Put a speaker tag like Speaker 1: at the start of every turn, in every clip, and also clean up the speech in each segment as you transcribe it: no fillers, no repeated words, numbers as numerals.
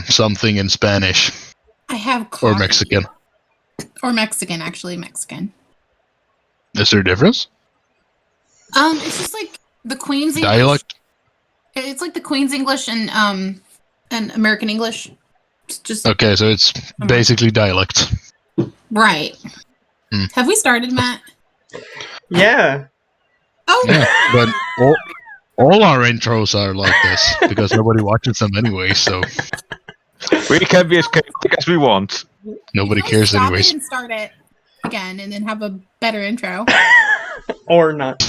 Speaker 1: something in Spanish.
Speaker 2: I have coffee.
Speaker 1: Or Mexican.
Speaker 2: Or Mexican, actually, Mexican.
Speaker 1: Is there a difference?
Speaker 2: It's just like the Queen's English.
Speaker 1: Dialect?
Speaker 2: It's like the Queen's English and American English. It's just
Speaker 1: okay, so it's basically dialect.
Speaker 2: Right. Have we started, Matt?
Speaker 3: Yeah.
Speaker 2: Oh.
Speaker 1: Yeah, but all our intros are like this because nobody watches them anyway, so
Speaker 4: we can be as chaotic as we want.
Speaker 1: Nobody cares
Speaker 2: stop
Speaker 1: anyways.
Speaker 2: It and start it again, and then have a better intro.
Speaker 3: Or not.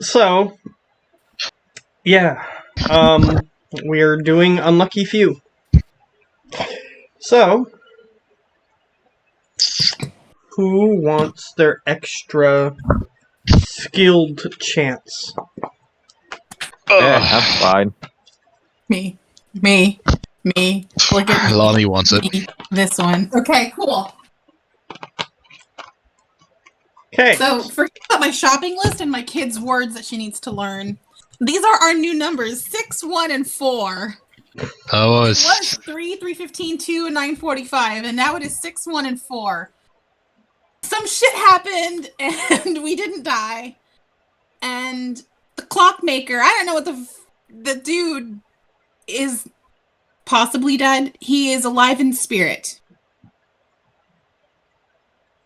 Speaker 3: So, yeah. We're doing Unlucky Few. So, who wants their extra skilled chance?
Speaker 4: Yeah, that's fine.
Speaker 2: Me. Look at
Speaker 1: Lonnie wants it.
Speaker 2: me. This one. Okay, cool.
Speaker 3: Okay.
Speaker 2: So, forget about my shopping list and my kids' words that she needs to learn. These are our new numbers, 6, 1, and 4.
Speaker 1: Oh,
Speaker 2: It was 3, 315, 2, and 945, and now it is 6, 1, and 4. Some shit happened, and we didn't die. And the clockmaker, I don't know what the dude is possibly dead. He is alive in spirit.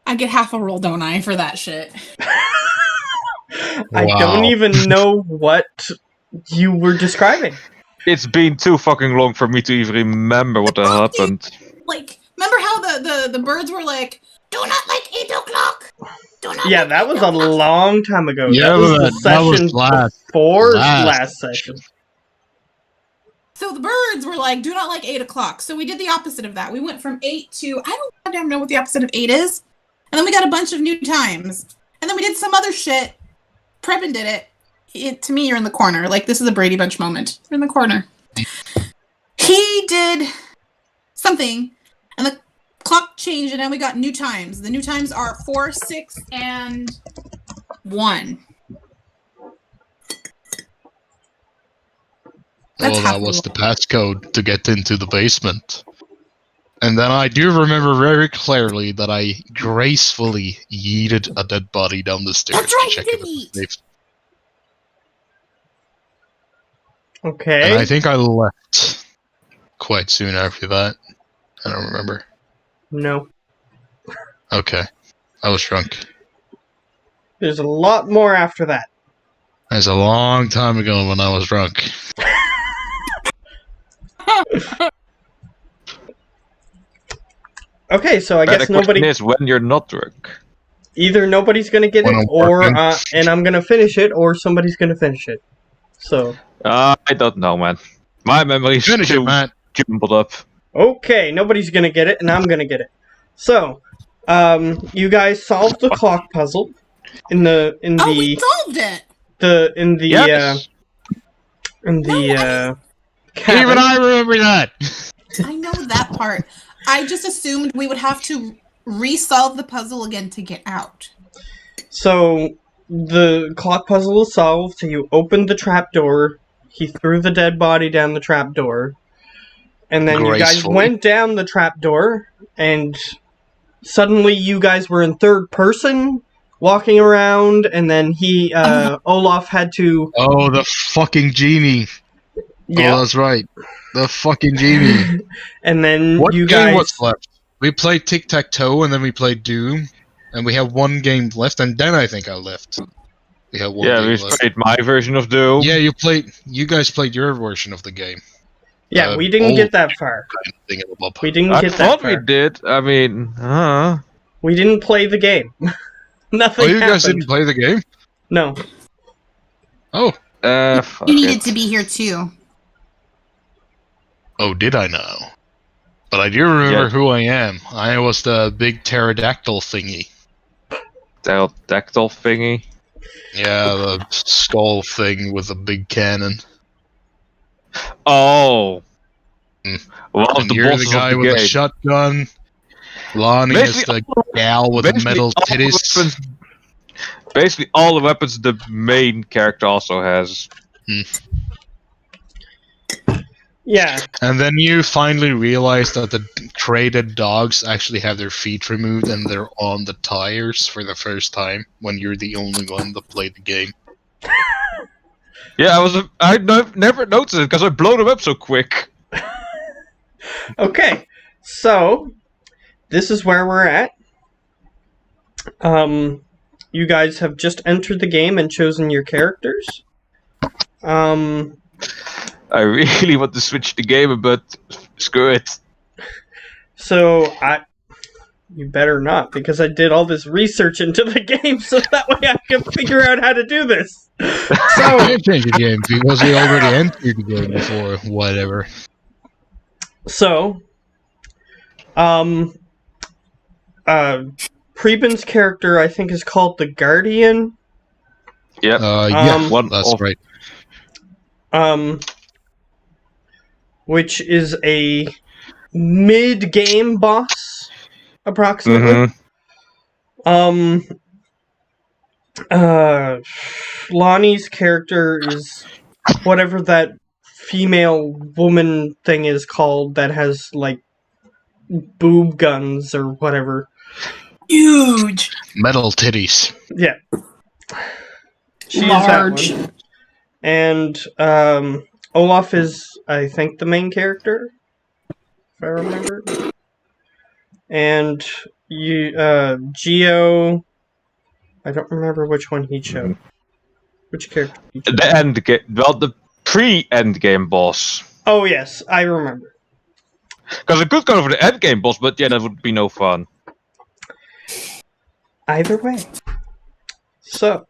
Speaker 2: I get half a roll, don't I, for that shit?
Speaker 3: I don't even know what you were describing.
Speaker 4: It's been too fucking long for me to even remember what the hell happened.
Speaker 2: Like, remember how the birds were like, do not like 8 o'clock? Do not
Speaker 3: Yeah,
Speaker 2: like
Speaker 3: that
Speaker 2: 8
Speaker 3: was a
Speaker 2: o'clock."
Speaker 3: long time ago.
Speaker 1: Yeah,
Speaker 3: that was
Speaker 1: but
Speaker 3: the
Speaker 1: that was
Speaker 3: session before last session.
Speaker 2: So the birds were like, do not like 8 o'clock. So we did the opposite of that. We went from 8 to, I don't goddamn know what the opposite of 8 is. And then we got a bunch of new times. And then we did some other shit. Previn did it. To me, you're in the corner. Like, this is a Brady Bunch moment. You're in the corner. He did something, and the clock changed, and then we got new times. The new times are 4, 6, and 1. That's
Speaker 1: that was the passcode to get into the basement. And then I do remember very clearly that I gracefully yeeted a dead body down the stairs.
Speaker 2: That's right,
Speaker 1: to check
Speaker 2: you
Speaker 1: if
Speaker 2: did
Speaker 1: it was
Speaker 2: yeet.
Speaker 1: safe.
Speaker 3: Okay.
Speaker 1: And I think I left quite soon after that. I don't remember.
Speaker 3: No.
Speaker 1: Okay. I was drunk.
Speaker 3: There's a lot more after that.
Speaker 1: That's a long time ago when I was drunk.
Speaker 3: Okay, so I
Speaker 4: But
Speaker 3: guess
Speaker 4: the question
Speaker 3: nobody...
Speaker 4: is when you're not drunk.
Speaker 3: Either nobody's gonna get
Speaker 1: When
Speaker 3: it,
Speaker 1: I'm
Speaker 3: or
Speaker 1: working.
Speaker 3: and I'm gonna finish it, or somebody's gonna finish it. So,
Speaker 4: I don't know, man. My memory's
Speaker 1: Finish it,
Speaker 4: too
Speaker 1: Matt.
Speaker 4: jumbled up.
Speaker 3: okay, nobody's gonna get it, and I'm gonna get it. So, you guys solved the clock puzzle in the
Speaker 2: Oh, we solved it!
Speaker 4: Yes.
Speaker 3: cabin.
Speaker 1: Even I remember that!
Speaker 2: I know that part. I just assumed we would have to resolve the puzzle again to get out.
Speaker 3: So the clock puzzle is solved. So you opened the trapdoor. He threw the dead body down the trapdoor, and then you guys
Speaker 1: Gracefully.
Speaker 3: went down the trapdoor, and suddenly you guys were in third person, walking around, and then Olaf had to.
Speaker 1: Oh, the fucking genie.
Speaker 3: Yeah,
Speaker 1: Oh, that's right. The fucking genie.
Speaker 3: and then
Speaker 1: What
Speaker 3: you
Speaker 1: game
Speaker 3: guys.
Speaker 1: was left? We played Tic-Tac-Toe, and then we played Doom, and we have one game left, and then I think I left. We have one
Speaker 4: Yeah,
Speaker 1: game
Speaker 4: we
Speaker 1: left.
Speaker 4: played my version of Doom.
Speaker 1: Yeah, you guys played your version of the game.
Speaker 3: Yeah, we didn't
Speaker 1: old
Speaker 3: get that far.
Speaker 1: Thingamabob.
Speaker 3: We didn't
Speaker 4: I
Speaker 3: get that
Speaker 4: thought
Speaker 3: far.
Speaker 4: we did. I mean,
Speaker 3: We didn't play the game. Nothing
Speaker 1: Oh, you guys
Speaker 3: happened.
Speaker 1: didn't play the game?
Speaker 3: No.
Speaker 1: Oh.
Speaker 4: fuck
Speaker 2: You needed
Speaker 4: it.
Speaker 2: to be here too.
Speaker 1: Oh, did I now? But I do remember
Speaker 4: Yeah.
Speaker 1: who I am. I was the big pterodactyl thingy.
Speaker 4: Pterodactyl thingy.
Speaker 1: Yeah, the skull thing with a big cannon.
Speaker 4: Oh.
Speaker 1: Hmm.
Speaker 4: One of
Speaker 1: And
Speaker 4: the
Speaker 1: you're the
Speaker 4: bosses
Speaker 1: guy
Speaker 4: of the
Speaker 1: with
Speaker 4: game.
Speaker 1: a shotgun. Lonnie is
Speaker 4: Basically,
Speaker 1: the gal with the
Speaker 4: basically
Speaker 1: metal
Speaker 4: all the
Speaker 1: titties.
Speaker 4: weapons- Basically, all the weapons the main character also has.
Speaker 3: Yeah.
Speaker 1: And then you finally realize that the traded dogs actually have their feet removed and they're on the tires for the first time when you're the only one that played the game.
Speaker 4: Yeah, never noticed it because I blow them up so quick.
Speaker 3: Okay. So, this is where we're at. You guys have just entered the game and chosen your characters.
Speaker 4: I really want to switch the game, but screw it.
Speaker 3: So you better not, because I did all this research into the game so that way I can figure out how to do this.
Speaker 1: You
Speaker 3: So,
Speaker 1: can't change the game because we already entered the game before, whatever.
Speaker 3: so, Preben's character, I think, is called the Guardian.
Speaker 4: Yep.
Speaker 1: Yeah,
Speaker 4: one
Speaker 1: that's
Speaker 4: of-
Speaker 1: right.
Speaker 3: Which is a mid-game boss, approximately.
Speaker 4: Mhm.
Speaker 3: Lonnie's character is whatever that female woman thing is called that has, like, boob guns or whatever.
Speaker 2: Huge.
Speaker 1: Metal titties.
Speaker 3: Yeah. She's
Speaker 2: Large.
Speaker 3: that one. And, Olaf is, I think, the main character, if I remember. And Geo, I don't remember which one he chose. Which character he chose.
Speaker 4: The end game. Well, the pre-end game boss.
Speaker 3: Oh yes, I remember.
Speaker 4: Because I could go for the end game boss, but yeah, that would be no fun.
Speaker 3: Either way. So,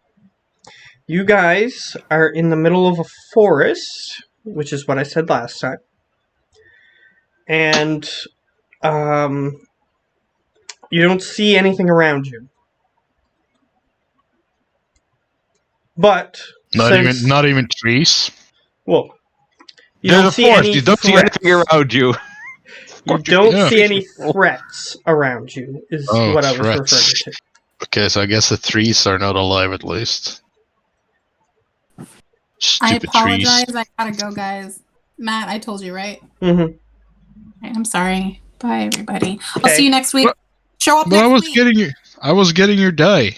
Speaker 3: you guys are in the middle of a forest, which is what I said last time. And, you don't see anything around you. But, since,
Speaker 1: Not even trees.
Speaker 3: well, you
Speaker 4: There's
Speaker 3: don't
Speaker 4: a
Speaker 3: see
Speaker 4: forest.
Speaker 3: any
Speaker 4: You don't see
Speaker 3: threats.
Speaker 4: anything around you.
Speaker 3: You don't
Speaker 1: Yeah.
Speaker 3: see any threats around you, is
Speaker 1: Oh,
Speaker 3: what I was
Speaker 1: threats.
Speaker 3: referring to.
Speaker 1: Okay, so I guess the trees are not alive at least.
Speaker 2: I
Speaker 1: Stupid
Speaker 2: apologize.
Speaker 1: trees.
Speaker 2: I gotta go, guys. Matt, I told you, right?
Speaker 3: Mm-hmm.
Speaker 2: Right, I'm sorry. Bye, everybody. I'll
Speaker 3: Okay.
Speaker 2: see you next week.
Speaker 1: What?
Speaker 2: Show up
Speaker 1: But
Speaker 2: next week.
Speaker 1: I was getting your die.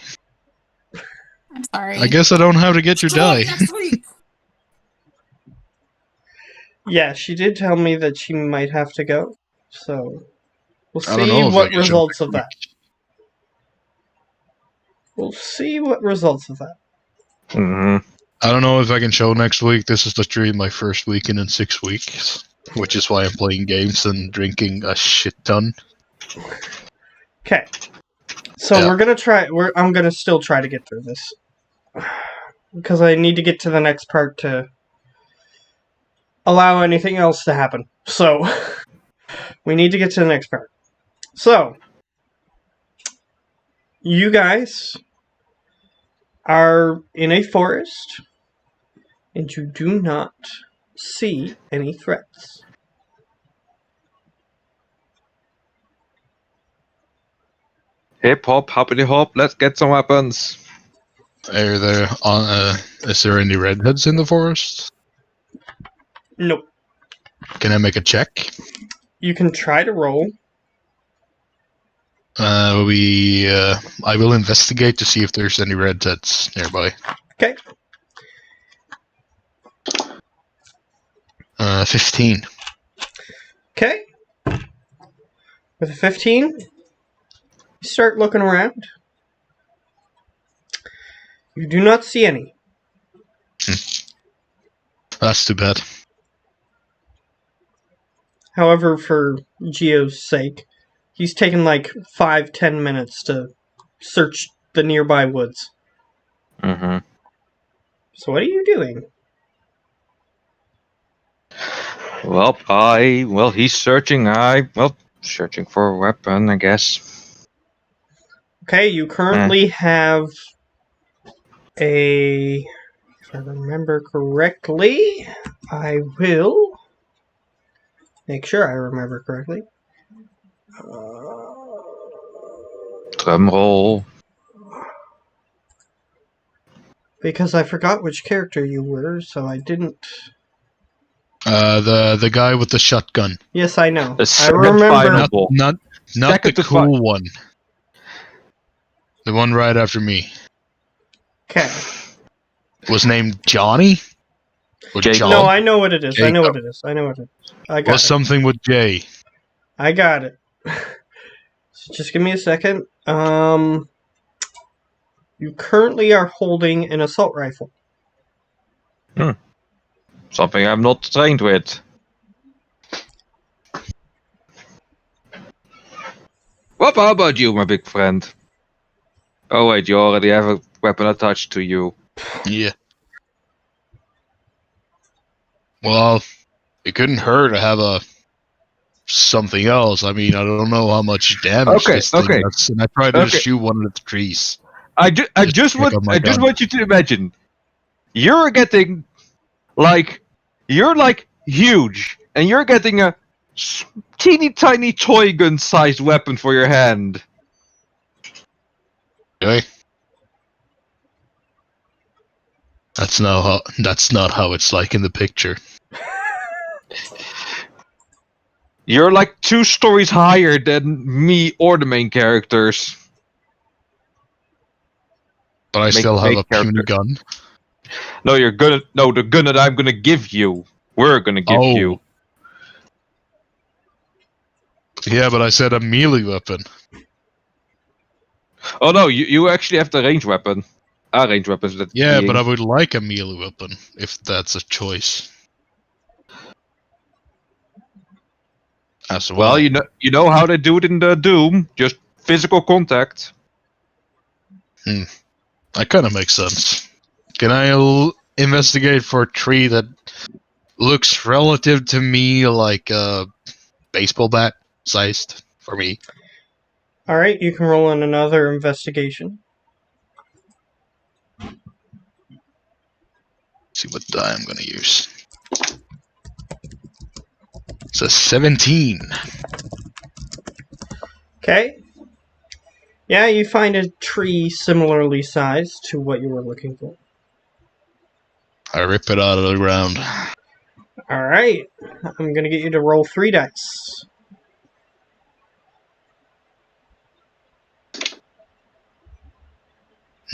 Speaker 2: I'm sorry.
Speaker 1: I guess I don't have to get your
Speaker 2: Show up
Speaker 1: die.
Speaker 2: next week.
Speaker 3: Yeah, she did tell me that she might have to go. So, we'll
Speaker 1: I don't
Speaker 3: see
Speaker 1: know if I
Speaker 3: what
Speaker 1: can show
Speaker 3: results
Speaker 1: next
Speaker 3: of that. We'll see what results of that.
Speaker 4: Mhm.
Speaker 1: I don't know if I can show next week. This is literally my first weekend in 6 weeks, which is why I'm playing games and drinking a shit ton.
Speaker 3: Okay. So
Speaker 1: Yeah.
Speaker 3: we're gonna try. I'm gonna still try to get through this because I need to get to the next part to allow anything else to happen. So we need to get to the next part. So you guys are in a forest, and you do not see any threats.
Speaker 4: Hip hop, hoppity hop. Let's get some weapons.
Speaker 1: Are there is there any redheads in the forest?
Speaker 3: Nope.
Speaker 1: Can I make a check?
Speaker 3: You can try to roll.
Speaker 1: I will investigate to see if there's any redheads nearby.
Speaker 3: Okay.
Speaker 1: 15.
Speaker 3: Okay. With a 15, you start looking around. You do not see any.
Speaker 1: That's too bad.
Speaker 3: However, for Geo's sake, he's taken like 5-10 minutes to search the nearby woods.
Speaker 4: Mm-hmm.
Speaker 3: So what are you doing?
Speaker 4: Well, he's searching. Searching for a weapon, I guess.
Speaker 3: Okay, you currently have a... If I remember correctly, I will make sure I remember correctly.
Speaker 4: Drum roll.
Speaker 3: Because I forgot which character you were, so I didn't...
Speaker 1: The guy with the shotgun.
Speaker 3: Yes, I know.
Speaker 4: The
Speaker 3: I
Speaker 4: second
Speaker 3: remember.
Speaker 4: final.
Speaker 1: Not the
Speaker 4: Second to
Speaker 1: cool one. The one right after me.
Speaker 3: Okay.
Speaker 1: Was named Johnny? Or
Speaker 4: Jacob.
Speaker 1: John?
Speaker 3: No, I know what it is. I know what
Speaker 1: Jacob.
Speaker 3: it is. I know what it is. I got
Speaker 1: Was
Speaker 3: it.
Speaker 1: something with J.
Speaker 3: I got it. So just give me a second. You currently are holding an assault rifle.
Speaker 4: Something I'm not trained with. What how about you, my big friend? Oh wait, you already have a weapon attached to you.
Speaker 1: Yeah. Well, it couldn't hurt to have a something else. I mean, I don't know how much damage
Speaker 4: Okay,
Speaker 1: this thing
Speaker 4: okay.
Speaker 1: does, and I tried to
Speaker 4: Okay.
Speaker 1: shoot one of the trees.
Speaker 4: I
Speaker 1: Just
Speaker 4: just
Speaker 1: pick up my
Speaker 4: want
Speaker 1: gun.
Speaker 4: you to imagine, you're getting you're huge, and you're getting a teeny tiny toy gun sized weapon for your hand.
Speaker 1: Okay. That's not how it's like in the picture.
Speaker 4: You're like 2 stories higher than me or the main characters.
Speaker 1: But I
Speaker 4: Make-
Speaker 1: still have
Speaker 4: make
Speaker 1: a puny
Speaker 4: character.
Speaker 1: gun.
Speaker 4: No, the gun that I'm gonna give you. We're gonna give
Speaker 1: Oh.
Speaker 4: you.
Speaker 1: Yeah, but I said a melee weapon.
Speaker 4: Oh no, you actually have the range weapon. Our range weapons that.
Speaker 1: Yeah,
Speaker 4: being-
Speaker 1: but I would like a melee weapon if that's a choice. As well.
Speaker 4: Well, you know how they do it in the Doom. Just physical contact.
Speaker 1: That kind of makes sense. Can I investigate for a tree that looks relative to me like a baseball bat sized for me?
Speaker 3: Alright, you can roll in another investigation.
Speaker 1: See what die I'm gonna use. It's a 17.
Speaker 3: Okay. Yeah, you find a tree similarly sized to what you were looking for.
Speaker 1: I rip it out of the ground.
Speaker 3: Alright. I'm gonna get you to roll 3 dice.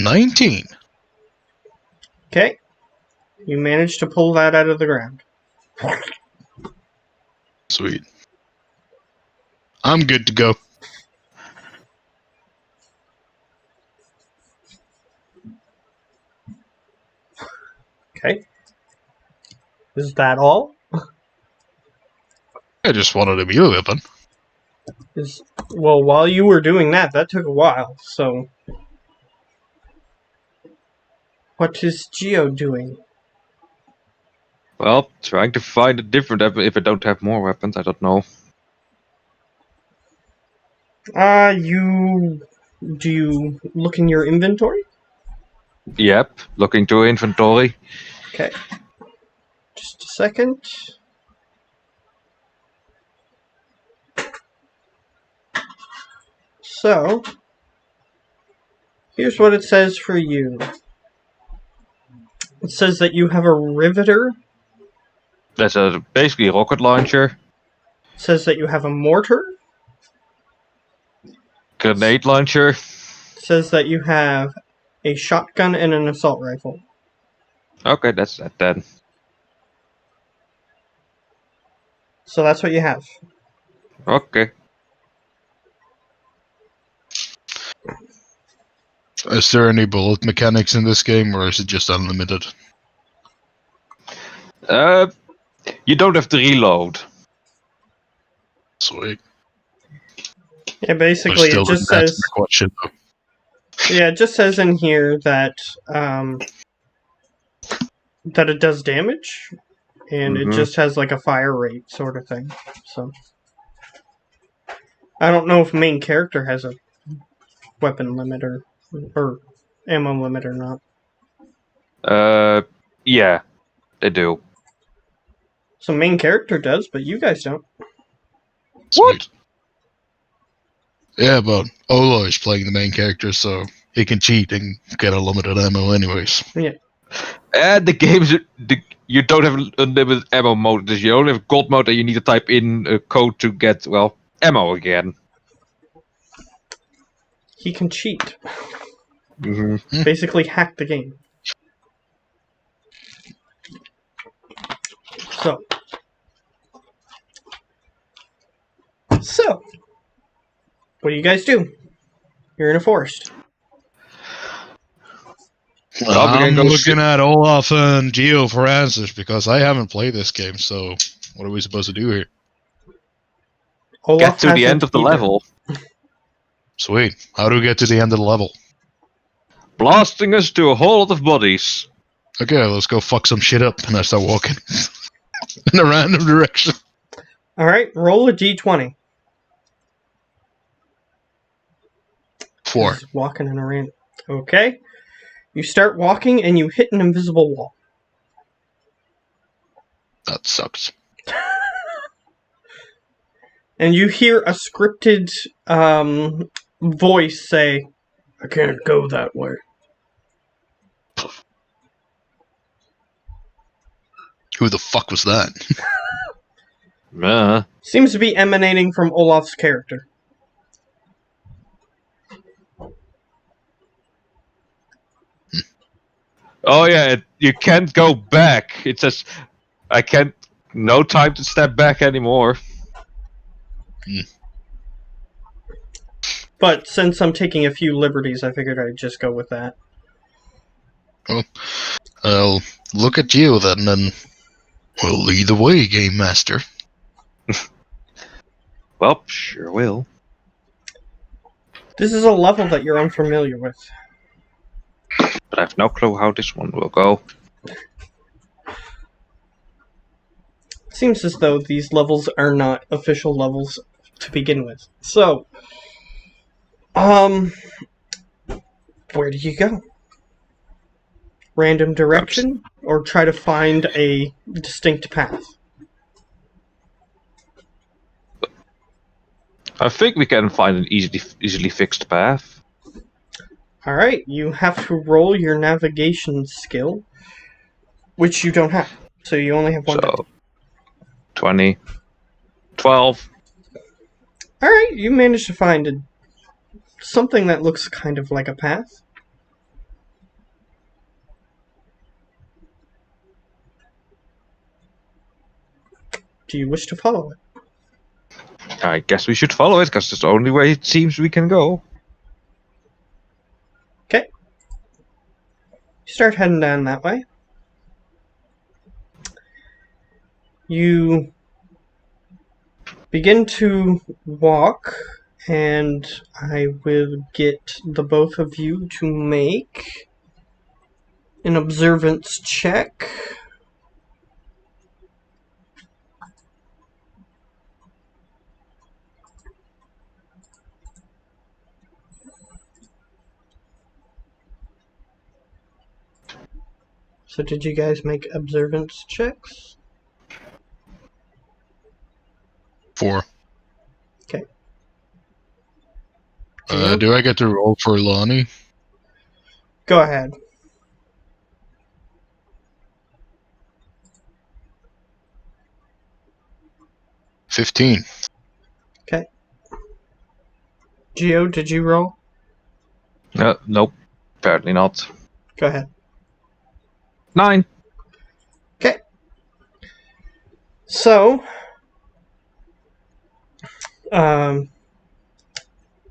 Speaker 1: $19.
Speaker 3: Okay. You managed to pull that out of the ground.
Speaker 1: Sweet. I'm good to go.
Speaker 3: Okay. Is that all?
Speaker 1: I just wanted a melee weapon.
Speaker 3: Well, while you were doing that, that took a while, so... What is Geo doing?
Speaker 4: Well, trying to find a different weapon if I don't have more weapons. I don't know.
Speaker 3: Do you look in your inventory?
Speaker 4: Yep, looking to inventory.
Speaker 3: Okay. Just a second. So, here's what it says for you. It says that you have a riveter.
Speaker 4: That's basically a rocket launcher,
Speaker 3: It says that you have a mortar.
Speaker 4: grenade launcher.
Speaker 3: It says that you have a shotgun and an assault rifle.
Speaker 4: Okay, that's that then.
Speaker 3: So that's what you have.
Speaker 4: Okay.
Speaker 1: Is there any bullet mechanics in this game, or is it just unlimited?
Speaker 4: You don't have to reload.
Speaker 1: Sweet.
Speaker 3: Yeah, basically it just
Speaker 1: didn't answer
Speaker 3: says
Speaker 1: my question, though.
Speaker 3: yeah, it just says in here that that it does damage and it
Speaker 4: Mhm.
Speaker 3: just has like a fire rate sort of thing. So I don't know if main character has a weapon limit or ammo limit or not.
Speaker 4: Yeah, they do.
Speaker 3: So main character does, but you guys don't.
Speaker 1: Sweet. Yeah, but Olo is playing the main character, so he can cheat and get a limited ammo anyways.
Speaker 4: And the games, you don't have unlimited ammo mode. You only have gold mode, and you need to type in a code to get, well, ammo again.
Speaker 3: He can cheat.
Speaker 4: Mm-hmm.
Speaker 3: Basically hack the game. So, what do you guys do? You're in a forest.
Speaker 1: I'm looking at Olaf and Geo for answers because I haven't played this game. So, what are we supposed to do here?
Speaker 3: Olaf
Speaker 4: Get to the
Speaker 3: hasn't
Speaker 4: end of the
Speaker 3: either.
Speaker 4: level.
Speaker 1: Sweet. How do we get to the end of the level?
Speaker 4: Blasting us to a whole lot of bodies.
Speaker 1: Okay, let's go fuck some shit up. And I start walking in a random direction.
Speaker 3: Alright, roll a d20.
Speaker 1: 4.
Speaker 3: Just walking in a random. Okay. You start walking and you hit an invisible wall.
Speaker 1: That sucks.
Speaker 3: And you hear a scripted voice say, I can't go that way.
Speaker 1: Who the fuck was that?
Speaker 3: Seems to be emanating from Olaf's character.
Speaker 4: Oh yeah, you can't go back. It says, I can't, no time to step back anymore.
Speaker 3: But since I'm taking a few liberties, I figured I'd just go with that.
Speaker 1: Well, I'll look at you then, and we'll lead the way, Game Master.
Speaker 4: Well, sure will.
Speaker 3: This is a level that you're unfamiliar with.
Speaker 4: But I have no clue how this one will go.
Speaker 3: Seems as though these levels are not official levels to begin with. So, where do you go? Random direction? Or try to find a distinct path?
Speaker 4: I think we can find an easily fixed path.
Speaker 3: Alright, you have to roll your navigation skill, which you don't have. So you only have one.
Speaker 4: So, 20, 12.
Speaker 3: Alright, you managed to find something that looks kind of like a path. Do you wish to follow it?
Speaker 4: I guess we should follow it, because it's the only way it seems we can go.
Speaker 3: Okay. You start heading down that way. You begin to walk, and I will get the both of you to make an observance check. So did you guys make observance checks?
Speaker 1: 4.
Speaker 3: Okay.
Speaker 1: Do I get to roll for Lonnie?
Speaker 3: Go ahead.
Speaker 1: $15.
Speaker 3: Okay. Geo, did you roll?
Speaker 4: Nope. Apparently not.
Speaker 3: Go ahead.
Speaker 4: 9.
Speaker 3: Okay. So,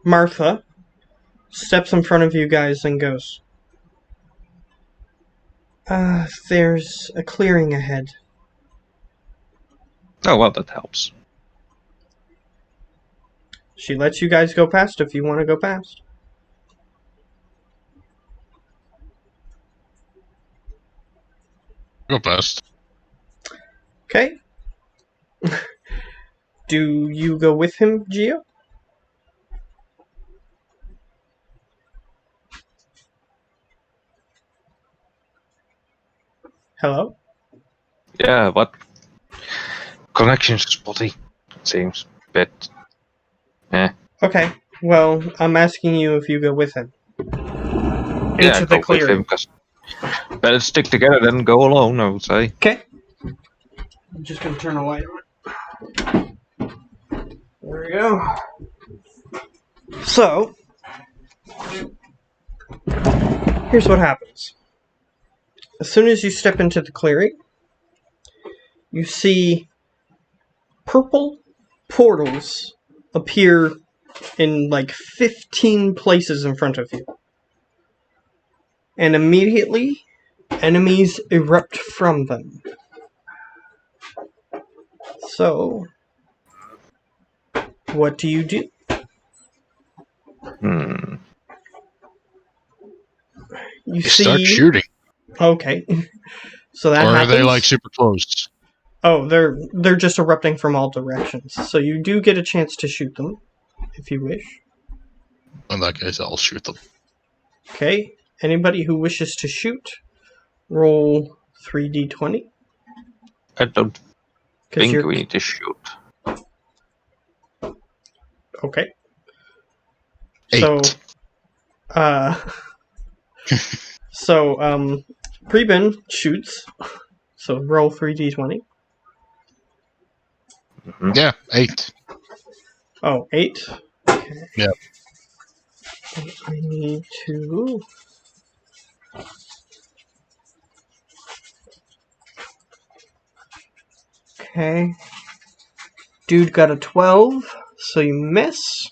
Speaker 3: Martha steps in front of you guys and goes, there's a clearing ahead.
Speaker 4: Oh, well, that helps.
Speaker 3: She lets you guys go past if you want to go past.
Speaker 1: Go past.
Speaker 3: Okay. Do you go with him, Geo? Hello?
Speaker 4: Yeah, what? Connection's spotty, it seems. Bit.
Speaker 3: Okay. Well, I'm asking you if you go with him.
Speaker 4: Yeah,
Speaker 3: Into the
Speaker 4: go with him,
Speaker 3: clearing.
Speaker 4: 'cause Better stick together than go alone, I would say.
Speaker 3: Okay. I'm just gonna turn the light on. There we go. So, here's what happens. As soon as you step into the clearing, you see purple portals appear in like 15 places in front of you. And immediately, enemies erupt from them. So, what do you do? You
Speaker 1: Start shooting.
Speaker 3: Okay. So that
Speaker 1: Or
Speaker 3: happens.
Speaker 1: are they like super close?
Speaker 3: Oh, they're just erupting from all directions. So you do get a chance to shoot them, if you wish.
Speaker 1: In that case, I'll shoot them.
Speaker 3: Okay. Anybody who wishes to shoot, roll 3d20.
Speaker 4: I don't
Speaker 3: 'Cause
Speaker 4: think
Speaker 3: you're
Speaker 4: we need to shoot.
Speaker 3: okay.
Speaker 1: 8.
Speaker 3: So, Preben shoots. So roll 3d20.
Speaker 1: Yeah, 8.
Speaker 3: Oh, 8. Okay.
Speaker 1: Yeah.
Speaker 3: I need to. Okay. Dude got a 12, so you miss.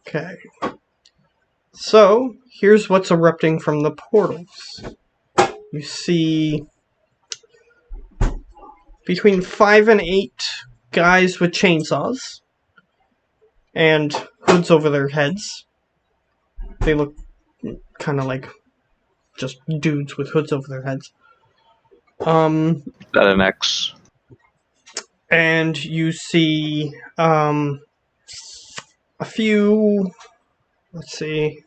Speaker 3: Okay. So, here's what's erupting from the portals. You see between 5 and 8 guys with chainsaws and hoods over their heads. They look kind of like just dudes with hoods over their heads.
Speaker 4: That an X.
Speaker 3: And you see a few. Let's see.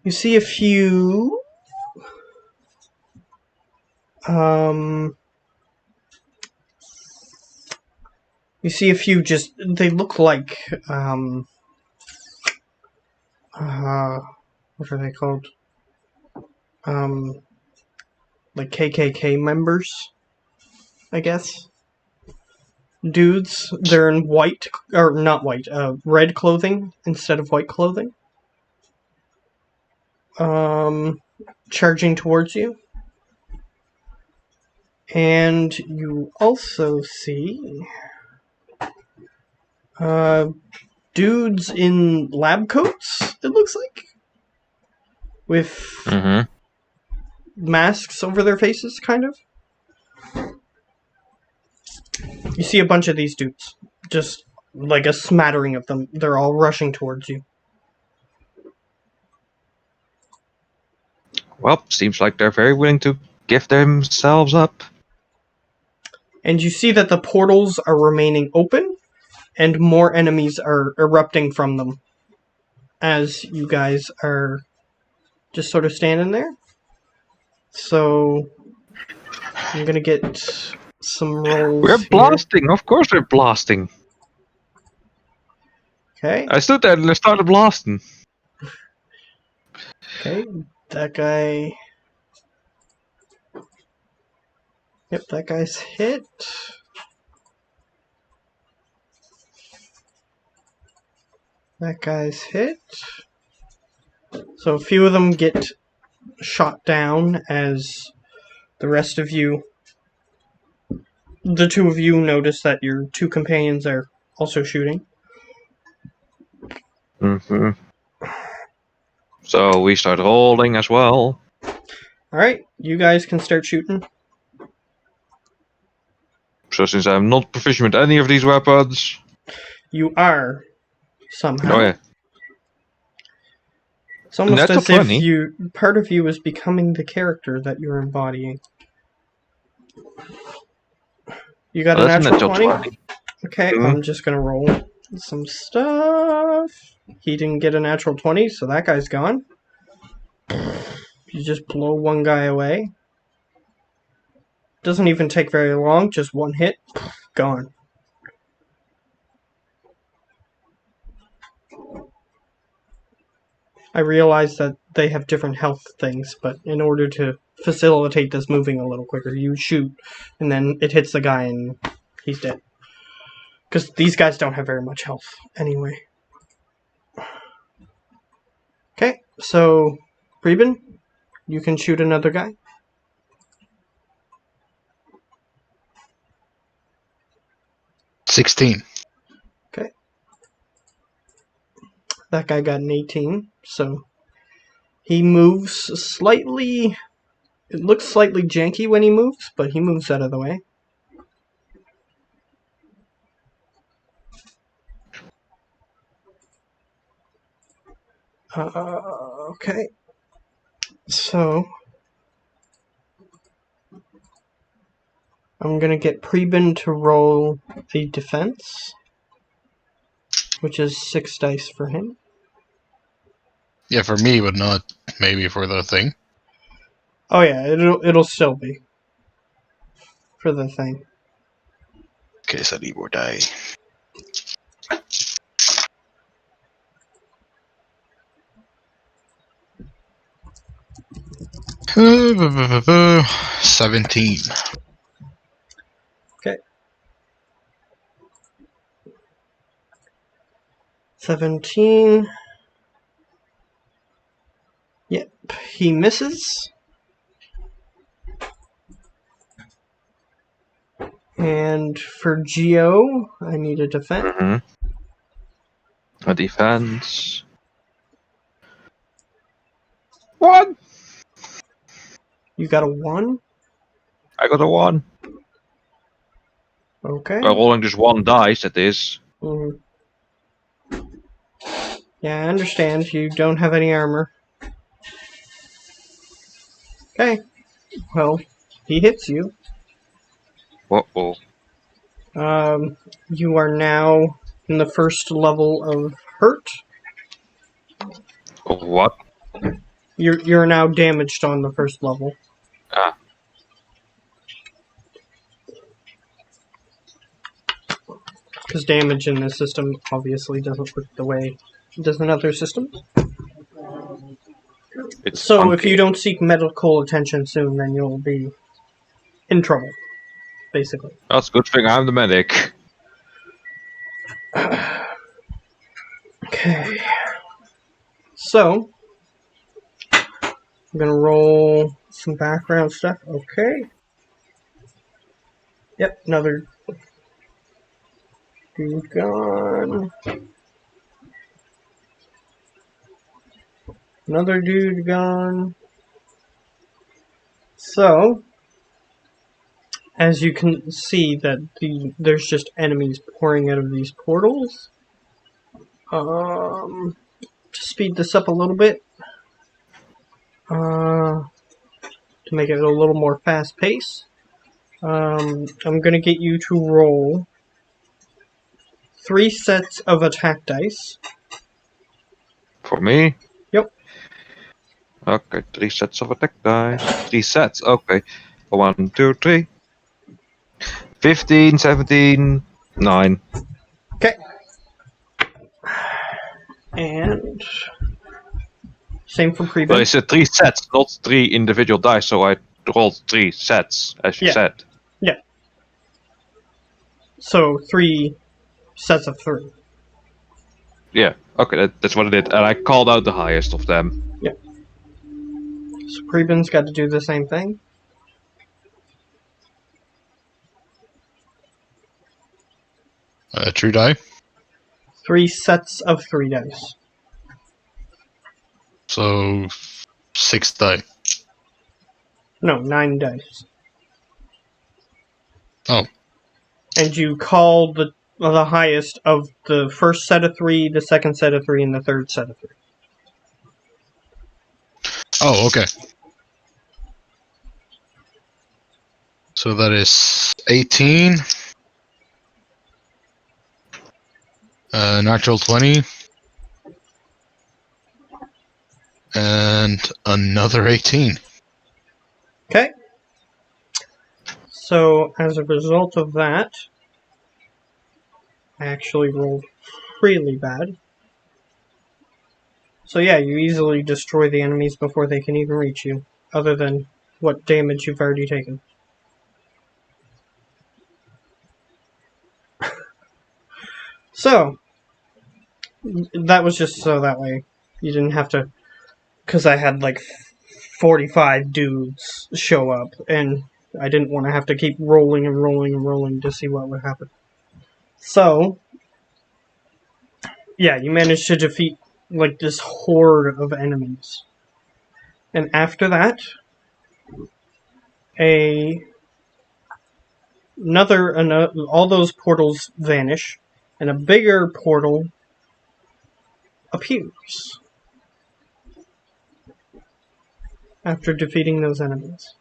Speaker 3: You see a few. You see a few just. They look like. What are they called? Like KKK members, I guess. Dudes, they're in white, or not white, red clothing instead of white clothing. Charging towards you. And you also see dudes in lab coats, it looks like, with masks over their faces, kind of. You see a bunch of these dudes, just like a smattering of them. They're all rushing towards you.
Speaker 4: Well, seems like they're very willing to give themselves up.
Speaker 3: And you see that the portals are remaining open, and more enemies are erupting from them as you guys are just sort of standing there. So, I'm gonna get some rolls.
Speaker 4: We're
Speaker 3: here.
Speaker 4: blasting. Of course we're blasting.
Speaker 3: Okay.
Speaker 4: I stood there and I started blasting.
Speaker 3: Okay. That guy. Yep, that guy's hit. That guy's hit. So a few of them get shot down as the rest of you, the two of you, notice that your two companions are also shooting.
Speaker 4: So we start rolling as well.
Speaker 3: Alright, you guys can start shooting.
Speaker 4: So since I'm not proficient with any of these weapons...
Speaker 3: You are, somehow.
Speaker 4: Oh yeah.
Speaker 3: It's almost
Speaker 4: That's
Speaker 3: as
Speaker 4: funny.
Speaker 3: if part of you is becoming the character that you're embodying. You got a
Speaker 4: That's
Speaker 3: natural
Speaker 4: natural
Speaker 3: 20?
Speaker 4: 20.
Speaker 3: Okay,
Speaker 4: Mhm.
Speaker 3: I'm just gonna roll some stuff. He didn't get a natural 20, so that guy's gone. You just blow one guy away. Doesn't even take very long, just one hit, gone. I realize that they have different health things, but in order to facilitate this moving a little quicker, you shoot, and then it hits the guy and he's dead. Because these guys don't have very much health anyway. Okay, so Preben, you can shoot another guy.
Speaker 1: $16.
Speaker 3: That guy got an 18, so he moves slightly. It looks slightly janky when he moves, but he moves out of the way. Okay. So I'm gonna get Preben to roll a defense, which is 6 dice for him.
Speaker 1: Yeah, for me, but not maybe for the thing.
Speaker 3: Oh yeah, it'll still be for the thing.
Speaker 1: Okay, so I need more die. Uh, 17.
Speaker 3: 17. Yep, he misses. And for Geo, I need a defense.
Speaker 4: Mm-hmm. A defense. 1!
Speaker 3: You got a 1?
Speaker 4: I got a 1.
Speaker 3: Okay.
Speaker 4: By rolling just 1 dice, that is.
Speaker 3: Mhm. Yeah, I understand. You don't have any armor. Okay. Well, he hits you.
Speaker 4: Uh-oh.
Speaker 3: You are now in the first level of hurt.
Speaker 4: Of what?
Speaker 3: You're now damaged on the first level.
Speaker 4: Ah.
Speaker 3: Because damage in this system obviously doesn't work the way it does in other systems.
Speaker 4: It's
Speaker 3: So
Speaker 4: funky.
Speaker 3: if you don't seek medical attention soon, then you'll be in trouble, basically.
Speaker 4: That's a good thing I'm the medic.
Speaker 3: Okay. So, I'm gonna roll some background stuff. Okay. Yep, another dude gone. Another dude gone. So, as you can see, that there's just enemies pouring out of these portals. To speed this up a little bit, to make it a little more fast paced, I'm gonna get you to roll 3 sets of attack dice.
Speaker 4: For me?
Speaker 3: Yep.
Speaker 4: Okay, 3 sets of attack dice. 3 sets, okay. 1, 2, 3. 15, 17, 9.
Speaker 3: Okay. And same for
Speaker 4: Well,
Speaker 3: Preben.
Speaker 4: I said 3 sets, not 3 individual dice, so I rolled 3 sets, as you
Speaker 3: Yeah.
Speaker 4: said.
Speaker 3: So 3 sets of 3.
Speaker 4: Yeah, okay, that's what I did. And I called out the highest of them.
Speaker 3: So Preben's got to do the same thing.
Speaker 1: True die.
Speaker 3: 3 sets of 3 dice.
Speaker 1: So 6 die.
Speaker 3: No, 9 dice.
Speaker 1: Oh.
Speaker 3: And you call the highest of the first set of 3, the second set of 3, and the third set of 3.
Speaker 1: Oh, okay. So that is 18. Natural 20. And another 18.
Speaker 3: Okay. So, as a result of that, I actually rolled really bad. So yeah, you easily destroy the enemies before they can even reach you, other than what damage you've already taken. So, that was just so that way you didn't have to, because I had like 45 dudes show up, and I didn't want to have to keep rolling and rolling and rolling to see what would happen. So, yeah, you managed to defeat like this horde of enemies. And after that, all those portals vanish, and a bigger portal appears after defeating those enemies.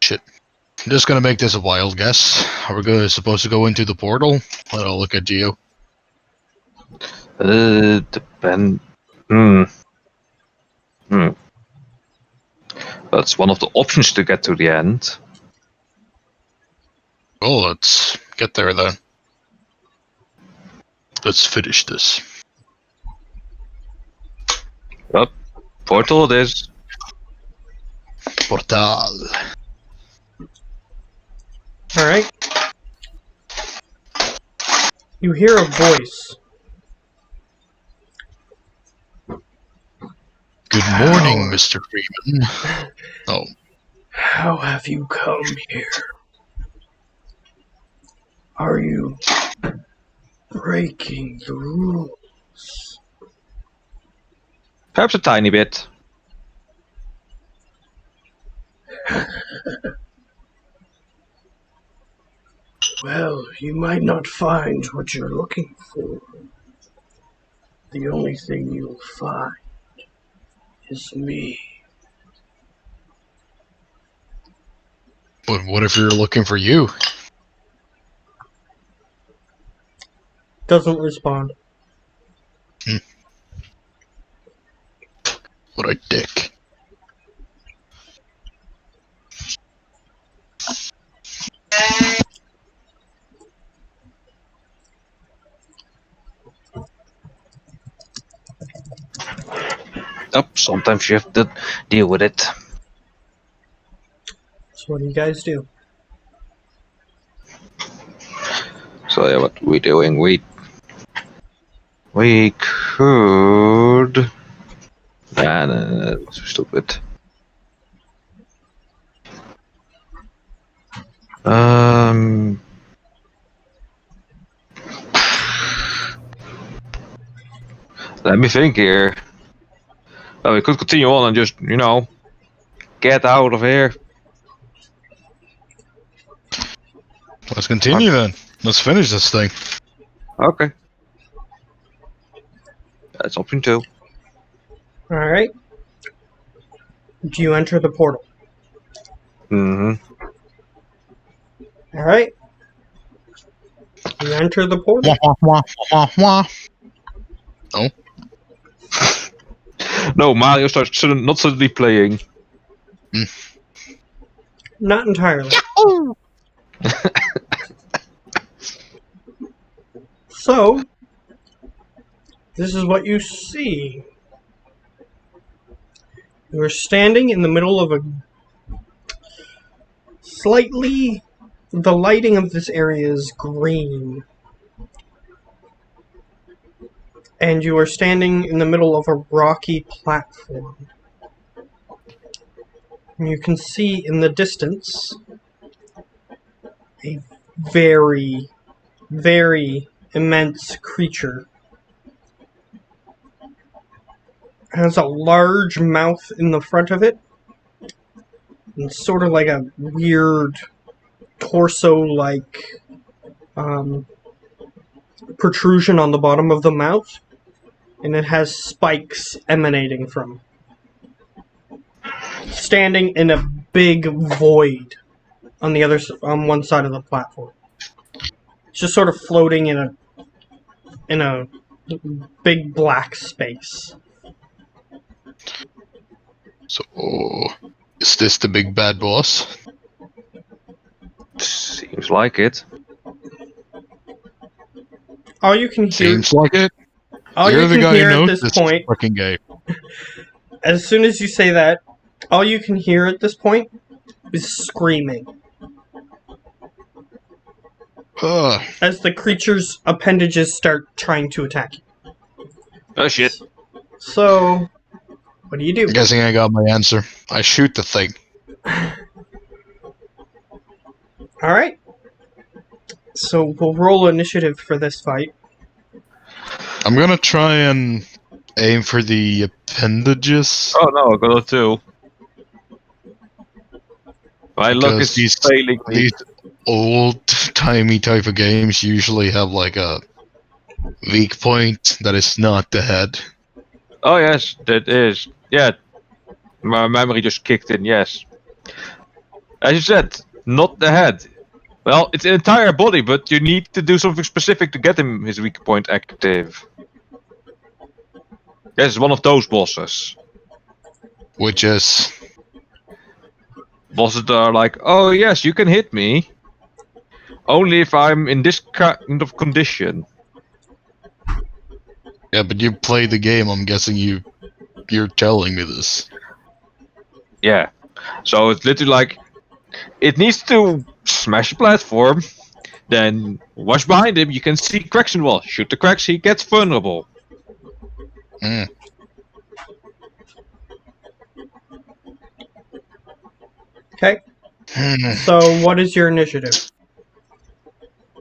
Speaker 1: Shit. I'm just gonna make this a wild guess. Are we supposed to go into the portal? I'll look at you.
Speaker 4: Depend. That's one of the options to get to the end.
Speaker 1: Well, let's get there then. Let's finish this.
Speaker 4: Yep. Portal it is.
Speaker 1: Portal.
Speaker 3: Alright. You hear a voice.
Speaker 1: Good morning, Mr. Freeman. Oh.
Speaker 3: How have you come here? Are you breaking the rules?
Speaker 4: Perhaps a tiny bit.
Speaker 3: Well, you might not find what you're looking for. The only thing you'll find is me.
Speaker 1: But what if you're looking for you?
Speaker 3: Doesn't respond.
Speaker 1: What a dick.
Speaker 4: Oh, sometimes you have to deal with it.
Speaker 3: So what do you guys do?
Speaker 4: So yeah, what we doing? We could. Nah, that's stupid. Let me think here. Well, we could continue on and just, get out of here.
Speaker 1: Let's continue then. Let's finish this thing.
Speaker 4: Okay. That's option 2.
Speaker 3: Alright. Do you enter the portal?
Speaker 4: Mm-hmm.
Speaker 3: Alright. You enter the portal.
Speaker 1: Wah, wah, wah, wah, wah. Oh.
Speaker 4: No, Mario starts not suddenly playing.
Speaker 3: Not entirely. So, this is what you see. You are standing in the middle of the lighting of this area is green. And you are standing in the middle of a rocky platform. And you can see in the distance a very, very immense creature. It has a large mouth in the front of it, and sort of like a weird torso-like protrusion on the bottom of the mouth, and it has spikes emanating from it. Standing in a big void on one side of the platform. It's just sort of floating in a big black space.
Speaker 1: So, is this the big bad boss?
Speaker 4: Seems like it.
Speaker 3: All you can hear,
Speaker 1: Seems like it.
Speaker 3: all
Speaker 1: You're
Speaker 3: you
Speaker 1: the
Speaker 3: can
Speaker 1: guy
Speaker 3: hear
Speaker 1: who
Speaker 3: at
Speaker 1: knows
Speaker 3: this point,
Speaker 1: fucking game.
Speaker 3: as soon as you say that, all you can hear at this point is screaming
Speaker 1: Ugh.
Speaker 3: as the creature's appendages start trying to attack you.
Speaker 4: Oh shit.
Speaker 3: So, what do you do?
Speaker 1: I'm guessing I got my answer. I shoot the thing.
Speaker 3: Alright. So, we'll roll initiative for this fight.
Speaker 1: I'm gonna try and aim for the appendages.
Speaker 4: Oh no, I got it too. My luck
Speaker 1: Because
Speaker 4: is
Speaker 1: these-
Speaker 4: failing me.
Speaker 1: These old-timey type of games usually have like a weak point that is not the head.
Speaker 4: Oh yes, that is. Yeah. My memory just kicked in, yes. As you said, not the head. Well, it's an entire body, but you need to do something specific to get him his weak point active. Yes, one of those bosses.
Speaker 1: Which is...
Speaker 4: Bosses that are like, oh yes, you can hit me. Only if I'm in this kind of condition.
Speaker 1: Yeah, but you play the game, I'm guessing you're telling me this.
Speaker 4: Yeah. So it's literally like, it needs to smash a platform, then watch behind him, you can see cracks in the wall. Shoot the cracks, he gets vulnerable.
Speaker 1: Hmm.
Speaker 3: Okay.
Speaker 1: Hmm.
Speaker 3: So, what is your initiative?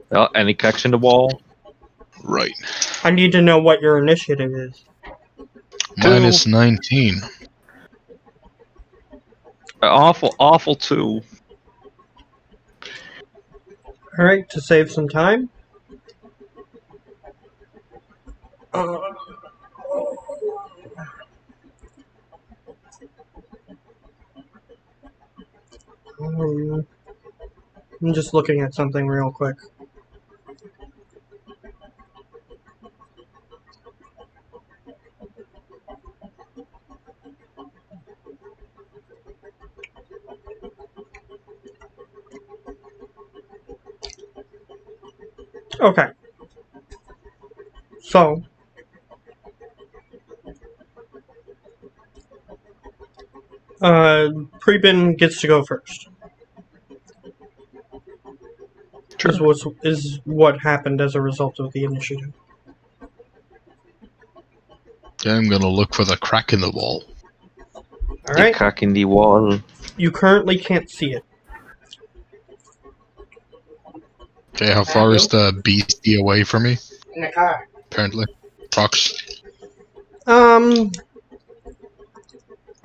Speaker 4: Well, any cracks in the wall?
Speaker 1: Right.
Speaker 3: I need to know what your initiative is.
Speaker 1: Minus 19.
Speaker 4: Awful too.
Speaker 3: Alright, to save some time. I'm just looking at something real quick. Okay. So, Preben gets to go first. Is what happened as a result of the initiative.
Speaker 1: Okay, I'm gonna look for the crack in the wall.
Speaker 3: Alright,
Speaker 4: Crack in the wall.
Speaker 3: you currently can't see it.
Speaker 1: Okay, how far is the beastie away from me?
Speaker 3: In the car.
Speaker 1: Apparently. Prox.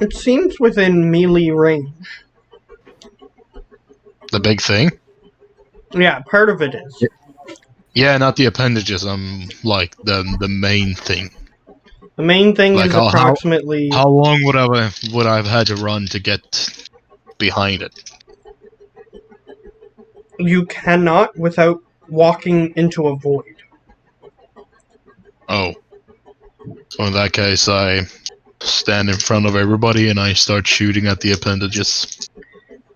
Speaker 3: It seems within melee range.
Speaker 1: The big thing?
Speaker 3: Yeah, part of it is.
Speaker 1: Yeah, not the appendages. Like the main thing.
Speaker 3: The main thing
Speaker 1: Like,
Speaker 3: is
Speaker 1: how-
Speaker 3: approximately...
Speaker 1: How long would I have had to run to get behind it?
Speaker 3: You cannot without walking into a void.
Speaker 1: Oh. So in that case, I stand in front of everybody and I start shooting at the appendages.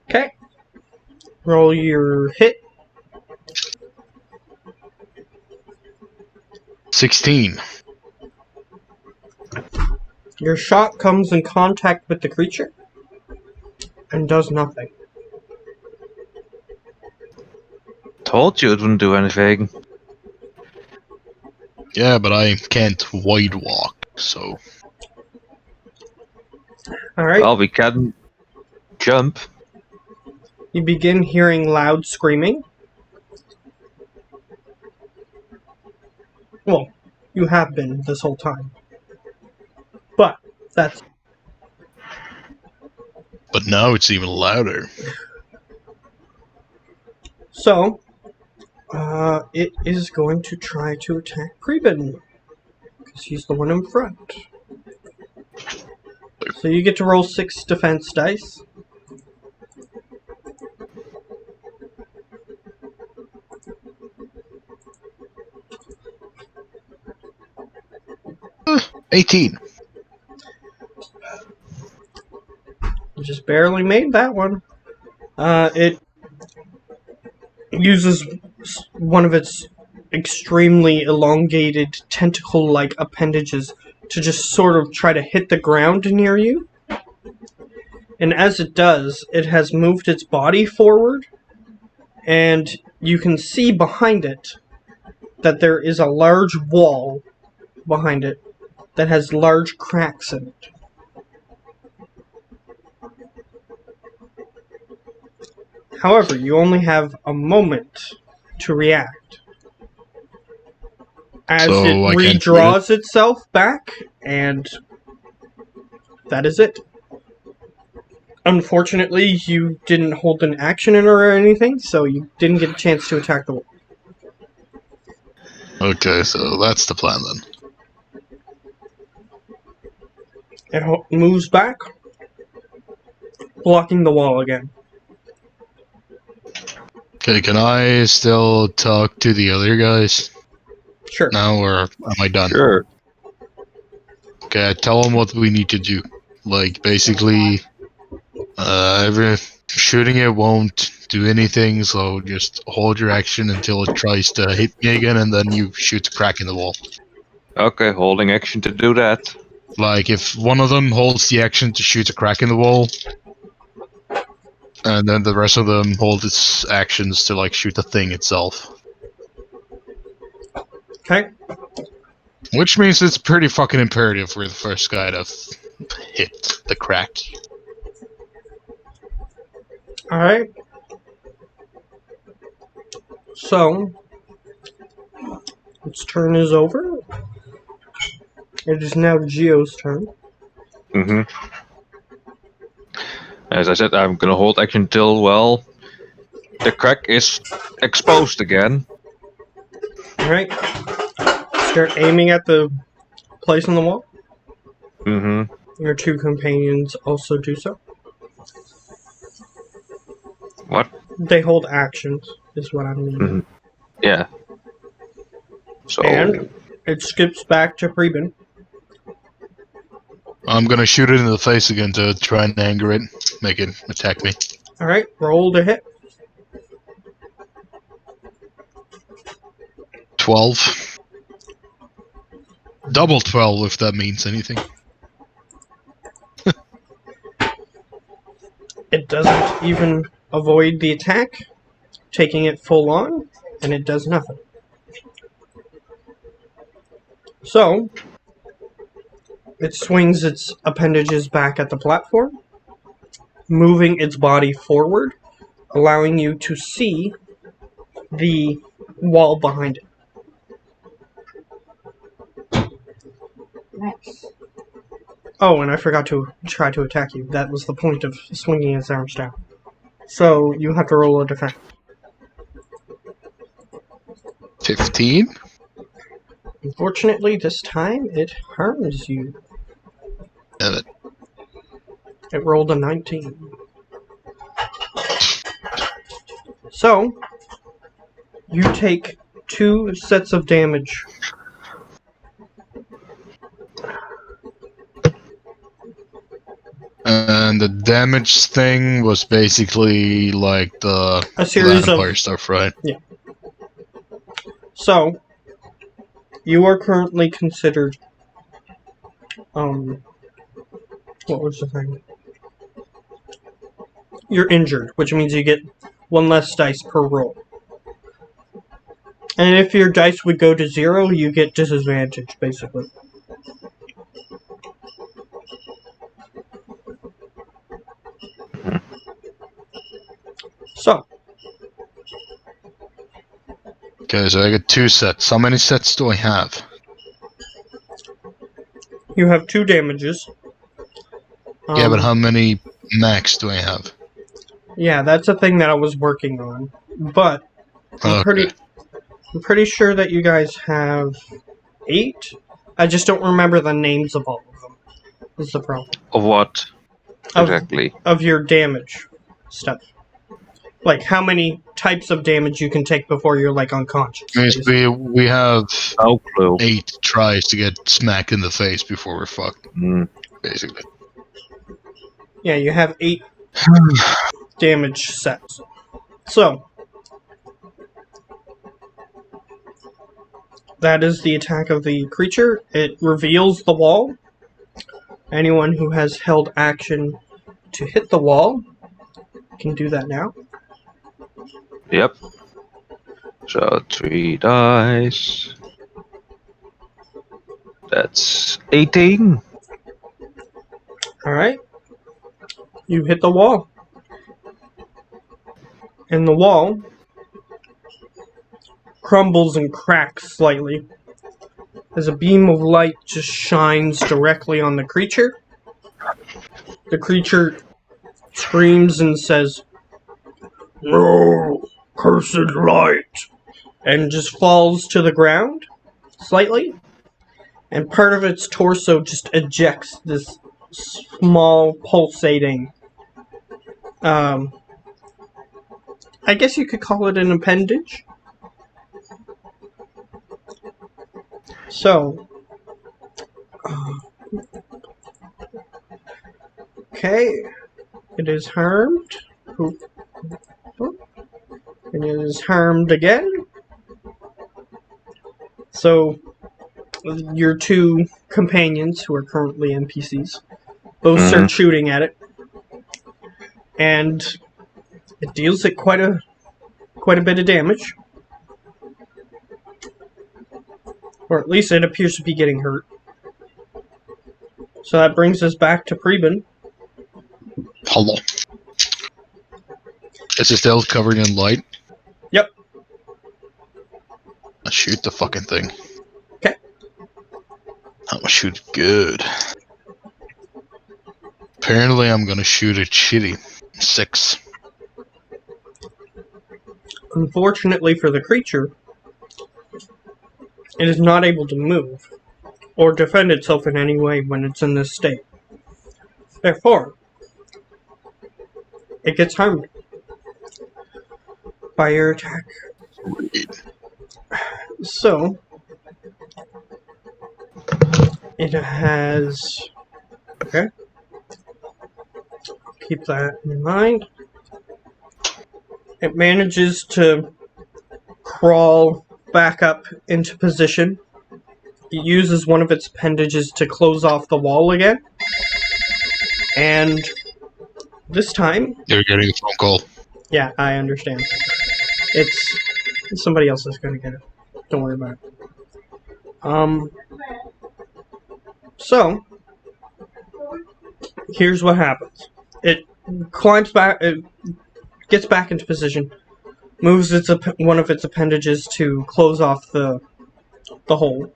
Speaker 3: Okay. Roll your hit.
Speaker 1: 16.
Speaker 3: Your shot comes in contact with the creature and does nothing.
Speaker 4: Told you it wouldn't do anything.
Speaker 1: Yeah, but I can't wide walk, so...
Speaker 3: Alright,
Speaker 4: Well, we can jump.
Speaker 3: you begin hearing loud screaming. Well, you have been this whole time. But, that's...
Speaker 1: But now it's even louder.
Speaker 3: So, it is going to try to attack Preben. Because he's the one in front. So you get to roll 6 defense dice.
Speaker 1: Uh, 18.
Speaker 3: You just barely made that one. It uses one of its extremely elongated tentacle-like appendages to just sort of try to hit the ground near you. And as it does, it has moved its body forward, and you can see behind it that there is a large wall behind it that has large cracks in it. However, you only have a moment to react. As
Speaker 1: So
Speaker 3: it
Speaker 1: I can't shoot
Speaker 3: redraws itself back, and that is it. Unfortunately, you didn't hold an action in or anything, so you didn't get a chance to attack the wall.
Speaker 1: Okay, so that's the plan then.
Speaker 3: It moves back, blocking the wall again.
Speaker 1: Okay, can I still talk to the other guys
Speaker 3: Sure.
Speaker 1: now, or am I done?
Speaker 4: Sure.
Speaker 1: Okay, I tell them what we need to do. Like, basically, shooting it won't do anything, so just hold your action until it tries to hit me again, and then you shoot a crack in the wall.
Speaker 4: Okay, holding action to do that.
Speaker 1: Like, if one of them holds the action to shoot a crack in the wall, and then the rest of them hold its actions to, like, shoot the thing itself.
Speaker 3: Okay.
Speaker 1: Which means it's pretty fucking imperative for the first guy to hit the crack.
Speaker 3: Alright. So, its turn is over. It is now Geo's turn.
Speaker 4: Mm-hmm. As I said, I'm gonna hold action till, well, the crack is exposed again.
Speaker 3: Alright. Start aiming at the place on the wall.
Speaker 4: Mm-hmm.
Speaker 3: Your two companions also do so.
Speaker 4: What?
Speaker 3: They hold actions, is what I mean.
Speaker 4: Mm-hmm. Yeah. So.
Speaker 3: And it skips back to Preben.
Speaker 1: I'm gonna shoot it in the face again to try and anger it, make it attack me.
Speaker 3: Alright, roll to hit.
Speaker 1: 12. Double 12, if that means anything.
Speaker 3: It doesn't even avoid the attack, taking it full on, and it does nothing. So, it swings its appendages back at the platform, moving its body forward, allowing you to see the wall behind it.
Speaker 2: Nice.
Speaker 3: Oh, and I forgot to try to attack you. That was the point of swinging its arms down. So, you have to roll a defense.
Speaker 1: 15?
Speaker 3: Unfortunately, this time, it harms you.
Speaker 1: Damn it.
Speaker 3: It rolled a 19. So, you take 2 sets of damage.
Speaker 1: And the damage thing was basically like the
Speaker 3: A series
Speaker 1: vampire
Speaker 3: of...
Speaker 1: stuff, right?
Speaker 3: So, you are currently considered... What was the thing? You're injured, which means you get 1 less dice per roll. And if your dice would go to 0, you get disadvantage, basically. So,
Speaker 1: Okay, so I got 2 sets. How many sets do I have?
Speaker 3: you have 2 damages.
Speaker 1: Yeah, but how many max do I have?
Speaker 3: Yeah, that's a thing that I was working on. But I'm
Speaker 1: Okay.
Speaker 3: pretty sure that you guys have 8. I just don't remember the names of all of them. Is the problem.
Speaker 4: Of what? Exactly.
Speaker 3: Of your damage stuff. Like how many types of damage you can take before you're like unconscious.
Speaker 1: Basically, we have
Speaker 4: No clue.
Speaker 1: 8 tries to get smacked in the face before we're fucked,
Speaker 4: Mm.
Speaker 1: basically.
Speaker 3: Yeah, you have 8 damage sets. So that is the attack of the creature. It reveals the wall. Anyone who has held action to hit the wall can do that now.
Speaker 4: Yep. So 3 dice. That's 18.
Speaker 3: Alright. You hit the wall. And the wall crumbles and cracks slightly as a beam of light just shines directly on the creature. The creature screams and says, "No, cursed light," and just falls to the ground slightly. And part of its torso just ejects this small pulsating, I guess you could call it an appendage. So, okay, it is harmed. And it is harmed again. So, your two companions, who are currently NPCs, both start shooting at it, and it deals it quite a bit of damage, or at least it appears to be getting hurt. So that brings us back to Preben.
Speaker 1: Hello. Is it still covered in light?
Speaker 3: Yep.
Speaker 1: I shoot the fucking thing.
Speaker 3: Okay.
Speaker 1: I'm gonna shoot it good. Apparently, I'm gonna shoot it shitty. 6.
Speaker 3: Unfortunately for the creature, it is not able to move or defend itself in any way when it's in this state. Therefore, it gets harmed by your attack. So, it has... Okay. Keep that in mind. It manages to crawl back up into position. It uses one of its appendages to close off the wall again. And this time...
Speaker 1: You're getting a phone call.
Speaker 3: Yeah, I understand. It's somebody else is going to get it. Don't worry about it. So, here's what happens. It climbs back, it gets back into position, moves one of its appendages to close off the hole,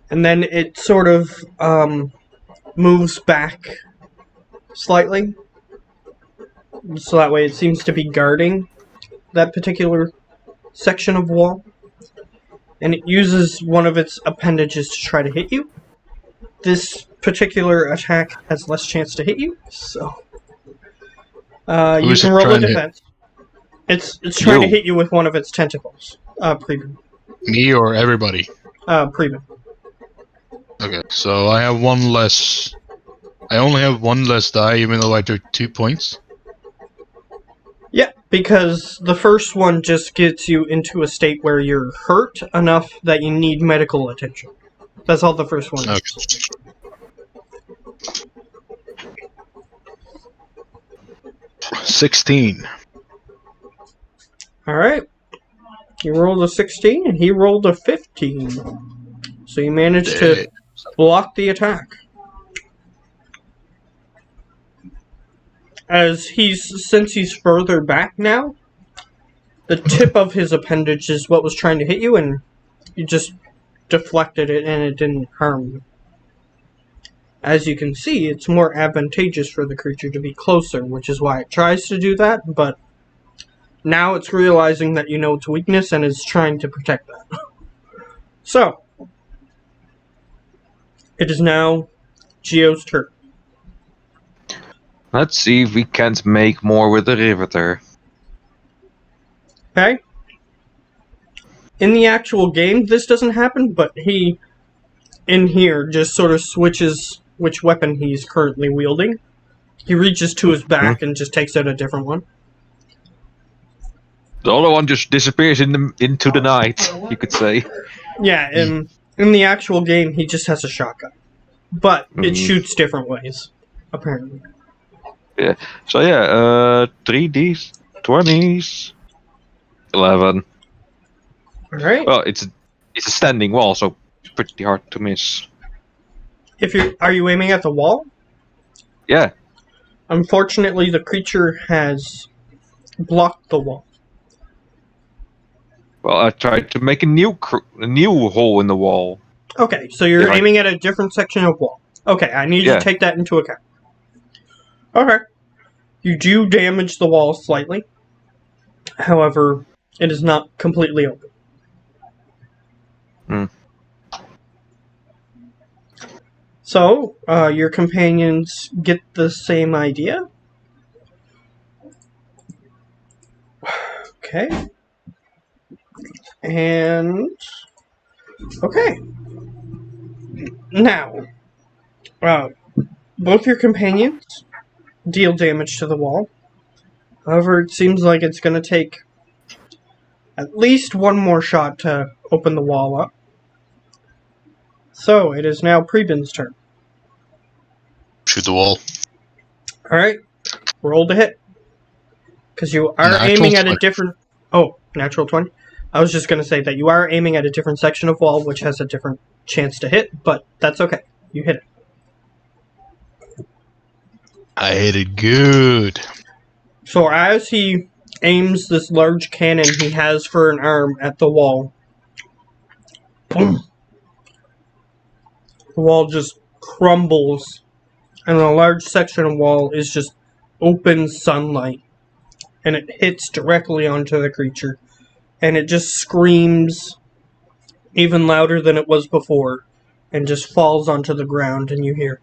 Speaker 3: and then it sort of moves back slightly, so that way it seems to be guarding that particular section of wall, and it uses one of its appendages to try to hit you. This particular attack has less chance to hit you, so you can roll a defense. It's trying to hit you with one of its tentacles. Preben.
Speaker 1: Me or everybody?
Speaker 3: Preben.
Speaker 1: Okay, so I have one less. I only have one less die, even though I took 2 points.
Speaker 3: Yeah, because the first one just gets you into a state where you're hurt enough that you need medical attention. That's all the first one is.
Speaker 1: Okay. 16.
Speaker 3: Alright. You rolled a 16 and he rolled a 15. So you managed to block the attack. Since he's further back now, the tip of his appendage is what was trying to hit you, and you just deflected it and it didn't harm you. As you can see, it's more advantageous for the creature to be closer, which is why it tries to do that, but now it's realizing that you know its weakness and is trying to protect that. So, it is now Geo's turn.
Speaker 4: Let's see if we can't make more with the Riveter.
Speaker 3: Okay? In the actual game, this doesn't happen, but he, in here, just sort of switches which weapon he's currently wielding. He reaches to his back and just takes out a different one.
Speaker 4: The other one just disappears into the night, you could say.
Speaker 3: Yeah, in the actual game, he just has a shotgun. But it
Speaker 4: Mhm.
Speaker 3: shoots different ways, apparently.
Speaker 4: So yeah, 3Ds, 20s, 11.
Speaker 3: Alright.
Speaker 4: Well, it's a standing wall, so it's pretty hard to miss.
Speaker 3: Are you aiming at the wall?
Speaker 4: Yeah.
Speaker 3: Unfortunately, the creature has blocked the wall.
Speaker 4: Well, I tried to make a new hole in the wall.
Speaker 3: Okay, so you're
Speaker 4: If I-
Speaker 3: aiming at a different section of wall. Okay, I need you
Speaker 4: Yeah.
Speaker 3: to take that into account. Okay. You do damage the wall slightly. However, it is not completely open.
Speaker 4: Hmm.
Speaker 3: So, your companions get the same idea. Okay. And... Okay. Now, both your companions deal damage to the wall. However, it seems like it's going to take at least one more shot to open the wall up. So, it is now Prebin's turn.
Speaker 1: Shoot the wall.
Speaker 3: Alright, roll to hit. Because you are
Speaker 1: Natural
Speaker 3: aiming at a
Speaker 1: 20.
Speaker 3: different... Oh, natural 20? I was just going to say that you are aiming at a different section of wall, which has a different chance to hit, but that's okay. You hit it.
Speaker 1: I hit it good.
Speaker 3: So as he aims this large cannon he has for an arm at the wall, boom! The wall just crumbles, and a large section of wall is just open sunlight, and it hits directly onto the creature, and it just screams even louder than it was before, and just falls onto the ground, and you hear,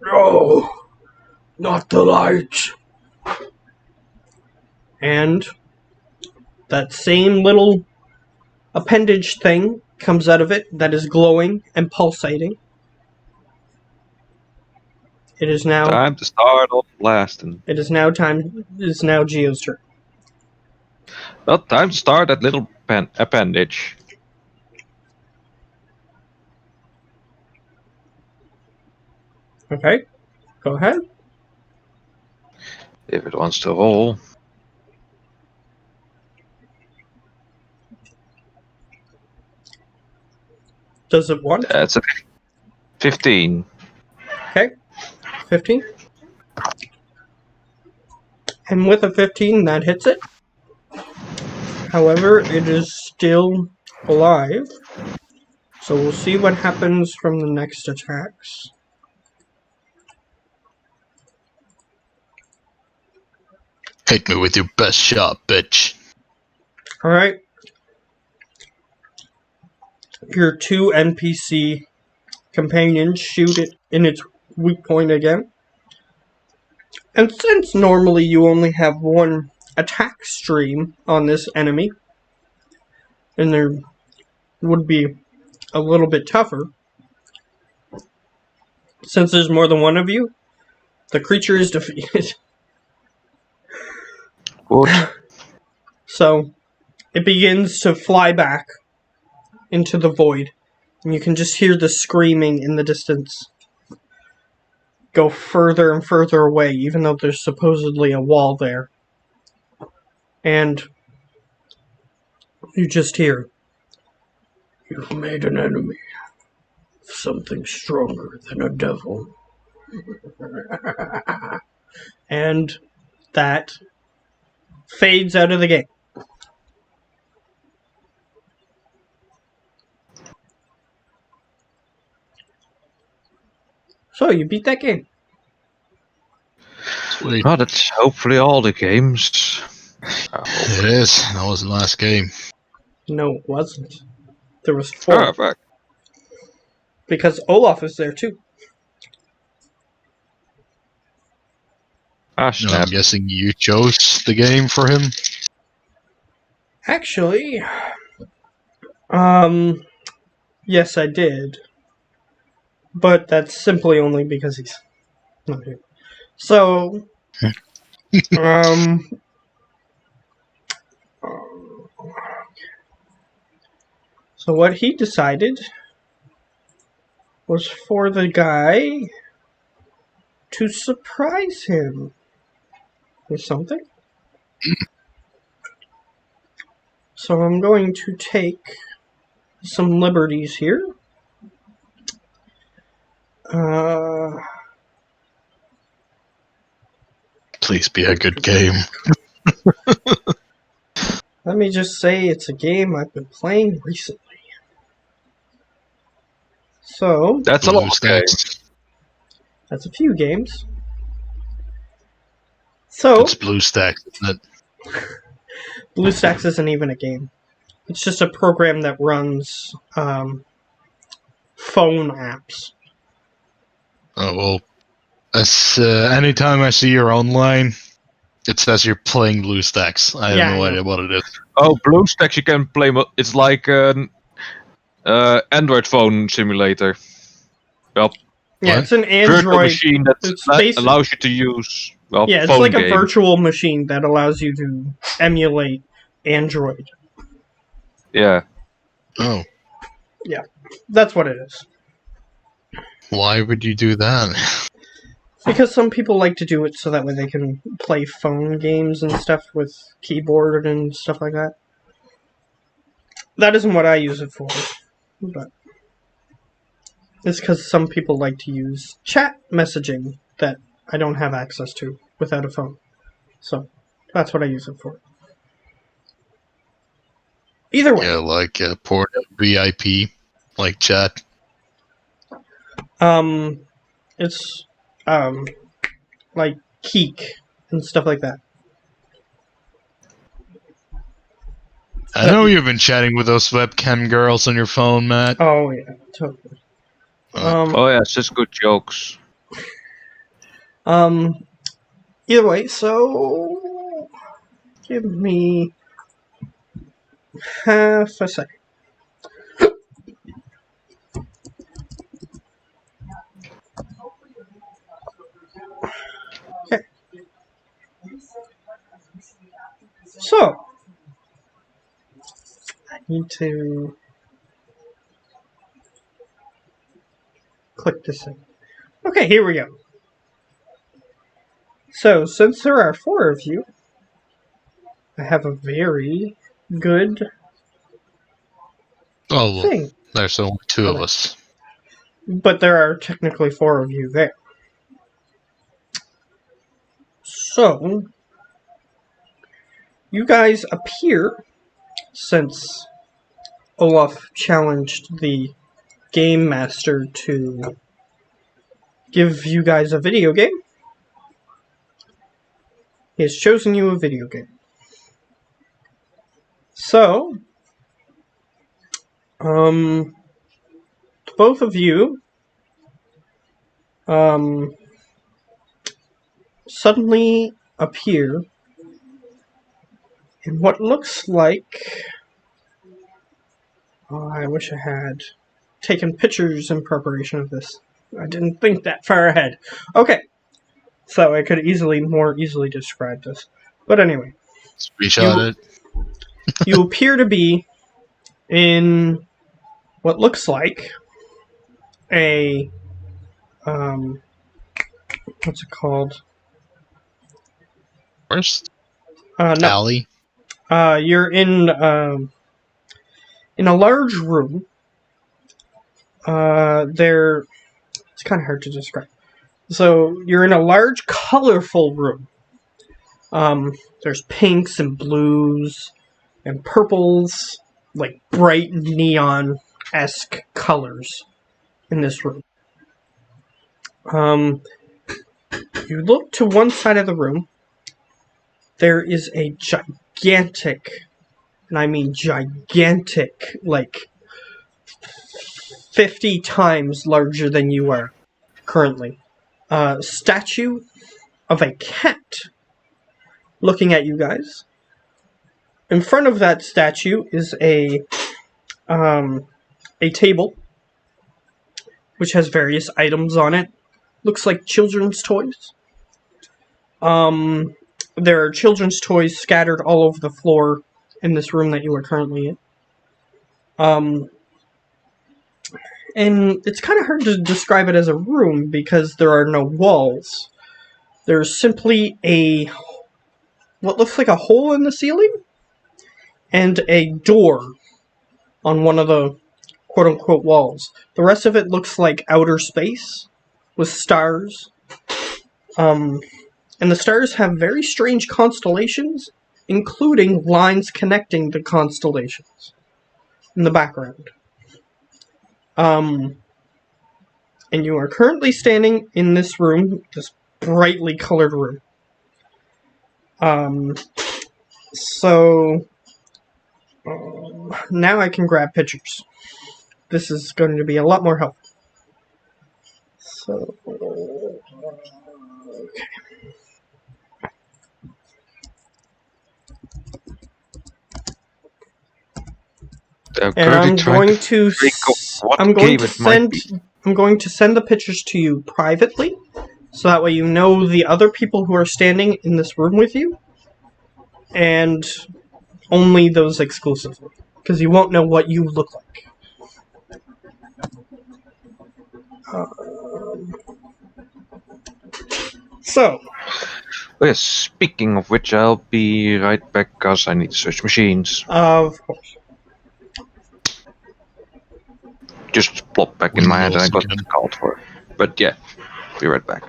Speaker 3: "No, not the light." And that same little appendage thing comes out of it that is glowing and pulsating. It is now
Speaker 4: Time to start off blasting.
Speaker 3: It is now Geo's turn.
Speaker 4: Well, time to start that little appendage.
Speaker 3: Okay, go ahead.
Speaker 4: If it wants to roll.
Speaker 3: Does it want?
Speaker 4: That's a 15.
Speaker 3: Okay, 15. And with a 15, that hits it. However, it is still alive. So we'll see what happens from the next attacks.
Speaker 1: Hit me with your best shot, bitch.
Speaker 3: Alright. Your two NPC companions shoot it in its weak point again. And since normally you only have one attack stream on this enemy, and there would be a little bit tougher, since there's more than one of you, the creature is defeated.
Speaker 4: Good.
Speaker 3: So, it begins to fly back into the void, and you can just hear the screaming in the distance go further and further away, even though there's supposedly a wall there. And you just hear, "You've made an enemy. Something stronger than a devil." And that fades out of the game. So, you beat that game.
Speaker 1: Sweet.
Speaker 4: Well, that's hopefully all the games.
Speaker 1: It is. That was the last game.
Speaker 3: No, it wasn't. There was 4.
Speaker 4: Oh, fuck.
Speaker 3: Because Olaf is there too.
Speaker 4: Ah,
Speaker 1: No,
Speaker 4: snap.
Speaker 1: I'm guessing you chose the game for him.
Speaker 3: Actually, yes, I did. But that's simply only because he's not here. So, So what he decided was for the guy to surprise him with something. So I'm going to take some liberties here.
Speaker 1: Please be a good game.
Speaker 3: Let me just say it's a game I've been playing recently. So,
Speaker 4: That's a lot of
Speaker 1: BlueStacks.
Speaker 4: games.
Speaker 3: that's a few games. So,
Speaker 1: It's BlueStacks, isn't it?
Speaker 3: BlueStacks isn't even a game. It's just a program that runs phone apps.
Speaker 1: Oh well. Anytime I see you're online, it says you're playing BlueStacks. I have
Speaker 3: Yeah,
Speaker 1: no
Speaker 3: I
Speaker 1: idea what it is.
Speaker 4: Oh, BlueStacks you can play. It's like an Android phone simulator. Well,
Speaker 3: Yeah,
Speaker 1: What?
Speaker 3: it's an
Speaker 4: virtual
Speaker 3: Android.
Speaker 4: machine that
Speaker 3: it's basic-
Speaker 4: allows you to use. Well,
Speaker 3: Yeah, it's
Speaker 4: phone
Speaker 3: like a
Speaker 4: game.
Speaker 3: virtual machine that allows you to emulate Android.
Speaker 4: Yeah.
Speaker 1: Oh,
Speaker 3: That's what it is.
Speaker 1: why would you do that?
Speaker 3: Because some people like to do it so that way they can play phone games and stuff with keyboard and stuff like that. That isn't what I use it for, but it's because some people like to use chat messaging that I don't have access to without a phone. So that's what I use it for. Either way,
Speaker 1: Yeah, like port VIP, like chat.
Speaker 3: it's like Keek and stuff like that.
Speaker 1: I know you've been chatting with those webcam girls on your phone, Matt.
Speaker 3: Oh yeah, totally.
Speaker 4: Oh yeah, such good jokes.
Speaker 3: Either way, so give me half a second. Okay. So I need to click this in. Okay, here we go. So, since there are 4 of you, I have a very good
Speaker 1: Oh, well,
Speaker 3: thing.
Speaker 1: there's only 2 of us.
Speaker 3: But there are technically 4 of you there. So, you guys appear, since Olaf challenged the Game Master to give you guys a video game. He has chosen you a video game. So, both of you, suddenly appear in what looks like... Oh, I wish I had taken pictures in preparation of this. I didn't think that far ahead. Okay, so I could more easily describe this. But anyway,
Speaker 1: Screenshot it.
Speaker 3: you appear to be in what looks like a what's it called?
Speaker 1: First,
Speaker 3: No,
Speaker 1: alley.
Speaker 3: you're in a large room. It's kind of hard to describe. So you're in a large, colorful room. There's pinks and blues and purples, like bright neon-esque colors in this room. You look to one side of the room. There is a gigantic, and I mean gigantic, like 50 times larger than you are currently, statue of a cat looking at you guys. In front of that statue is a table which has various items on it. Looks like children's toys. There are children's toys scattered all over the floor in this room that you are currently in. and it's kind of hard to describe it as a room because there are no walls. There's simply what looks like a hole in the ceiling and a door on one of the quote-unquote walls. The rest of it looks like outer space with stars. And the stars have very strange constellations, including lines connecting the constellations in the background. And you are currently standing in this room, this brightly colored room. Now I can grab pictures. This is going to be a lot more helpful. So, okay. And I'm going to send the pictures to you privately, so that way you know the other people who are standing in this room with you, and only those exclusively, because you won't know what you look like. So.
Speaker 4: Oh, yes, speaking of which, I'll be right back because I need to search machines.
Speaker 3: Of course.
Speaker 4: Just plopped back in my head and I got called for. But yeah, be right back.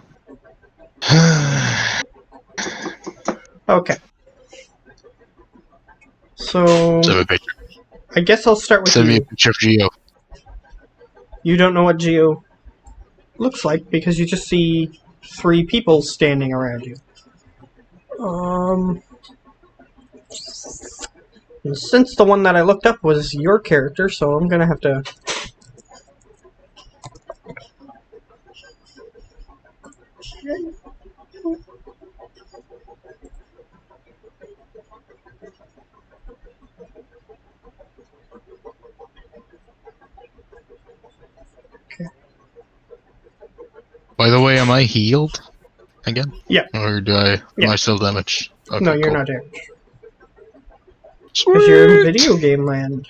Speaker 3: Okay. So, I guess I'll start with
Speaker 1: Send me a picture of Geo.
Speaker 3: You don't know what Geo looks like because you just see 3 people standing around you. Since the one that I looked up was your character, so I'm gonna have to...
Speaker 1: By the way, am I healed again?
Speaker 3: Yeah.
Speaker 1: Or am I still damaged? Okay,
Speaker 3: No, you're
Speaker 1: cool.
Speaker 3: not damaged. Because you're in video game land.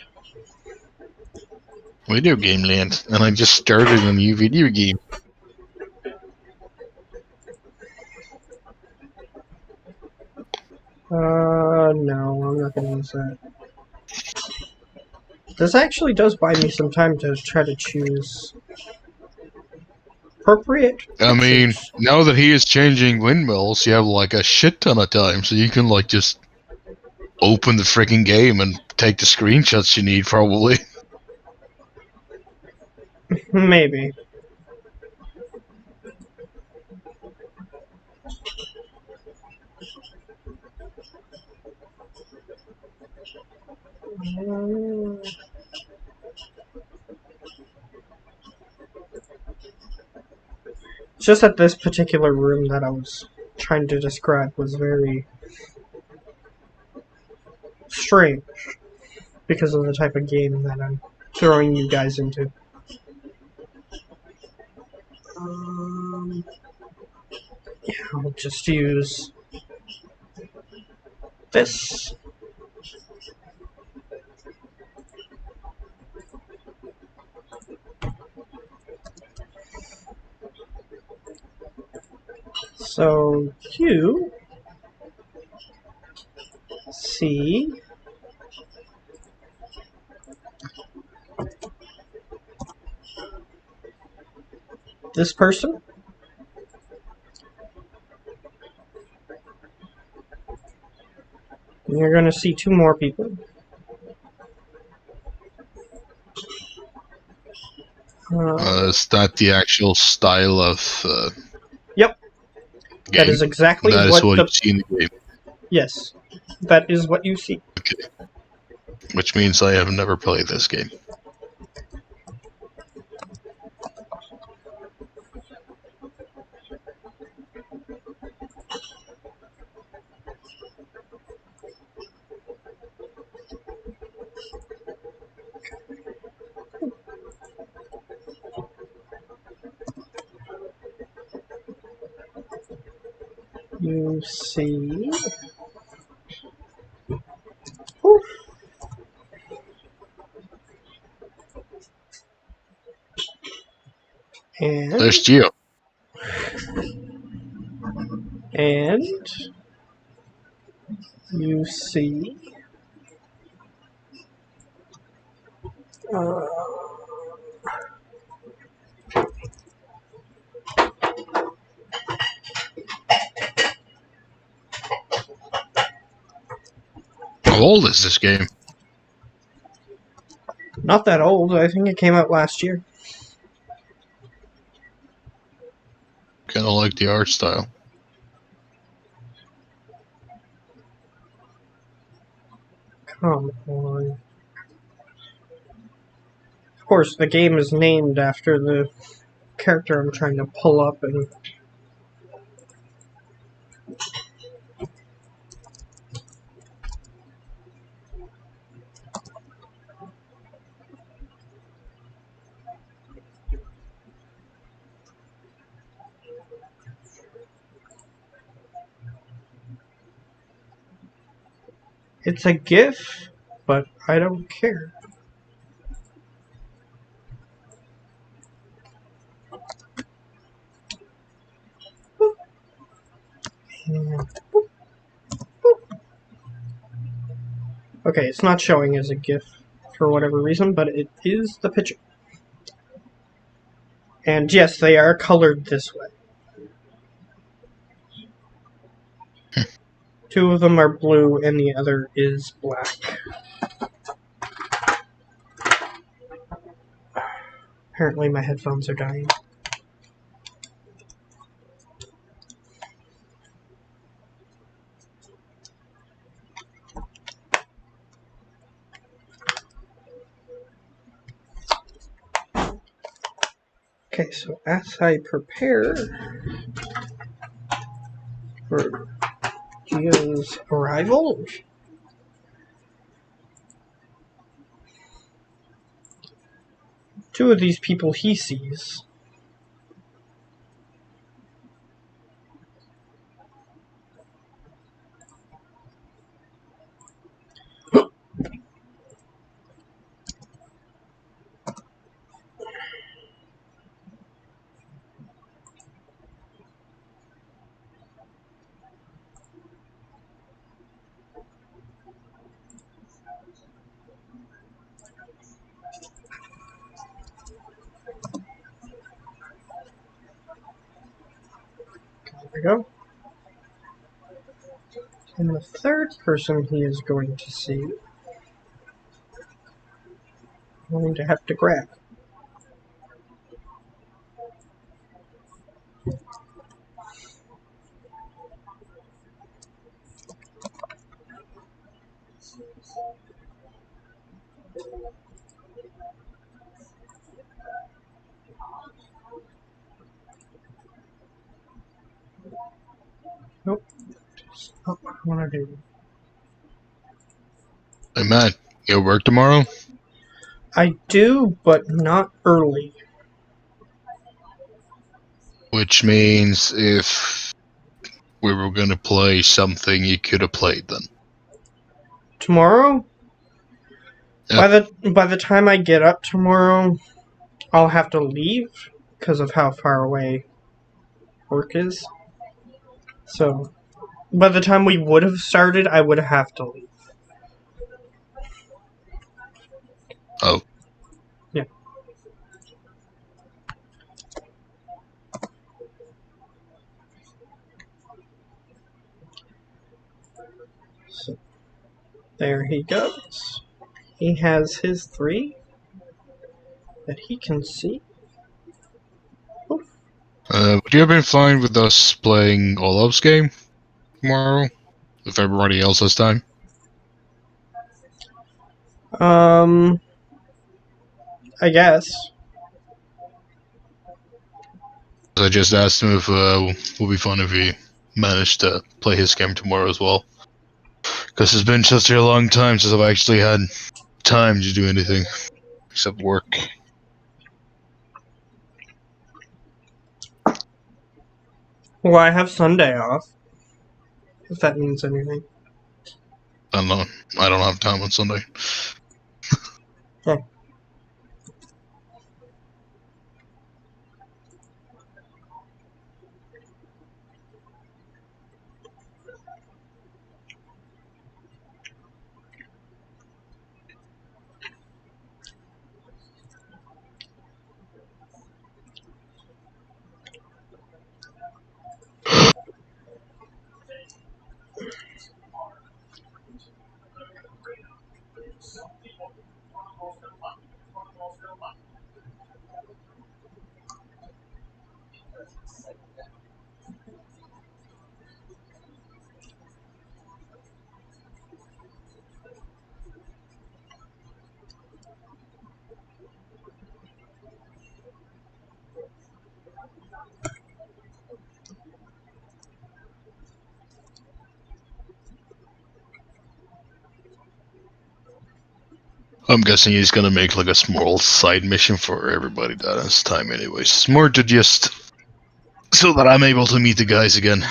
Speaker 1: Video game land, and I just started a new video game.
Speaker 3: No, I'm not gonna use that. This actually does buy me some time to try to choose appropriate.
Speaker 1: I mean, now that he is changing windmills, you have like a shit ton of time, so you can like just open the freaking game and take the screenshots you need, probably.
Speaker 3: Maybe. Just that this particular room that I was trying to describe was very strange because of the type of game that I'm throwing you guys into. Yeah, I'll just use this. So you see this person. And you're going to see 2 more people.
Speaker 1: Is that the actual style of
Speaker 3: Yep.
Speaker 1: game?
Speaker 3: That is exactly
Speaker 1: That
Speaker 3: what
Speaker 1: is what you see in the game.
Speaker 3: Yes. That is what you see.
Speaker 1: Okay. Which means I have never played this game.
Speaker 3: You see... Oof. And
Speaker 1: There's Geo.
Speaker 3: you see
Speaker 1: How old is this game?
Speaker 3: not that old. I think it came out last year.
Speaker 1: Kind of like the art style.
Speaker 3: Come on. Of course, the game is named after the character I'm trying to pull up, and it's a GIF, but I don't care. And okay, it's not showing as a GIF for whatever reason, but it is the picture. And yes, they are colored this way. Two of them are blue and the other is black. Apparently my headphones are dying. Okay, so as I prepare for Gio's arrival, two of these people he sees there we go. And the third person he is going to see, I'm going to have to grab. Nope, that's not what I want to do.
Speaker 1: Hey man, you work tomorrow?
Speaker 3: I do, but not early.
Speaker 1: Which means if we were gonna play something, you could have played then.
Speaker 3: Tomorrow?
Speaker 1: Yeah.
Speaker 3: By the time I get up tomorrow, I'll have to leave because of how far away work is. So, by the time we would have started, I would have to leave.
Speaker 1: Oh.
Speaker 3: Yeah. So, there he goes. He has his 3 that he can see. Oof.
Speaker 1: Would you have been fine with us playing Olaf's game tomorrow? If everybody else has time?
Speaker 3: I guess.
Speaker 1: I just asked him if it would be fun if he managed to play his game tomorrow as well. Because it's been such a long time since I've actually had time to do anything except work.
Speaker 3: Well, I have Sunday off. If that means anything.
Speaker 1: I don't know. I don't have time on Sunday. I'm guessing he's gonna make like a small side mission for everybody that has time anyways. It's more to just so that I'm able to meet the guys again.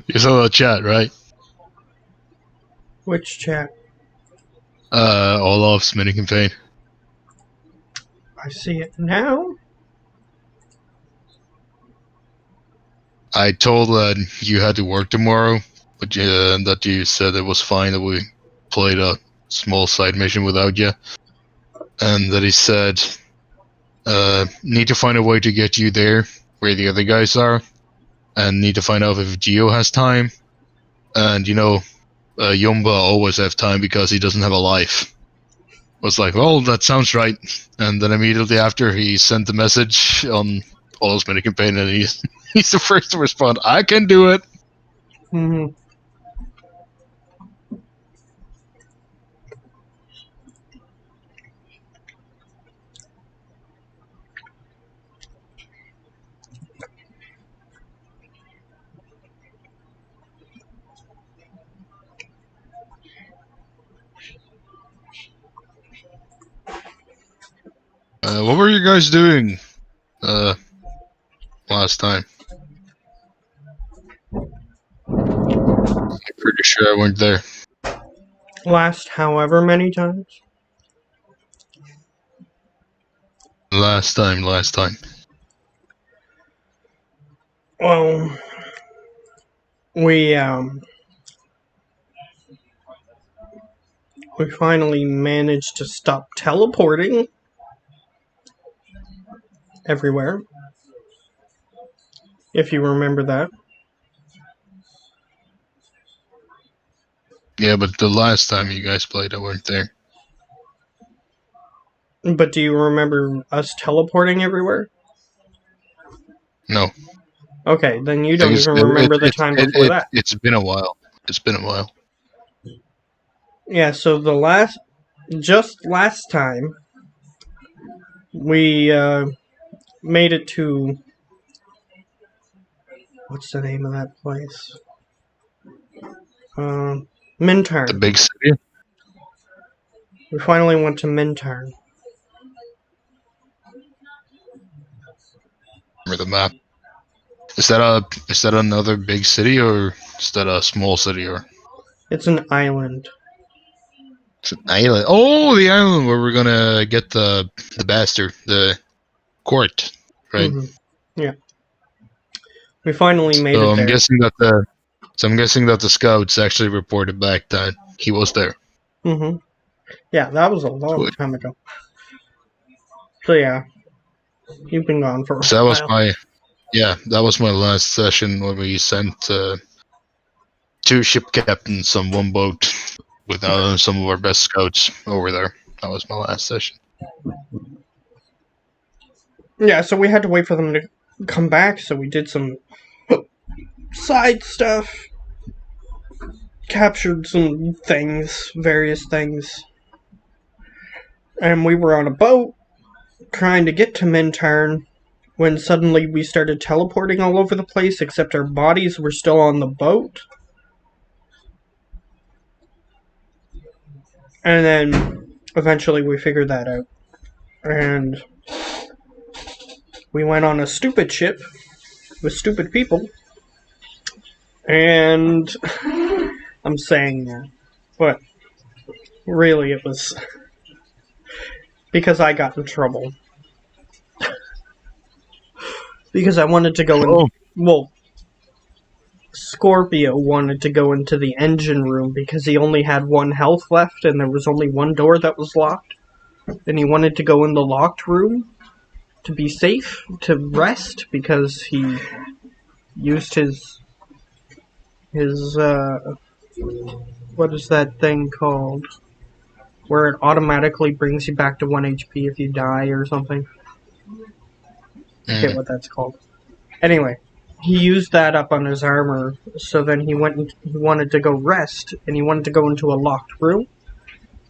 Speaker 1: You saw that chat, right?
Speaker 3: Which chat?
Speaker 1: Olaf's mini campaign.
Speaker 3: I see it now.
Speaker 1: I told that you had to work tomorrow, but that you said it was fine that we played a small side mission without you, and that he said, need to find a way to get you there where the other guys are, and need to find out if Geo has time, and Yumba always have time because he doesn't have a life. I was like, well, that sounds right, and then immediately after he sent the message on Olaf's mini campaign, and he's the first to respond. I can do it.
Speaker 3: Mm-hmm.
Speaker 1: What were you guys doing last time? I'm pretty sure I weren't there.
Speaker 3: Last however many times.
Speaker 1: Last time.
Speaker 3: Well, we finally managed to stop teleporting everywhere. If you remember that.
Speaker 1: Yeah, but the last time you guys played, I weren't there.
Speaker 3: But do you remember us teleporting everywhere?
Speaker 1: No.
Speaker 3: Okay, then you don't even remember the time before that.
Speaker 1: It's been a while.
Speaker 3: Yeah, so just last time, we made it to, what's the name of that place? Mintarn.
Speaker 1: The big city?
Speaker 3: We finally went to Mintarn.
Speaker 1: Remember the map? Is that another big city, or is that a small city, or?
Speaker 3: It's an island.
Speaker 1: It's an island. Oh, the island where we're gonna get the bastard, the court, right?
Speaker 3: Mm-hmm. Yeah. We finally made it there.
Speaker 1: I'm guessing that the scouts actually reported back that he was there.
Speaker 3: Mm-hmm. Yeah, that was a long time ago. So yeah, you've been gone for a
Speaker 1: So
Speaker 3: while.
Speaker 1: that was my last session when we sent 2 ship captains on 1 boat with some of our best scouts over there. That was my last session.
Speaker 3: Yeah, so we had to wait for them to come back, so we did some side stuff. Captured some things, various things. And we were on a boat trying to get to Mintarn when suddenly we started teleporting all over the place, except our bodies were still on the boat. And then eventually we figured that out. And we went on a stupid ship with stupid people. And I'm saying that, but really it was because I got in trouble. Because I wanted to go in.
Speaker 1: Oh.
Speaker 3: Well, Scorpio wanted to go into the engine room because he only had 1 health left and there was only 1 door that was locked. And he wanted to go in the locked room to be safe, to rest, because he used his what is that thing called? Where it automatically brings you back to 1 HP if you die or something. I forget what that's called. Anyway, he used that up on his armor, so then he wanted to go rest, and he wanted to go into a locked room.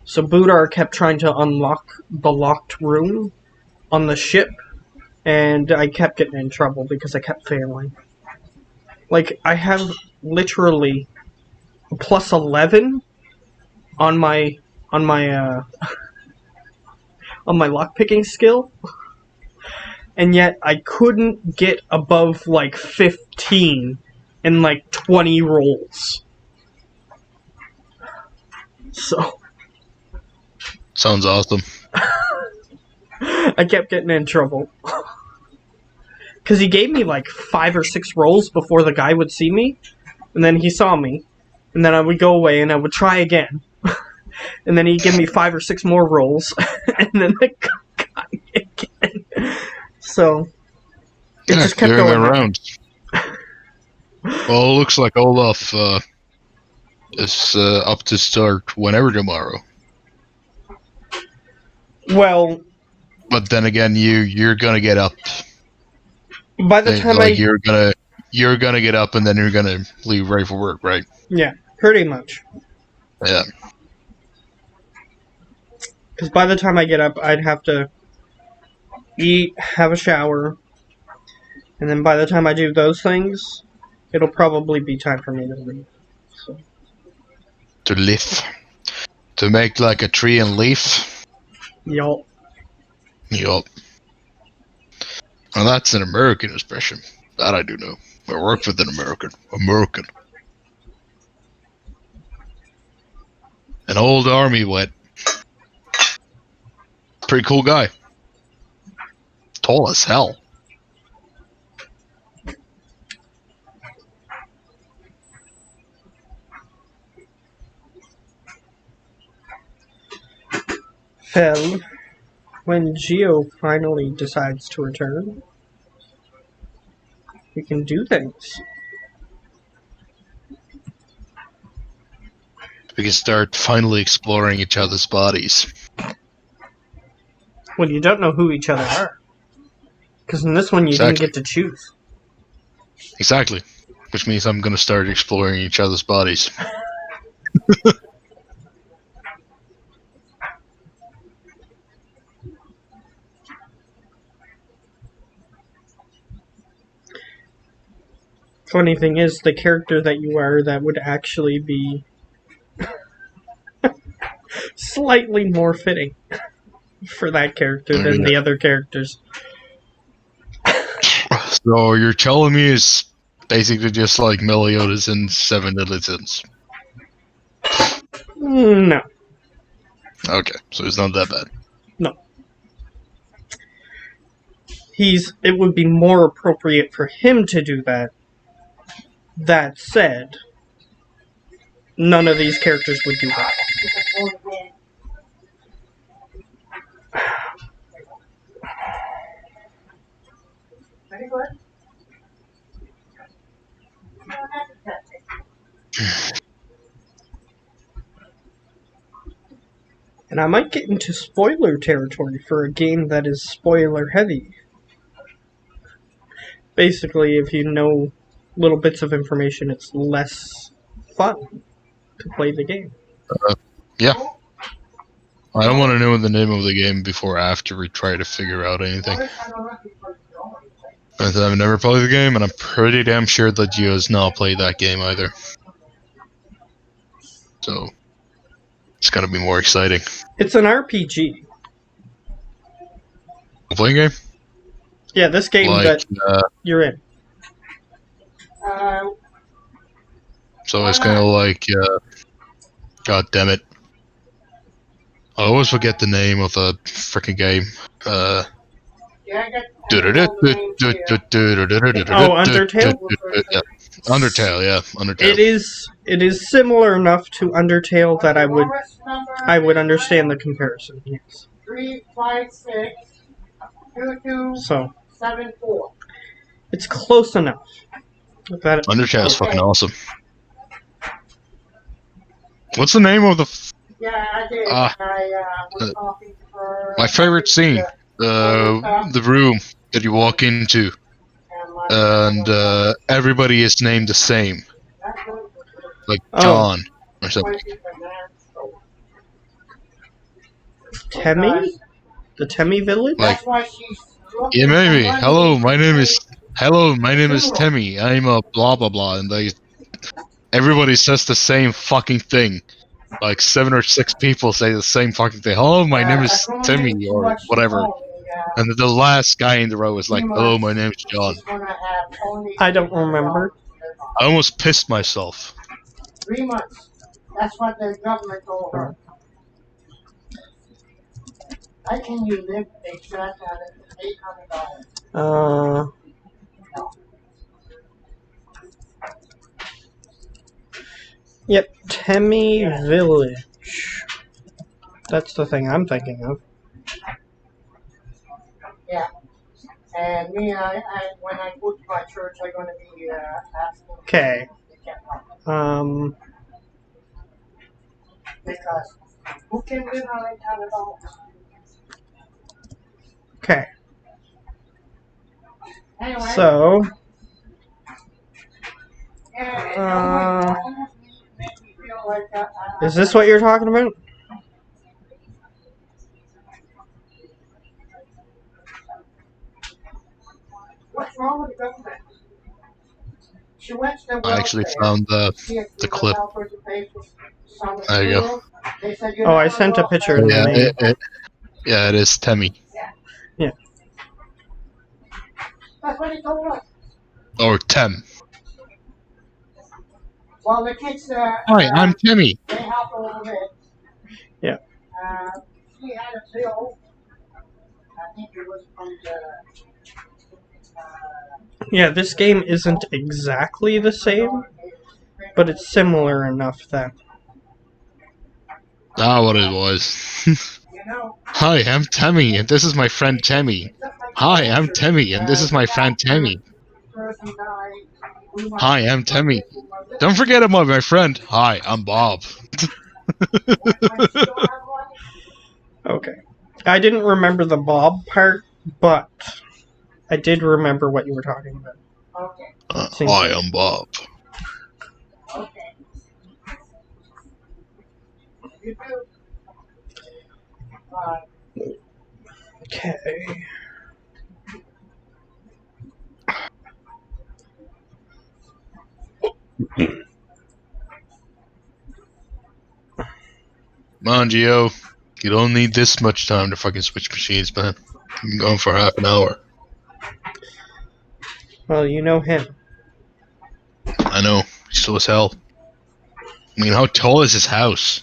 Speaker 3: So Budar kept trying to unlock the locked room on the ship, and I kept getting in trouble because I kept failing. Like, I have literally a plus 11 on my on my lockpicking skill, and yet I couldn't get above like 15 in like 20 rolls. So
Speaker 1: Sounds awesome.
Speaker 3: I kept getting in trouble. Because he gave me like 5 or 6 rolls before the guy would see me, and then he saw me, and then I would go away and I would try again. And then he'd give me 5 or 6 more rolls, and then the guy got me again. So it just kept going
Speaker 1: around. Well, it looks like Olaf is up to start whenever tomorrow.
Speaker 3: Well,
Speaker 1: But then again, you're gonna get up.
Speaker 3: by the time
Speaker 1: Like you're gonna get up and then you're gonna leave right for work, right?
Speaker 3: Yeah, pretty much.
Speaker 1: Yeah.
Speaker 3: Because by the time I get up, I'd have to eat, have a shower, and then by the time I do those things, it'll probably be time for me to leave. So.
Speaker 1: To leaf. To make like a tree and leaf.
Speaker 3: Y'all.
Speaker 1: Yup. Well, that's an American expression. That I do know. I work with an American. An old army wet. Pretty cool guy. Tall as hell.
Speaker 3: Well, when Geo finally decides to return, we can do things.
Speaker 1: We can start finally exploring each other's bodies.
Speaker 3: Well, you don't know who each other are. Because in this one, you didn't
Speaker 1: Exactly.
Speaker 3: get to choose.
Speaker 1: Exactly. Which means I'm gonna start exploring each other's bodies.
Speaker 3: Funny thing is, the character that you are, that would actually be slightly more fitting for that character than the other characters.
Speaker 1: So you're telling me it's basically just like Meliodas in 7 Deadly Sins.
Speaker 3: No.
Speaker 1: Okay, so it's not that bad.
Speaker 3: It would be more appropriate for him to do that. That said, none of these characters would do that. And I might get into spoiler territory for a game that is spoiler heavy. Basically, if you know little bits of information, it's less fun to play the game.
Speaker 1: Yeah. I don't want to know the name of the game before after we try to figure out anything. As I've never played the game, and I'm pretty damn sure that Gio has not played that game either. So, it's gonna be more exciting.
Speaker 3: It's an RPG.
Speaker 1: Playing game?
Speaker 3: Yeah, this game
Speaker 1: Like,
Speaker 3: that you're in.
Speaker 1: so it's kind of like, God damn it. I always forget the name of the freaking game.
Speaker 3: Undertale?
Speaker 1: Yeah. Undertale, yeah, Undertale.
Speaker 3: It is similar enough to Undertale that I would understand the comparison. Yes.
Speaker 5: 356
Speaker 3: So
Speaker 5: 2274.
Speaker 3: it's close enough. That
Speaker 1: Undertale is fucking awesome. What's the name of the?
Speaker 5: Yeah, I did.
Speaker 1: Ah.
Speaker 5: Was talking for
Speaker 1: My favorite scene, the room that you walk into, and everybody is named the same, like John or something.
Speaker 3: Temmie? The Temmie village?
Speaker 1: Like, yeah, maybe. Hello, my name is Temmie. I'm a blah blah blah, and everybody says the same fucking thing. Like 7 or 6 people say the same fucking thing. Hello, my name is Timmy or whatever. And the last guy in the row is like, hello, my name is John.
Speaker 3: I don't remember.
Speaker 1: I almost pissed myself.
Speaker 5: 3 months. That's what the government told her. How can you live exact on $800?
Speaker 3: Yep, Temmie Village. That's the thing I'm thinking of.
Speaker 5: Yeah. And me, I when I go to my church, I'm going to be asking.
Speaker 3: Okay.
Speaker 5: Because who can live on $800?
Speaker 3: Okay.
Speaker 5: Anyway.
Speaker 3: So, is this what you're talking about?
Speaker 5: What's wrong with the government? She went to the
Speaker 1: I actually found the clip. There you go.
Speaker 3: Oh, I sent a picture in the mail.
Speaker 1: Yeah, it is Temmie.
Speaker 3: Yeah.
Speaker 5: That's what he told us.
Speaker 1: Or Tem.
Speaker 5: Well, the kids.
Speaker 1: Hi, I'm Temmie.
Speaker 5: They help a little bit.
Speaker 3: Yeah.
Speaker 5: She had a bill. I think it was from the.
Speaker 3: Yeah, this game isn't exactly the same, but it's similar enough that.
Speaker 1: Ah, what it was. Hi, I'm Temmie, and this is my friend Temmie. Hi, I'm Temmie, and this is my friend Temmie. Hi, I'm Temmie. Don't forget about my friend. Hi, I'm Bob.
Speaker 3: Okay. I didn't remember the Bob part, but I did remember what you were talking about.
Speaker 1: Hi, I'm Bob.
Speaker 3: Okay.
Speaker 1: Come on, Gio. You don't need this much time to fucking switch machines, man. You've been going for half an hour.
Speaker 3: Well, you know him.
Speaker 1: I know. He's slow as hell. I mean, how tall is his house?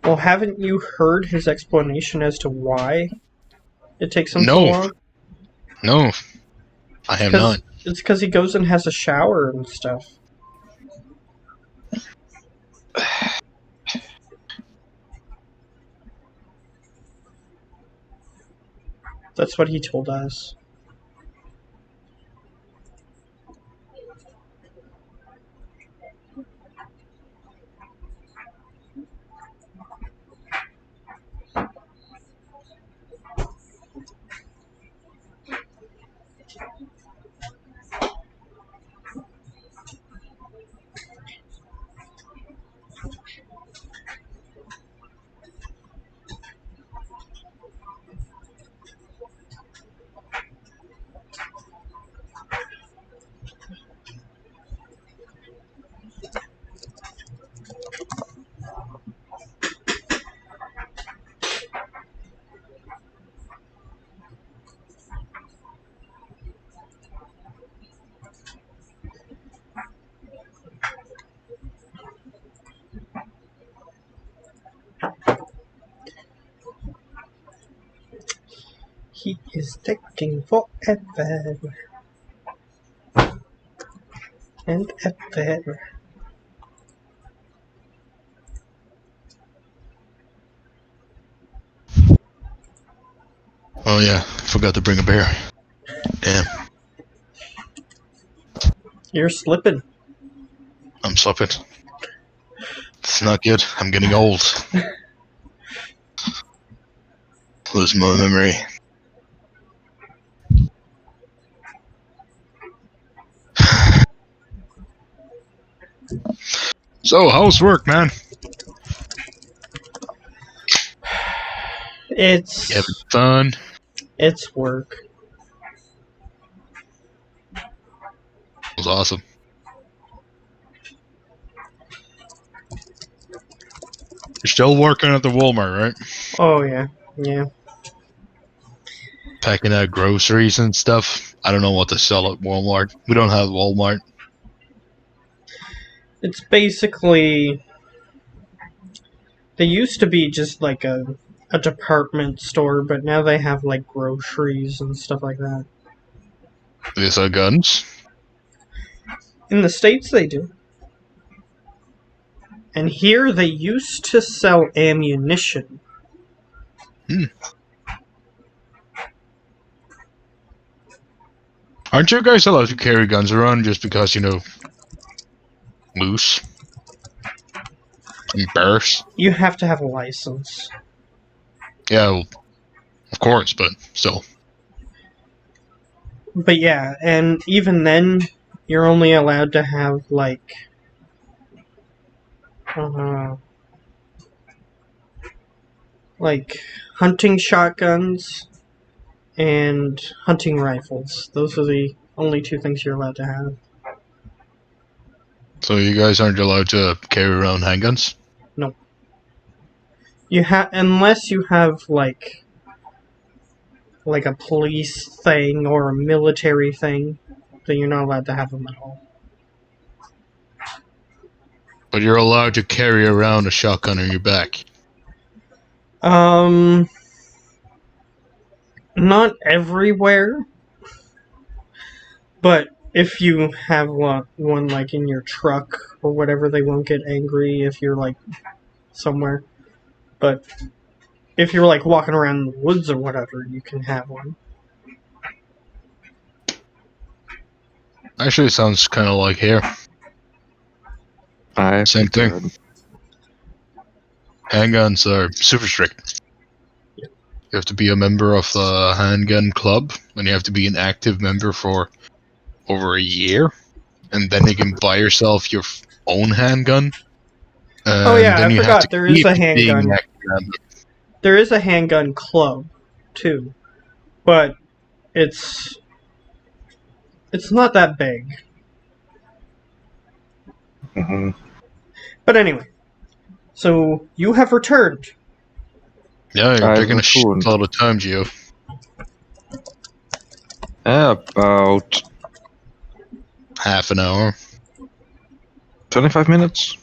Speaker 3: Well, haven't you heard his explanation as to why it takes him so long?
Speaker 1: No. I have not.
Speaker 3: It's because he goes and has a shower and stuff. That's what he told us. He is taking forever. And ever.
Speaker 1: Oh yeah, forgot to bring a bear. Damn,
Speaker 3: You're slipping.
Speaker 1: I'm slipping. It's not good. I'm getting old. Lose my memory. So, how's work, man?
Speaker 3: It's
Speaker 1: You having fun?
Speaker 3: it's work.
Speaker 1: It was awesome. You're still working at the Walmart, right?
Speaker 3: Oh yeah. Yeah.
Speaker 1: Packing out groceries and stuff. I don't know what to sell at Walmart. We don't have Walmart.
Speaker 3: It's basically they used to be just like a department store, but now they have like groceries and stuff like that.
Speaker 1: They sell guns.
Speaker 3: In the States they do. And here they used to sell ammunition.
Speaker 1: Aren't you guys allowed to carry guns around just because, loose? And bears?
Speaker 3: You have to have a license.
Speaker 1: Yeah, well, of course, but still.
Speaker 3: But yeah, and even then, you're only allowed to have like hunting shotguns and hunting rifles. Those are the only two things you're allowed to have.
Speaker 1: So you guys aren't allowed to carry around handguns?
Speaker 3: You have unless you have like a police thing or a military thing, then you're not allowed to have them at all.
Speaker 1: But you're allowed to carry around a shotgun on your back.
Speaker 3: Not everywhere, but if you have one like in your truck or whatever, they won't get angry if you're like somewhere. But if you're like walking around in the woods or whatever, you can have one.
Speaker 1: Actually, it sounds kind of like here. Same thing. Handguns are super strict. You have to be a member of the handgun club, and you have to be an active member for over a year, and then you can buy yourself your own handgun.
Speaker 3: Oh yeah,
Speaker 1: then
Speaker 3: I
Speaker 1: you have
Speaker 3: forgot
Speaker 1: to
Speaker 3: there is
Speaker 1: keep
Speaker 3: a
Speaker 1: being
Speaker 3: handgun.
Speaker 1: active member.
Speaker 3: There is a handgun club too, but it's not that big.
Speaker 4: Mm-hmm.
Speaker 3: But anyway, so you have returned.
Speaker 1: Yeah, you're
Speaker 4: I
Speaker 1: taking a shit
Speaker 4: returned.
Speaker 1: all the time, Gio.
Speaker 4: About
Speaker 1: Half an hour.
Speaker 4: 25 minutes.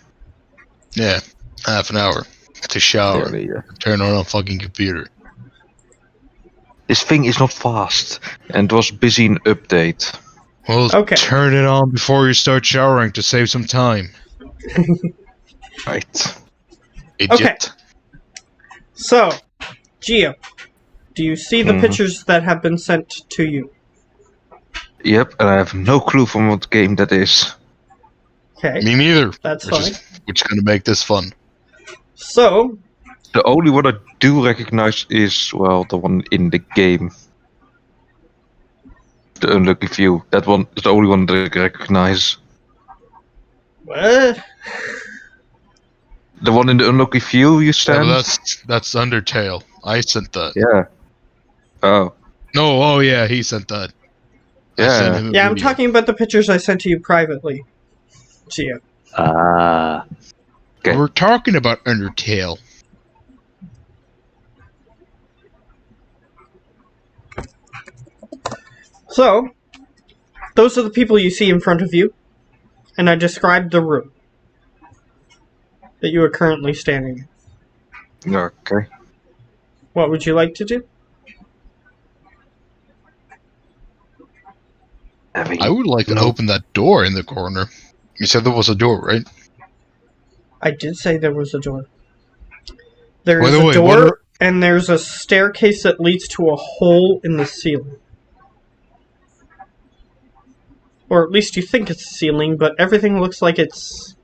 Speaker 1: Yeah, half an hour. To shower.
Speaker 4: Barely, yeah.
Speaker 1: Turn on a fucking computer.
Speaker 4: This thing is not fast, and was busy in update.
Speaker 1: Well,
Speaker 3: Okay.
Speaker 1: turn it on before you start showering to save some time.
Speaker 4: Right.
Speaker 1: Idiot.
Speaker 3: Okay. So, Gio, do you see the
Speaker 4: Mhm.
Speaker 3: pictures that have been sent to you?
Speaker 4: Yep, and I have no clue from what game that is.
Speaker 3: Okay,
Speaker 1: Me neither.
Speaker 3: that's
Speaker 1: Which
Speaker 3: fine.
Speaker 1: is gonna make this fun.
Speaker 3: So,
Speaker 4: The only one I do recognize is, well, the one in the game. The Unlucky Few. That one is the only one that I recognize.
Speaker 3: what?
Speaker 4: The one in the Unlucky Few, you
Speaker 1: Yeah,
Speaker 4: stand?
Speaker 1: but that's Undertale. I sent that.
Speaker 4: Yeah. Oh.
Speaker 1: No, oh yeah, he sent that. I sent
Speaker 4: Yeah.
Speaker 1: him a
Speaker 3: Yeah, I'm
Speaker 1: video.
Speaker 3: talking about the pictures I sent to you privately, Gio.
Speaker 4: Okay.
Speaker 1: We're talking about Undertale.
Speaker 3: So, those are the people you see in front of you, and I described the room that you are currently standing in.
Speaker 4: Okay.
Speaker 3: What would you like to do?
Speaker 1: I would like to open that door in the corner. You said there was a door, right?
Speaker 3: I did say there was a door. There
Speaker 1: By
Speaker 3: is
Speaker 1: the
Speaker 3: a
Speaker 1: way,
Speaker 3: door, and there's a staircase that leads to a hole in the ceiling. Or at least you think it's a ceiling, but everything looks like it's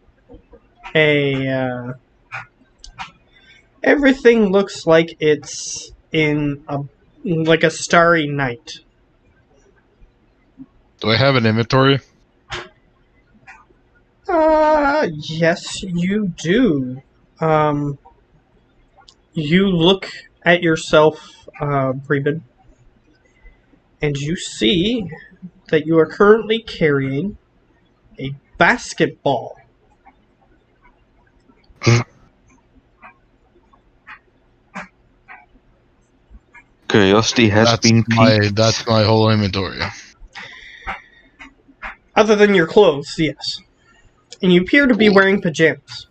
Speaker 3: a... everything looks like it's in a starry night.
Speaker 1: Do I have an inventory?
Speaker 3: Yes, you do. You look at yourself, Preben, and you see that you are currently carrying a basketball.
Speaker 4: Curiosity has been piqued.
Speaker 1: That's my whole inventory.
Speaker 3: Other than your clothes, yes. And you appear to be wearing pajamas.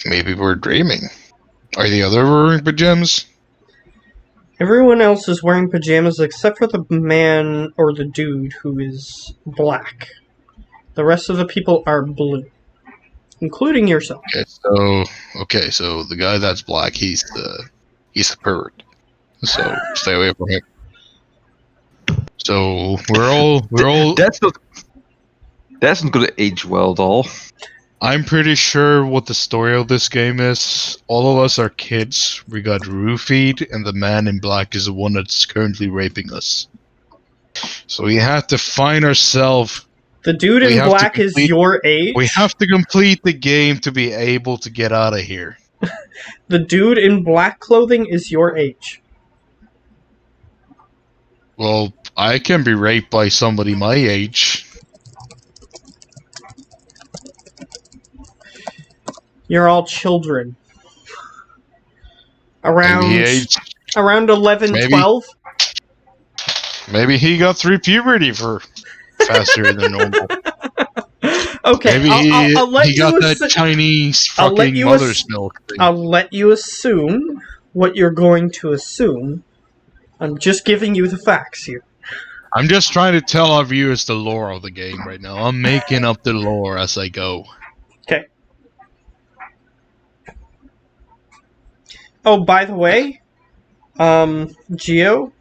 Speaker 1: Maybe we're dreaming. Are the other wearing pajamas?
Speaker 3: Everyone else is wearing pajamas except for the man or the dude who is black. The rest of the people are blue, including yourself.
Speaker 1: Okay, so the guy that's black, he's the pervert. So stay away from him. So we're all.
Speaker 4: That's not gonna age well at all.
Speaker 1: I'm pretty sure what the story of this game is. All of us are kids. We got roofied, and the man in black is the one that's currently raping us. So we have to find ourselves.
Speaker 3: The dude in black is your age?
Speaker 1: We have to complete the game to be able to get out of here.
Speaker 3: The dude in black clothing is your age.
Speaker 1: Well, I can be raped by somebody my age.
Speaker 3: You're all children. Around
Speaker 1: Maybe
Speaker 3: 11, 12?
Speaker 1: Maybe he got through puberty for faster than normal.
Speaker 3: Okay,
Speaker 1: Maybe
Speaker 3: I'll let
Speaker 1: he
Speaker 3: you
Speaker 1: got that Chinese fucking mother's milk thing.
Speaker 3: I'll let you assume what you're going to assume. I'm just giving you the facts here.
Speaker 1: I'm just trying to tell our viewers the lore of the game right now. I'm making up the lore as I go.
Speaker 3: Okay. Oh, by the way, Geo,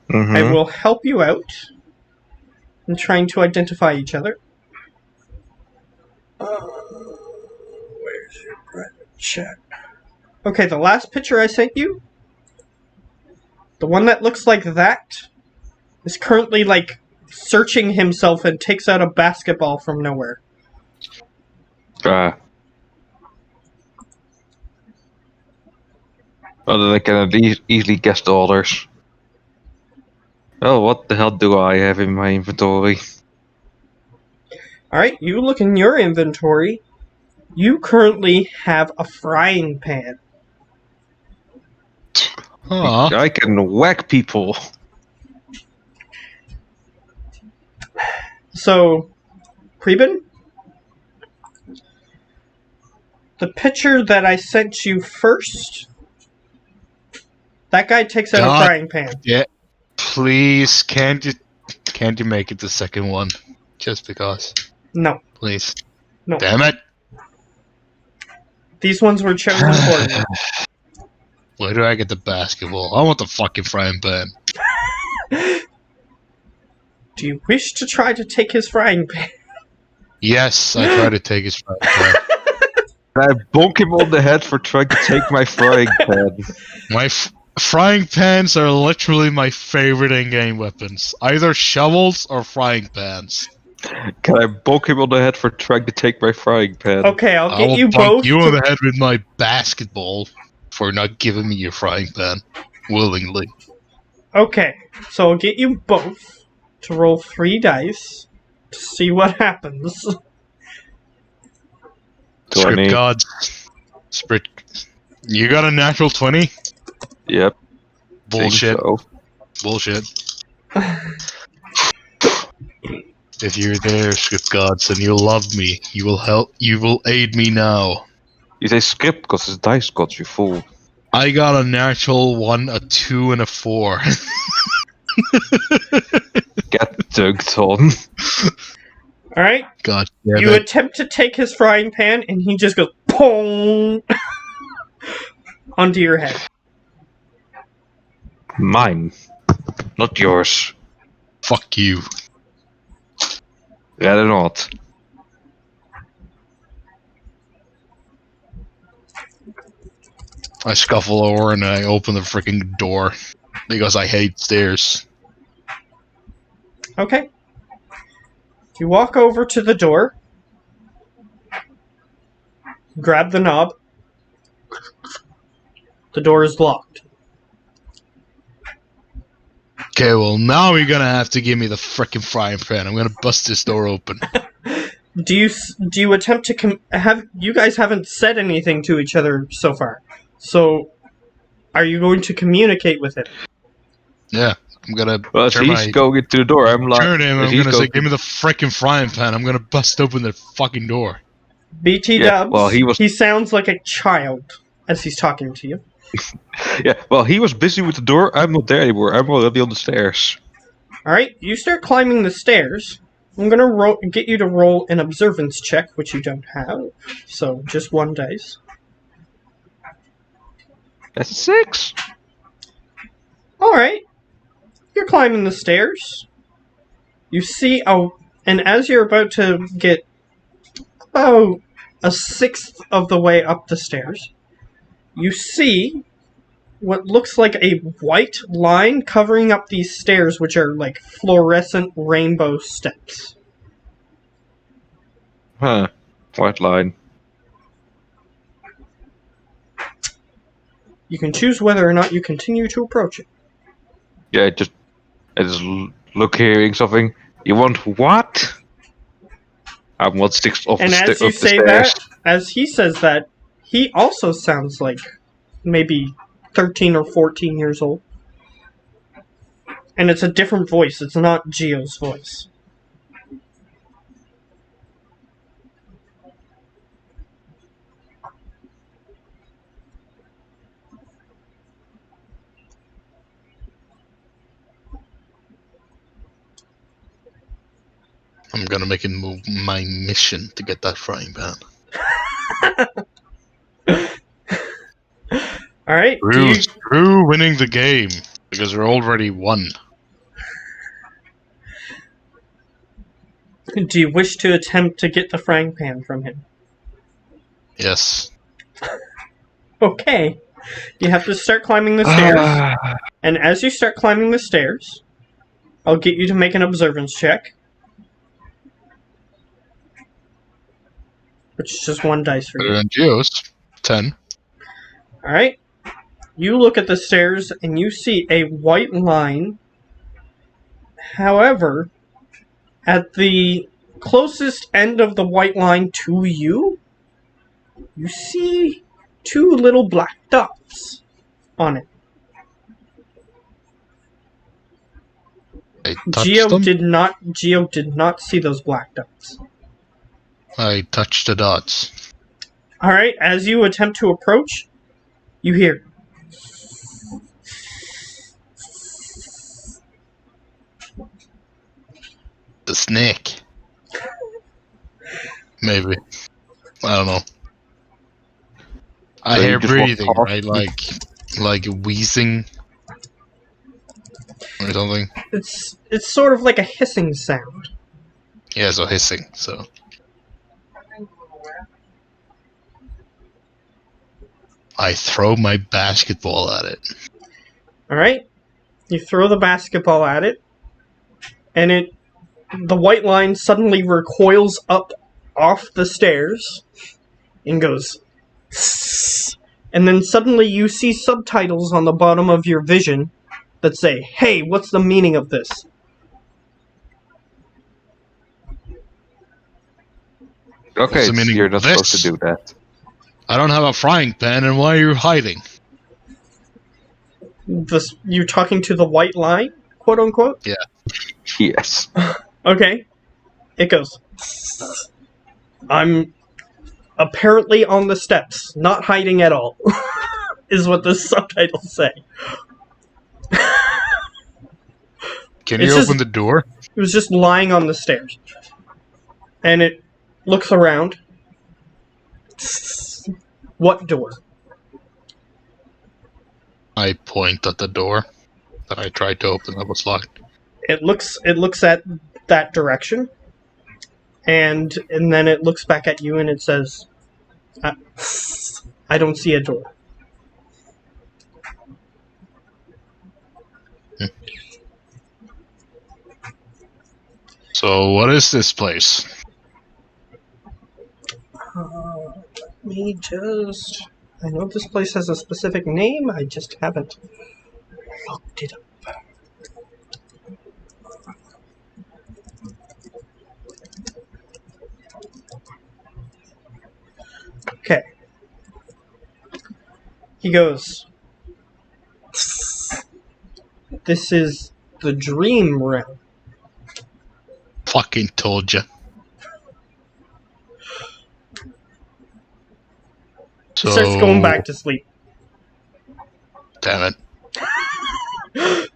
Speaker 3: I will help you out in trying to identify each other. Where's your private chat? Okay, the last picture I sent you, the one that looks like that, is currently, searching himself and takes out a basketball from nowhere.
Speaker 4: Well, then I can easily guess the others. Oh, what the hell do I have in my inventory?
Speaker 3: Alright, you look in your inventory. You currently have a frying pan.
Speaker 1: Huh.
Speaker 4: I can whack people.
Speaker 3: So, Preben, the picture that I sent you first, that guy takes out a frying pan.
Speaker 1: Yeah. Please, can't you make it the second one? Just because.
Speaker 3: No.
Speaker 1: Please.
Speaker 3: No.
Speaker 1: Damn it!
Speaker 3: These ones were chosen for you.
Speaker 1: Where do I get the basketball? I want the fucking frying pan.
Speaker 3: Do you wish to try to take his frying pan?
Speaker 1: Yes, I try to take his frying pan.
Speaker 4: I bonk him on the head for trying to take my frying pan.
Speaker 1: My frying pans are literally my favorite in-game weapons. Either shovels or frying pans.
Speaker 4: Can I bonk him on the head for trying to take my frying pan?
Speaker 3: Okay, I'll get
Speaker 1: will
Speaker 3: you both.
Speaker 1: You on the head with my basketball for not giving me your frying pan willingly.
Speaker 3: Okay, so I'll get you both to roll 3 dice to see what happens.
Speaker 4: 20.
Speaker 1: Script gods. You got a natural 20?
Speaker 4: Yep.
Speaker 1: Bullshit.
Speaker 4: So.
Speaker 1: Bullshit. If you're there, script gods, and you'll love me, you will aid me now.
Speaker 4: You say script because it's dice gods, you fool.
Speaker 1: I got a natural 1, a 2, and a 4.
Speaker 4: Get dunked on.
Speaker 3: Alright,
Speaker 1: God damn
Speaker 3: you
Speaker 1: it.
Speaker 3: attempt to take his frying pan, and he just goes pong onto your head.
Speaker 4: Mine, not yours.
Speaker 1: Fuck you.
Speaker 4: Rather not.
Speaker 1: I scuffle over and I open the freaking door because I hate stairs.
Speaker 3: Okay. You walk over to the door, grab the knob. The door is locked.
Speaker 1: Okay, well now you're gonna have to give me the freaking frying pan. I'm gonna bust this door open.
Speaker 3: Do you attempt to have you guys haven't said anything to each other so far? So, are you going to communicate with it?
Speaker 1: Yeah, I'm gonna
Speaker 4: Well, as
Speaker 1: turn
Speaker 4: he's
Speaker 1: my
Speaker 4: going into the door, I'm like,
Speaker 1: turn him.
Speaker 4: as
Speaker 1: I'm
Speaker 4: he's
Speaker 1: gonna say,
Speaker 4: going-
Speaker 1: give me the freaking frying pan. I'm gonna bust open the fucking door.
Speaker 3: BT
Speaker 4: Yeah,
Speaker 3: Dubs.
Speaker 4: well,
Speaker 3: he sounds like a child as he's talking to you.
Speaker 4: Yeah, well, he was busy with the door. I'm not there anymore. I'm already on the stairs.
Speaker 3: All right, you start climbing the stairs. I'm gonna get you to roll an observance check, which you don't have. So just 1 dice.
Speaker 4: That's a 6.
Speaker 3: All right, you're climbing the stairs. You see and as you're about to get about a sixth of the way up the stairs, you see what looks like a white line covering up these stairs, which are like fluorescent rainbow steps.
Speaker 4: Huh. White line.
Speaker 3: You can choose whether or not you continue to approach it.
Speaker 4: Yeah, I just look hearing something. You want what? I'm 1/6 off
Speaker 3: And
Speaker 4: the
Speaker 3: as you
Speaker 4: of the
Speaker 3: say
Speaker 4: stairs.
Speaker 3: that, as he says that, he also sounds like maybe 13 or 14 years old. And it's a different voice. It's not Geo's voice.
Speaker 1: I'm gonna make it my mission to get that frying pan.
Speaker 3: Alright,
Speaker 1: Screw winning the game because we're already won.
Speaker 3: do you wish to attempt to get the frying pan from him?
Speaker 1: Yes.
Speaker 3: Okay. You have to start climbing the stairs. And as you start climbing the stairs, I'll get you to make an observance check. Which is just 1 dice for
Speaker 1: Better
Speaker 3: you.
Speaker 1: than Geo's. 10.
Speaker 3: Alright. You look at the stairs and you see a white line. However, at the closest end of the white line to you, you see 2 little black dots on it.
Speaker 1: I touched them.
Speaker 3: Geo did not see those black dots.
Speaker 1: I touched the dots.
Speaker 3: Alright, as you attempt to approach, you hear
Speaker 1: The snake. Maybe. I don't know. I
Speaker 4: So you
Speaker 1: hear
Speaker 4: just walk
Speaker 1: breathing,
Speaker 4: off?
Speaker 1: right? Like wheezing or something.
Speaker 3: it's sort of like a hissing sound.
Speaker 1: Yeah, so hissing. So I throw my basketball at it.
Speaker 3: Alright? You throw the basketball at it, and the white line suddenly recoils up off the stairs and goes, and then suddenly you see subtitles on the bottom of your vision that say, "Hey, what's the meaning of this?"
Speaker 4: Okay,
Speaker 1: the meaning
Speaker 4: you're
Speaker 1: of
Speaker 4: not
Speaker 1: this?
Speaker 4: supposed to do that.
Speaker 1: I don't have a frying pan, and why are you hiding?
Speaker 3: You're talking to the white line, quote unquote?
Speaker 4: Yes.
Speaker 3: Okay. It goes, "I'm apparently on the steps, not hiding at all." is what the subtitles say.
Speaker 1: Can
Speaker 3: It's
Speaker 1: you
Speaker 3: just-
Speaker 1: open the door?
Speaker 3: It was just lying on the stairs. And it looks around. What door?
Speaker 1: I point at the door that I tried to open that was locked.
Speaker 3: It looks at that direction. And then it looks back at you and it says, I don't see a door.
Speaker 1: So what is this place?
Speaker 3: Let me just... I know this place has a specific name, I just haven't looked it up. Okay. He goes, this is the Dream Realm.
Speaker 1: Fucking told you.
Speaker 3: He starts going back to sleep.
Speaker 1: Damn it.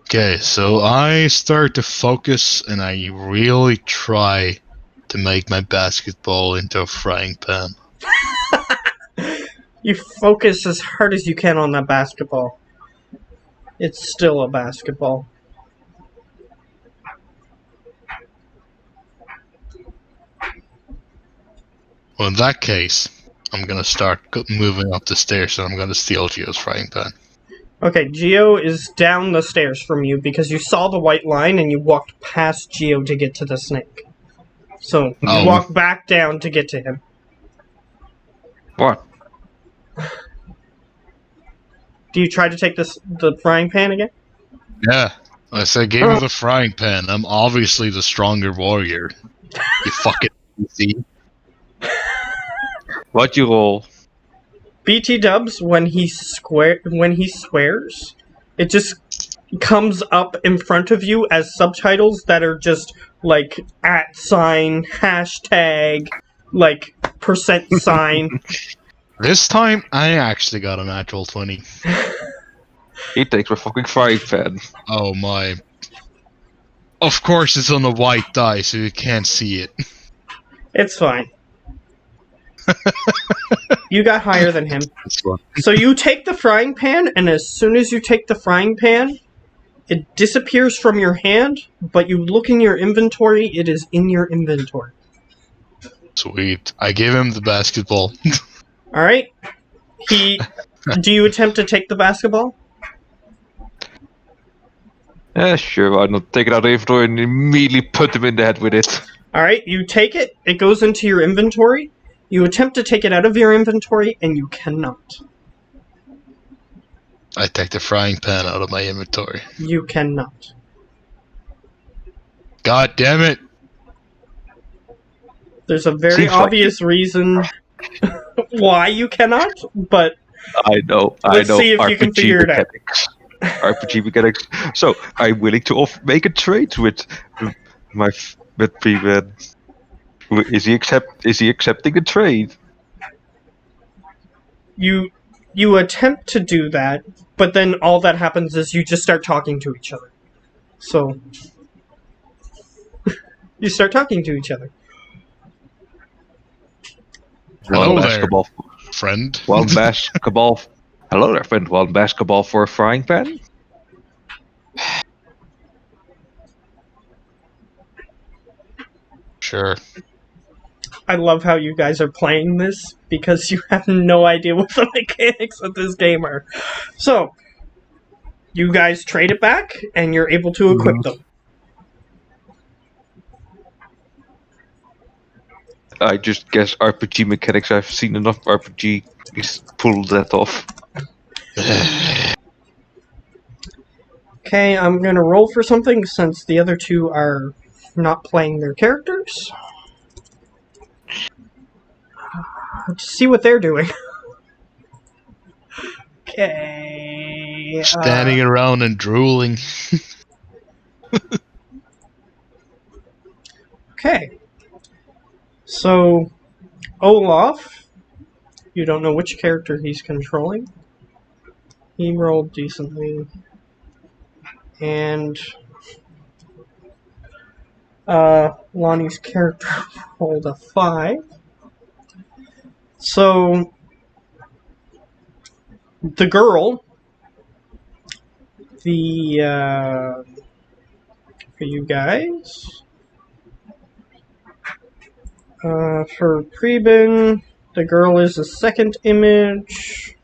Speaker 1: Okay, so I start to focus and I really try to make my basketball into a frying pan.
Speaker 3: You focus as hard as you can on that basketball. It's still a basketball.
Speaker 1: Well, in that case, I'm gonna start moving up the stairs and I'm gonna steal Gio's frying pan.
Speaker 3: Okay, Geo is down the stairs from you because you saw the white line and you walked past Geo to get to the snake. So, you
Speaker 1: Oh.
Speaker 3: walk back down to get to him.
Speaker 4: What?
Speaker 3: Do you try to take the frying pan again?
Speaker 1: Yeah, I said give me the frying pan. I'm obviously the stronger warrior. You fucking see.
Speaker 4: What you roll?
Speaker 3: BT Dubs, when he swears, it just comes up in front of you as subtitles that are just like @ hashtag, like %.
Speaker 1: This time, I actually got a natural 20.
Speaker 4: He takes my fucking frying pan.
Speaker 1: Oh my. Of course it's on a white die, so you can't see it.
Speaker 3: It's fine. You got higher than him.
Speaker 1: That's fine.
Speaker 3: So you take the frying pan, and as soon as you take the frying pan, it disappears from your hand, but you look in your inventory, it is in your inventory.
Speaker 1: Sweet. I gave him the basketball.
Speaker 3: Alright? Do you attempt to take the basketball?
Speaker 4: Yeah, sure, why not take it out of the inventory and immediately put him in the head with it.
Speaker 3: Alright, you take it, it goes into your inventory. You attempt to take it out of your inventory, and you cannot.
Speaker 1: I take the frying pan out of my inventory.
Speaker 3: You cannot.
Speaker 1: God damn it!
Speaker 3: There's a very
Speaker 4: Seems like-
Speaker 3: obvious reason why you cannot, but
Speaker 4: I know.
Speaker 3: Let's see if you can figure it out.
Speaker 4: RPG mechanics. So I'm willing to make a trade with my with P-Man. Is he accepting the trade?
Speaker 3: you attempt to do that, but then all that happens is you just start talking to each other. So you start talking to each other.
Speaker 1: Hello
Speaker 4: One
Speaker 1: there,
Speaker 4: basketball.
Speaker 1: friend.
Speaker 4: One basketball. Hello there, friend. One basketball for a frying pan.
Speaker 1: Sure.
Speaker 3: I love how you guys are playing this because you have no idea what the mechanics of this game are. So, you guys trade it back, and you're able to equip them.
Speaker 4: I just guess RPG mechanics. I've seen enough RPGs pull that off.
Speaker 3: Okay, I'm gonna roll for something since the other two are not playing their characters. Let's see what they're doing. Okay.
Speaker 1: Standing around and drooling.
Speaker 3: Okay. So, Olaf, You don't know which character he's controlling. He rolled decently. And Lonnie's character rolled a 5. So the girl, for you guys, for Preben, the girl is the second image.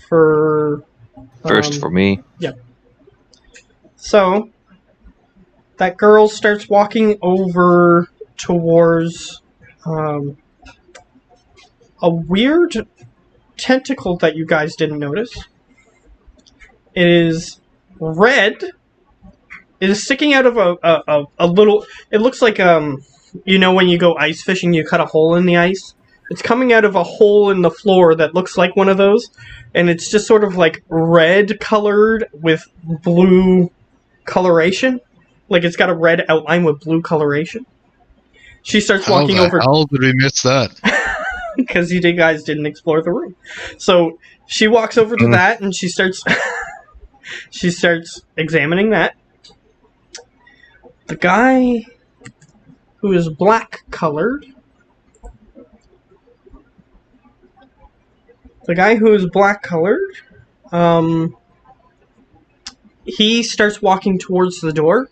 Speaker 3: For
Speaker 4: First for me.
Speaker 3: So that girl starts walking over towards a weird tentacle that you guys didn't notice. It is red. It is sticking out of a little. It looks like you know when you go ice fishing, you cut a hole in the ice. It's coming out of a hole in the floor that looks like one of those, and it's just sort of like red colored with blue coloration. Like it's got a red outline with blue coloration. She starts walking over.
Speaker 1: How did we miss that?
Speaker 3: Because you guys didn't explore the room. So she walks over to that and she starts she starts examining that. The guy who is black colored. He starts walking towards the door.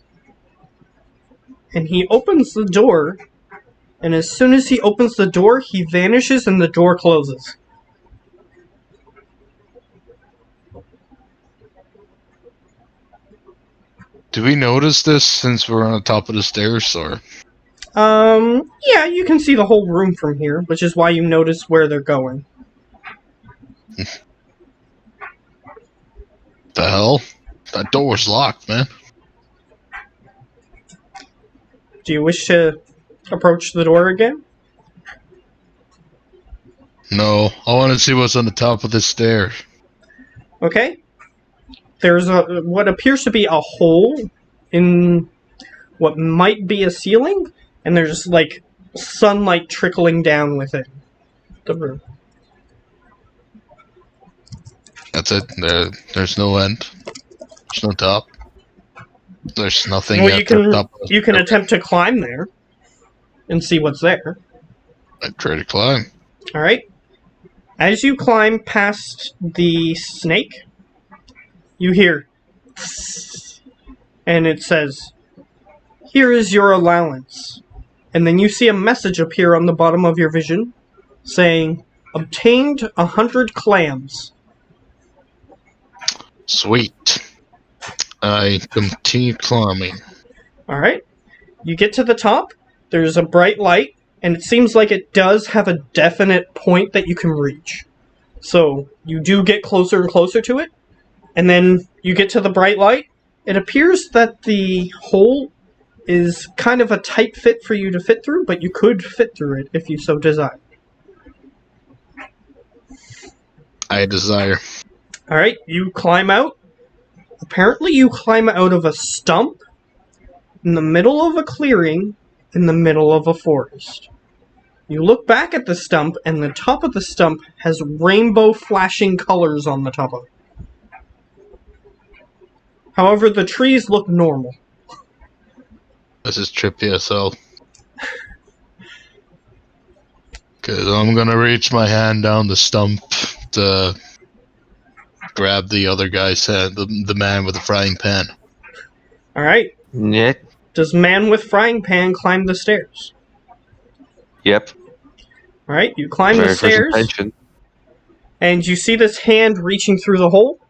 Speaker 3: And he opens the door. And as soon as he opens the door, he vanishes and the door closes.
Speaker 1: Do we notice this since we're on the top of the stairs, or?
Speaker 3: Yeah, you can see the whole room from here, which is why you notice where they're going.
Speaker 1: The hell? That door's locked, man.
Speaker 3: Do you wish to approach the door again?
Speaker 1: No, I want to see what's on the top of this stair.
Speaker 3: Okay. There's what appears to be a hole in what might be a ceiling, and there's like sunlight trickling down within the room.
Speaker 1: That's it. There's no end. There's no top. There's nothing
Speaker 3: Well,
Speaker 1: at the top.
Speaker 3: you can attempt to climb there and see what's there.
Speaker 1: I try to climb.
Speaker 3: All right. As you climb past the snake, you hear, and it says, "Here is your allowance." And then you see a message appear on the bottom of your vision saying, "Obtained 100 clams."
Speaker 1: Sweet. I continue climbing.
Speaker 3: All right. You get to the top. There's a bright light, and it seems like it does have a definite point that you can reach. So you do get closer and closer to it, and then you get to the bright light. It appears that the hole is kind of a tight fit for you to fit through, but you could fit through it if you so desire.
Speaker 1: I desire.
Speaker 3: All right, you climb out. Apparently you climb out of a stump in the middle of a clearing in the middle of a forest. You look back at the stump, and the top of the stump has rainbow flashing colors on the top of it. However, the trees look normal.
Speaker 1: This is trippy as hell. Because I'm going to reach my hand down the stump to grab the other guy's hand, the man with the frying pan.
Speaker 3: All right.
Speaker 4: Yeah.
Speaker 3: Does man with frying pan climb the stairs?
Speaker 4: Yep.
Speaker 3: All right, you climb
Speaker 4: Very
Speaker 3: the
Speaker 4: first
Speaker 3: stairs,
Speaker 4: intention.
Speaker 3: and you see this hand reaching through the hole,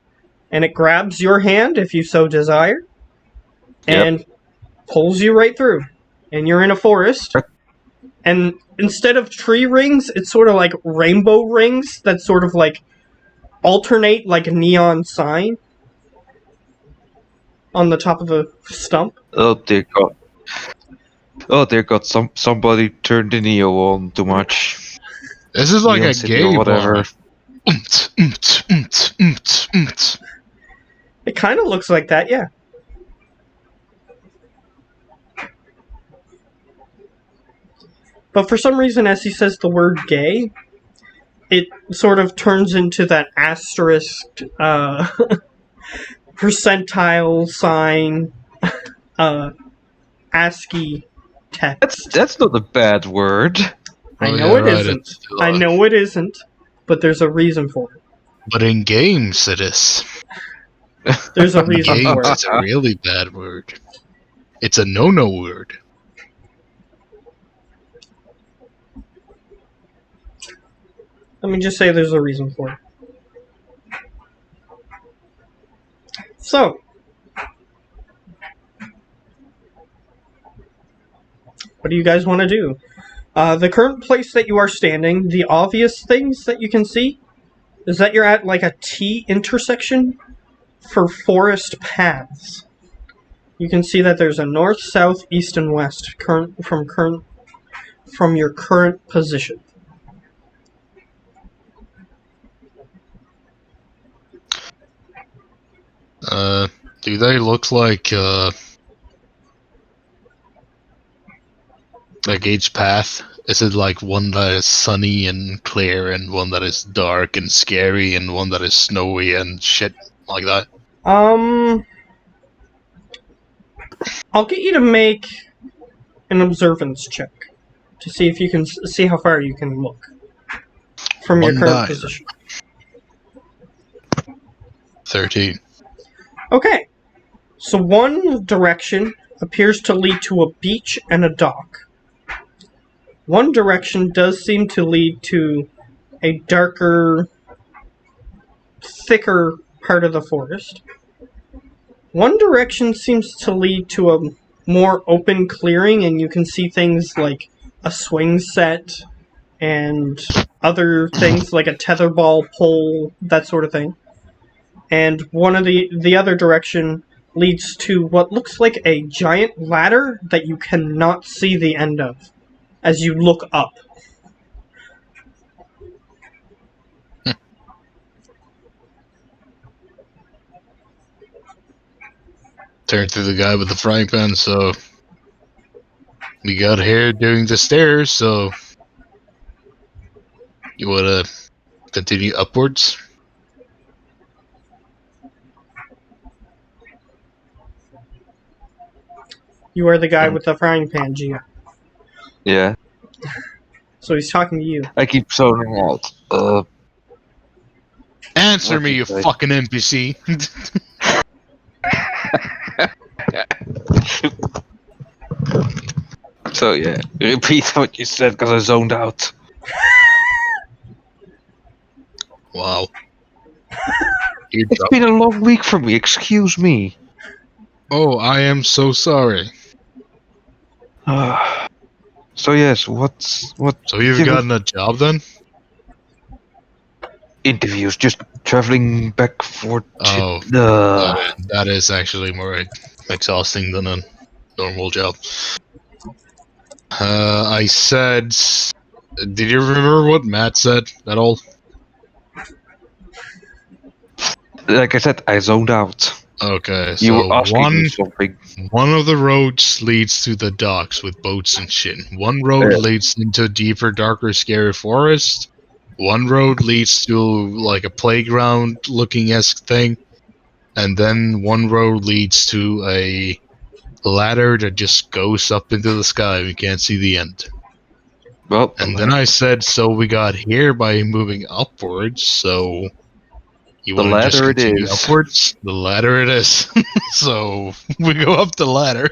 Speaker 3: and it grabs your hand if you so desire, and pulls you right through. And you're in a forest, and instead of tree rings, it's sort of like rainbow rings that sort of like alternate like a neon sign on the top of the stump.
Speaker 4: Oh dear God. Oh dear God, somebody turned the Neo on too much.
Speaker 1: This is like
Speaker 4: Neon
Speaker 1: a
Speaker 4: City
Speaker 1: gay
Speaker 4: or whatever.
Speaker 1: bar.
Speaker 3: It kind of looks like that, yeah. But for some reason, as he says the word gay, it sort of turns into that asterisk percentile sign ASCII text.
Speaker 4: That's not a bad word.
Speaker 3: I
Speaker 1: Oh,
Speaker 3: know
Speaker 1: yeah,
Speaker 3: it
Speaker 1: right,
Speaker 3: isn't.
Speaker 1: it's,
Speaker 3: I know it isn't, but there's a reason for it.
Speaker 1: But in games, it is.
Speaker 3: There's a
Speaker 1: In
Speaker 3: reason for
Speaker 1: games,
Speaker 3: it.
Speaker 1: it's a really bad word. It's a no-no word.
Speaker 3: Let me just say there's a reason for it. So, what do you guys want to do? The current place that you are standing, the obvious things that you can see is that you're at like a T intersection for forest paths. You can see that there's a north, south, east, and west from your current position.
Speaker 1: Do they look like each path? Is it like one that is sunny and clear, and one that is dark and scary, and one that is snowy and shit like that?
Speaker 3: I'll get you to make an observance check to see if you can see how far you can look from your
Speaker 1: One
Speaker 3: current
Speaker 1: die.
Speaker 3: position.
Speaker 1: 13.
Speaker 3: Okay, so one direction appears to lead to a beach and a dock. One direction does seem to lead to a darker, thicker part of the forest. One direction seems to lead to a more open clearing, and you can see things like a swing set and other things like a tetherball pole, that sort of thing. And one of the other direction leads to what looks like a giant ladder that you cannot see the end of as you look up.
Speaker 1: Turn to the guy with the frying pan, so we got here doing the stairs, so you wanna continue upwards?
Speaker 3: You are the guy with the frying pan, Gia.
Speaker 4: Yeah,
Speaker 3: So he's talking to you.
Speaker 4: I keep zoning out.
Speaker 1: Answer
Speaker 4: What
Speaker 1: me,
Speaker 4: did
Speaker 1: you
Speaker 4: they-
Speaker 1: fucking NPC!
Speaker 4: So yeah, repeat what you said because I zoned out.
Speaker 1: Wow. You
Speaker 4: It's been a long week for me. Excuse me.
Speaker 1: Oh, I am so sorry.
Speaker 4: So yes, what
Speaker 1: So you've
Speaker 4: Give me-
Speaker 1: gotten a job then?
Speaker 4: interviews? Just traveling back for.
Speaker 1: Oh, that is actually more exhausting than a normal job. I said... Did you remember what Matt said at all?
Speaker 4: Like I said, I zoned out.
Speaker 1: Okay,
Speaker 4: You
Speaker 1: so
Speaker 4: were asking
Speaker 1: one
Speaker 4: me something.
Speaker 1: of the roads leads to the docks with boats and shit. One road
Speaker 4: Yeah.
Speaker 1: leads into a deeper, darker, scary forest. One road leads to like a playground-looking-esque thing, and then one road leads to a ladder that just goes up into the sky. We can't see the end.
Speaker 4: Well,
Speaker 1: And then I said, so we got here by moving upwards, so you
Speaker 4: The
Speaker 1: want to just
Speaker 4: ladder it
Speaker 1: continue
Speaker 4: is.
Speaker 1: upwards? The ladder it is. So we go up the ladder.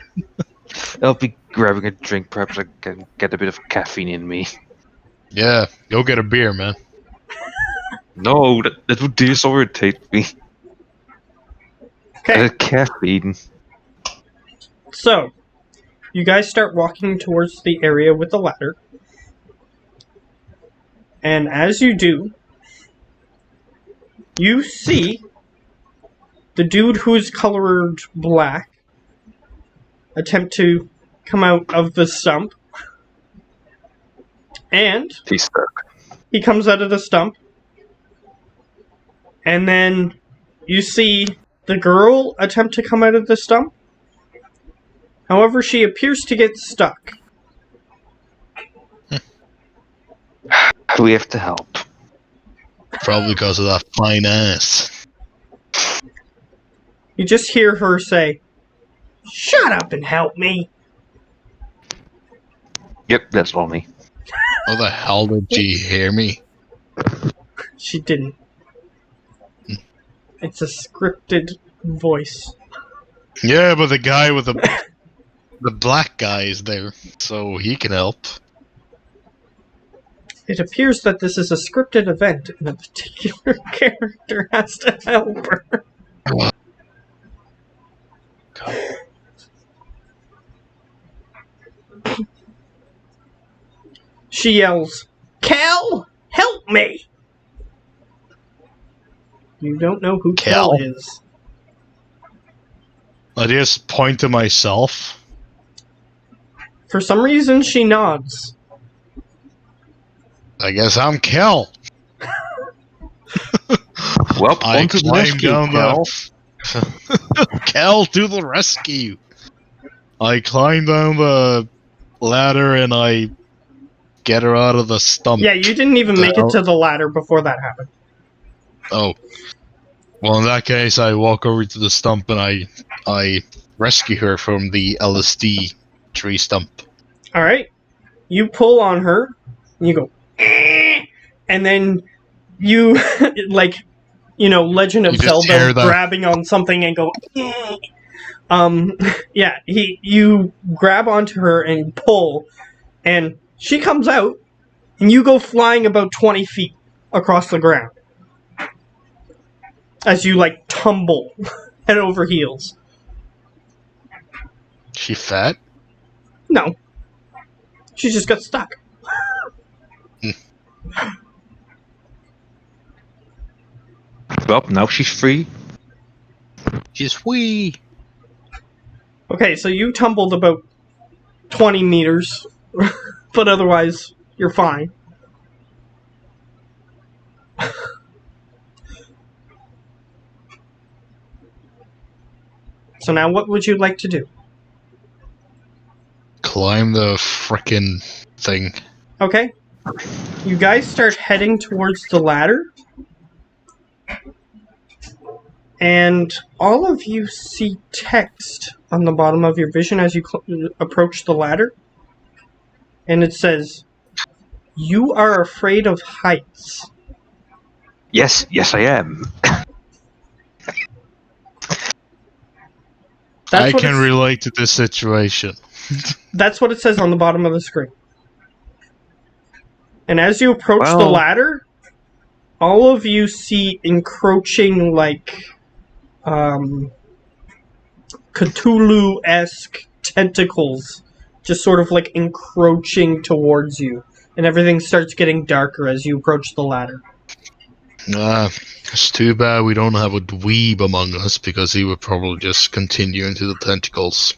Speaker 4: I'll be grabbing a drink. Perhaps I can get a bit of caffeine in me.
Speaker 1: Yeah, go get a beer, man.
Speaker 4: No, that would disorientate me.
Speaker 3: Okay,
Speaker 4: Caffeine.
Speaker 3: so you guys start walking towards the area with the ladder. And as you do, you see the dude who's colored black attempt to come out of the stump. And
Speaker 4: He's stuck.
Speaker 3: he comes out of the stump. And then you see the girl attempt to come out of the stump. However, she appears to get stuck.
Speaker 4: We have to help.
Speaker 1: Probably because of that fine ass.
Speaker 3: You just hear her say, "Shut up and help me."
Speaker 4: Yep, that's Lonnie.
Speaker 1: How the hell did she hear me?
Speaker 3: She didn't. It's a scripted voice.
Speaker 1: Yeah, but the guy with the black guy is there, so he can help.
Speaker 3: It appears that this is a scripted event and a particular character has to help her. She yells, "Kel, help me!" You don't know who Kel
Speaker 1: Kel?
Speaker 3: is.
Speaker 1: I just point to myself.
Speaker 3: For some reason, she nods.
Speaker 1: I guess I'm Kel.
Speaker 4: Well,
Speaker 1: I
Speaker 4: on to the
Speaker 1: climb
Speaker 4: rescue,
Speaker 1: down
Speaker 4: Kel.
Speaker 1: the Kel to the rescue. I climb down the ladder and I get her out of the stump.
Speaker 3: Yeah, you didn't even make it to the ladder before that happened.
Speaker 1: Oh. Well, in that case, I walk over to the stump and I rescue her from the LSD tree stump.
Speaker 3: Alright. You pull on her, and you go, "Eh," and then you, like, you know, Legend of
Speaker 1: You just
Speaker 3: Zelda
Speaker 1: hear the-
Speaker 3: grabbing on something and go, "Eh." Yeah, you grab onto her and pull, and she comes out, and you go flying about 20 feet across the ground. As you, like, tumble head over heels.
Speaker 1: She fat?
Speaker 3: No. She just got stuck.
Speaker 4: Well, now she's free.
Speaker 1: She's wee.
Speaker 3: Okay, so you tumbled about 20 meters, but otherwise, you're fine. So now what would you like to do?
Speaker 1: Climb the frickin' thing.
Speaker 3: Okay. You guys start heading towards the ladder. And all of you see text on the bottom of your vision as you approach the ladder. And it says, "You are afraid of heights."
Speaker 4: Yes, I am.
Speaker 3: That's
Speaker 1: I
Speaker 3: what
Speaker 1: can
Speaker 3: it's-
Speaker 1: relate to this situation.
Speaker 3: That's what it says on the bottom of the screen. And as you approach the
Speaker 4: Well-
Speaker 3: ladder, all of you see encroaching, like, Cthulhu-esque tentacles just sort of, like, encroaching towards you. And everything starts getting darker as you approach the ladder.
Speaker 1: It's too bad we don't have a dweeb among us, because he would probably just continue into the tentacles.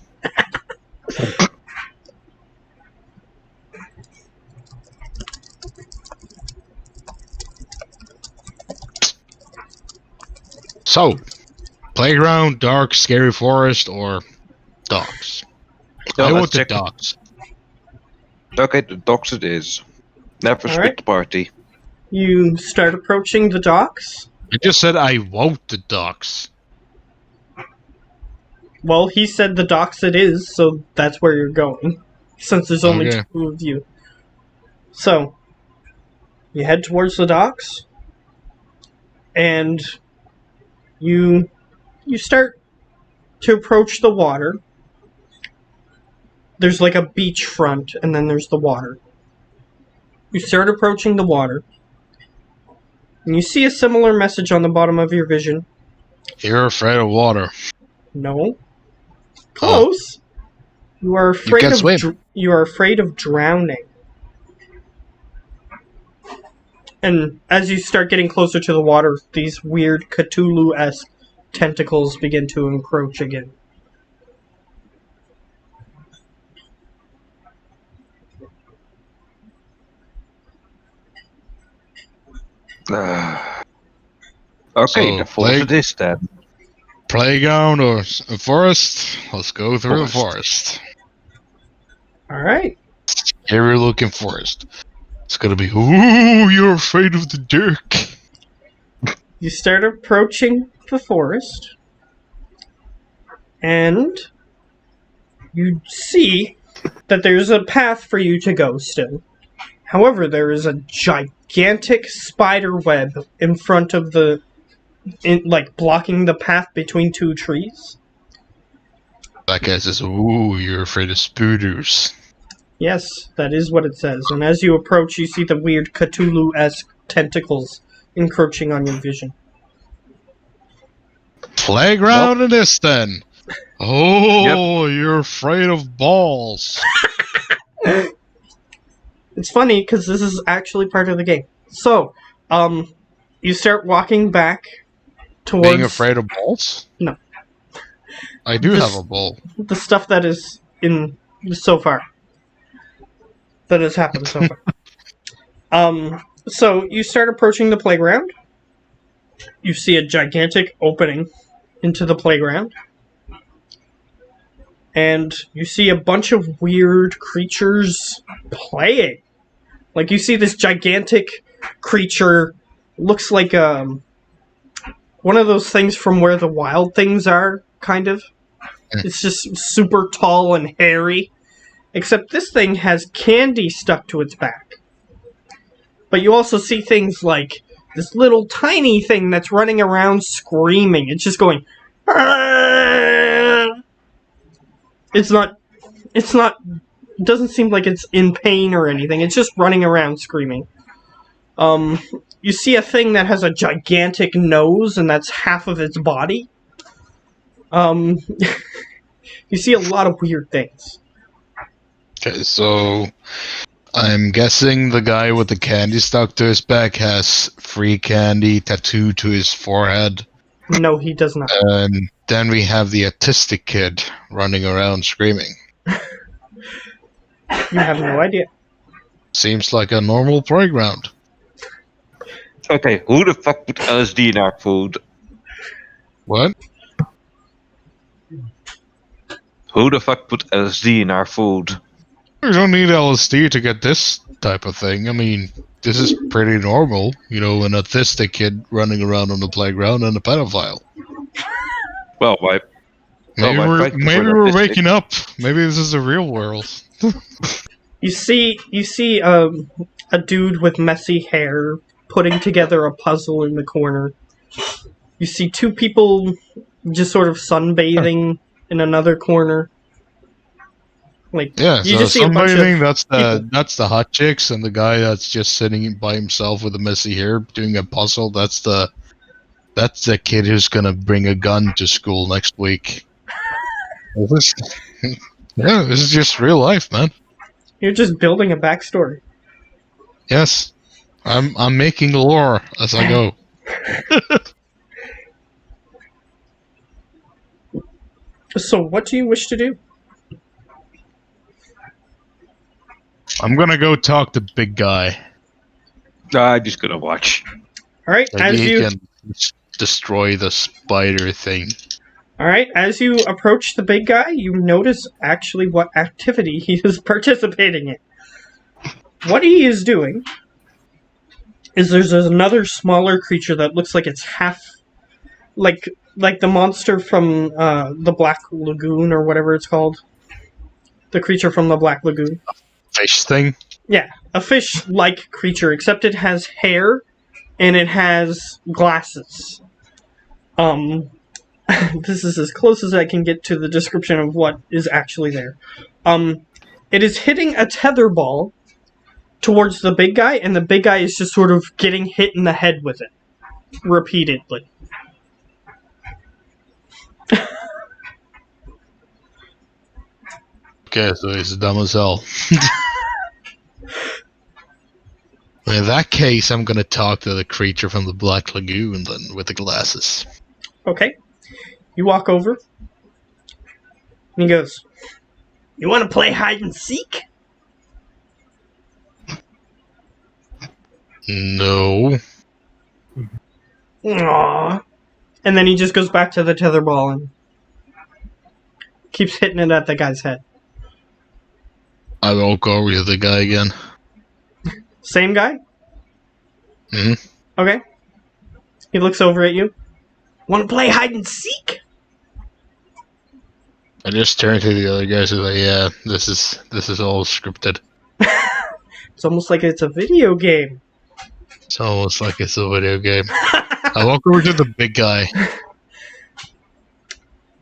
Speaker 1: So, playground, dark, scary forest, or docks?
Speaker 4: Well,
Speaker 1: I
Speaker 4: let's
Speaker 1: want the
Speaker 4: check.
Speaker 1: docks.
Speaker 4: Okay, the docks it is. Never
Speaker 3: All
Speaker 4: split
Speaker 3: right.
Speaker 4: the party.
Speaker 3: You start approaching the docks.
Speaker 1: I just said I want the docks.
Speaker 3: Well, he said the docks it is, so that's where you're going. Since there's only
Speaker 1: Okay.
Speaker 3: two of you. So, you head towards the docks, and you start to approach the water. There's like a beachfront, and then there's the water. You start approaching the water, and you see a similar message on the bottom of your vision.
Speaker 1: You're afraid of water.
Speaker 3: No. Close. You are afraid
Speaker 1: can
Speaker 3: of
Speaker 1: swim.
Speaker 3: you are afraid of drowning. And as you start getting closer to the water, these weird Cthulhu-esque tentacles begin to encroach again.
Speaker 4: Okay,
Speaker 1: So,
Speaker 4: the forest it is then.
Speaker 1: Playground or a forest? Let's go through the
Speaker 4: Forest.
Speaker 1: forest.
Speaker 3: Alright.
Speaker 1: Scary looking forest. It's gonna be, ooh, you're afraid of the dark.
Speaker 3: You start approaching the forest, and you see that there's a path for you to go still. However, there is a gigantic spider web in front of blocking the path between two trees.
Speaker 1: That guy says, "Ooh, you're afraid of spooders."
Speaker 3: Yes, that is what it says. And as you approach, you see the weird Cthulhu-esque tentacles encroaching on your vision.
Speaker 1: Playground in this then. Oh, you're afraid of balls.
Speaker 3: It's funny because this is actually part of the game. So, you start walking back towards
Speaker 1: Being afraid of balls?
Speaker 3: No.
Speaker 1: I do
Speaker 3: This-
Speaker 1: have a ball.
Speaker 3: the stuff that is in so far. That has happened so far. So you start approaching the playground. You see a gigantic opening into the playground. And you see a bunch of weird creatures playing. Like, you see this gigantic creature, looks like one of those things from Where the Wild Things Are, kind of. It's just super tall and hairy. Except this thing has candy stuck to its back. But you also see things like this little tiny thing that's running around screaming. It's just going... "Arrgh!" It doesn't seem like it's in pain or anything. It's just running around screaming. You see a thing that has a gigantic nose, and that's half of its body. You see a lot of weird things.
Speaker 1: Okay, so I'm guessing the guy with the candy stuck to his back has free candy tattooed to his forehead.
Speaker 3: No, he does not.
Speaker 1: And then we have the autistic kid running around screaming.
Speaker 3: You have no idea.
Speaker 1: Seems like a normal playground.
Speaker 4: Okay, who the fuck put LSD in our food?
Speaker 1: What?
Speaker 4: Who the fuck put LSD in our food?
Speaker 1: You don't need LSD to get this type of thing. I mean, this is pretty normal. You know, an autistic kid running around on the playground and a pedophile.
Speaker 4: Well, my
Speaker 1: Maybe
Speaker 4: my
Speaker 1: we're,
Speaker 4: friend was
Speaker 1: maybe
Speaker 4: an
Speaker 1: we're
Speaker 4: autistic.
Speaker 1: waking up. Maybe this is the real world.
Speaker 3: You see a dude with messy hair putting together a puzzle in the corner. You see two people just sort of sunbathing in another corner. Like,
Speaker 1: Yeah,
Speaker 3: you
Speaker 1: so
Speaker 3: just see a bunch of
Speaker 1: somebody that's
Speaker 3: people.
Speaker 1: that's the hot chicks, and the guy that's just sitting by himself with a messy hair doing a puzzle. That's the kid who's gonna bring a gun to school next week. This is just real life, man.
Speaker 3: You're just building a backstory.
Speaker 1: Yes, I'm making lore as I go.
Speaker 3: So, what do you wish to do?
Speaker 1: I'm gonna go talk to big guy.
Speaker 4: I'm just gonna watch.
Speaker 3: All right,
Speaker 1: Maybe he can destroy the spider thing.
Speaker 3: as you approach the big guy, you notice actually what activity he is participating in. What he is doing is there's another smaller creature that looks like it's half like the monster from the Black Lagoon or whatever it's called. The creature from the Black Lagoon.
Speaker 1: Fish thing.
Speaker 3: Yeah, a fish-like creature, except it has hair and it has glasses. This is as close as I can get to the description of what is actually there. It is hitting a tether ball towards the big guy, and the big guy is just sort of getting hit in the head with it repeatedly.
Speaker 1: Okay, so he's dumb as hell. In that case, I'm gonna talk to the creature from the Black Lagoon then with the glasses.
Speaker 3: Okay. You walk over, and he goes, "You want to play hide and seek?"
Speaker 1: No.
Speaker 3: Aww. And then he just goes back to the tether ball and keeps hitting it at the guy's head.
Speaker 1: I won't go with the guy again.
Speaker 3: Same guy?
Speaker 1: Mhm.
Speaker 3: Okay. He looks over at you. Want to play hide and seek?
Speaker 1: I just turn to the other guys and like, yeah, this is all scripted.
Speaker 3: It's almost like it's a video game.
Speaker 1: It's almost like it's a video game. I walk over to the big guy.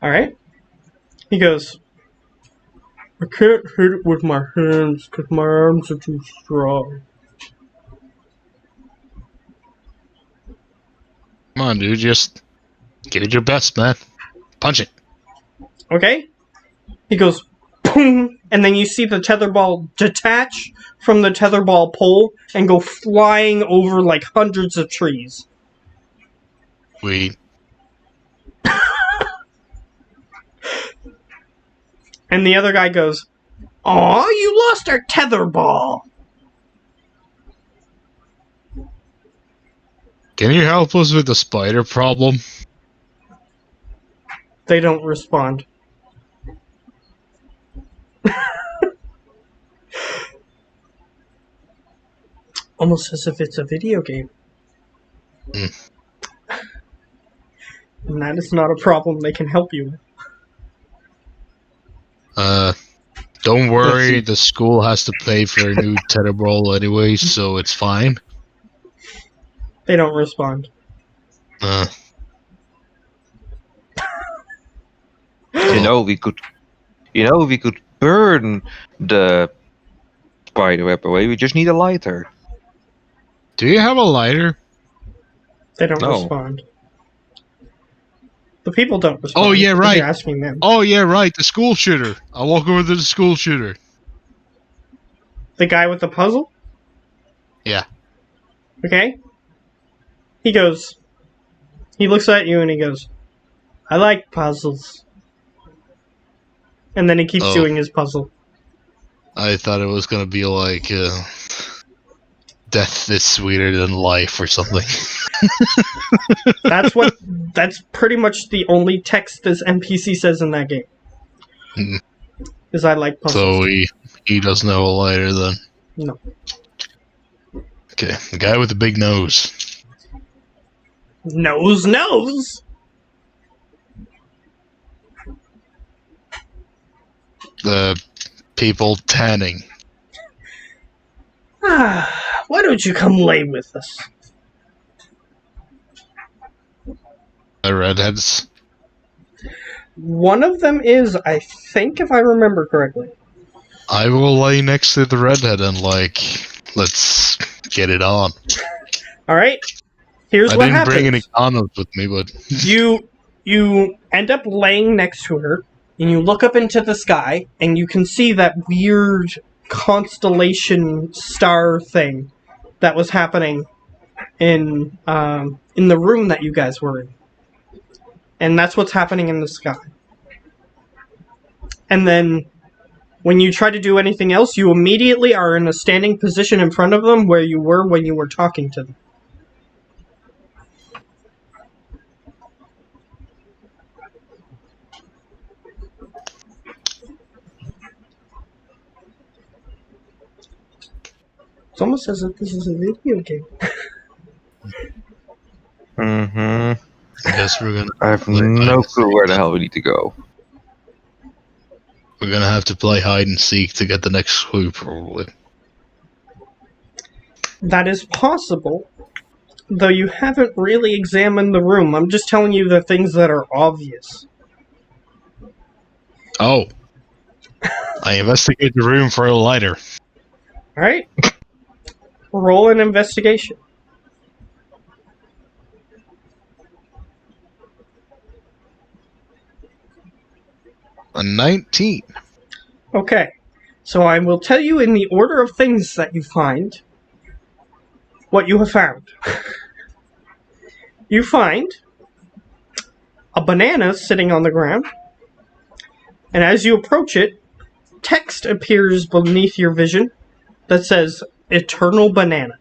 Speaker 3: Alright. He goes, I can't hit it with my hands because my arms are too strong.
Speaker 1: Come on, dude, just give it your best, man. Punch it.
Speaker 3: Okay? He goes, boom, and then you see the tetherball detach from the tetherball pole and go flying over like hundreds of trees.
Speaker 1: We
Speaker 3: And the other guy goes, aw, you lost our tetherball.
Speaker 1: can you help us with the spider problem?
Speaker 3: They don't respond. Almost as if it's a video game.
Speaker 1: Mm.
Speaker 3: And that is not a problem they can help you with.
Speaker 1: Don't worry, the school has to pay for a new tetherball anyway, so it's fine.
Speaker 3: They don't respond.
Speaker 4: We could burn the spider web away. We just need a lighter.
Speaker 1: Do you have a lighter?
Speaker 3: They don't
Speaker 4: No.
Speaker 3: respond. The people don't respond.
Speaker 1: Oh, yeah, right.
Speaker 3: You're asking them.
Speaker 1: Oh yeah, right, the school shooter. I'll walk over to the school shooter.
Speaker 3: The guy with the puzzle?
Speaker 1: Yeah.
Speaker 3: Okay. He goes, he looks at you and he goes, I like puzzles. And then he keeps
Speaker 1: Oh.
Speaker 3: doing his puzzle.
Speaker 1: I thought it was gonna be like, death is sweeter than life or something.
Speaker 3: That's pretty much the only text this NPC says in that game.
Speaker 1: Mm.
Speaker 3: Is I like puzzles.
Speaker 1: So he doesn't have a lighter then.
Speaker 3: No.
Speaker 1: Okay, the guy with the big nose.
Speaker 3: Nose.
Speaker 1: The people tanning.
Speaker 3: Why don't you come lay with us?
Speaker 1: The redheads.
Speaker 3: One of them is, I think, if I remember correctly.
Speaker 1: I will lay next to the redhead and let's get it on.
Speaker 3: Alright? Here's
Speaker 1: I
Speaker 3: what
Speaker 1: didn't
Speaker 3: happens.
Speaker 1: bring any condoms with me, but
Speaker 3: You end up laying next to her, and you look up into the sky, and you can see that weird constellation star thing that was happening in the room that you guys were in. And that's what's happening in the sky. And then when you try to do anything else, you immediately are in a standing position in front of them where you were when you were talking to them. It's almost as if this is a video game.
Speaker 4: Mm-hmm.
Speaker 1: I guess
Speaker 4: I have no clue where the hell we need to go.
Speaker 1: we're gonna have to play hide and seek to get the next clue, probably.
Speaker 3: That is possible, though you haven't really examined the room. I'm just telling you the things that are obvious.
Speaker 1: Oh. I investigate the room for a lighter.
Speaker 3: Alright? Roll an investigation.
Speaker 1: A 19.
Speaker 3: Okay. So I will tell you in the order of things that you find what you have found. You find a banana sitting on the ground, and as you approach it, text appears beneath your vision that says Eternal Banana.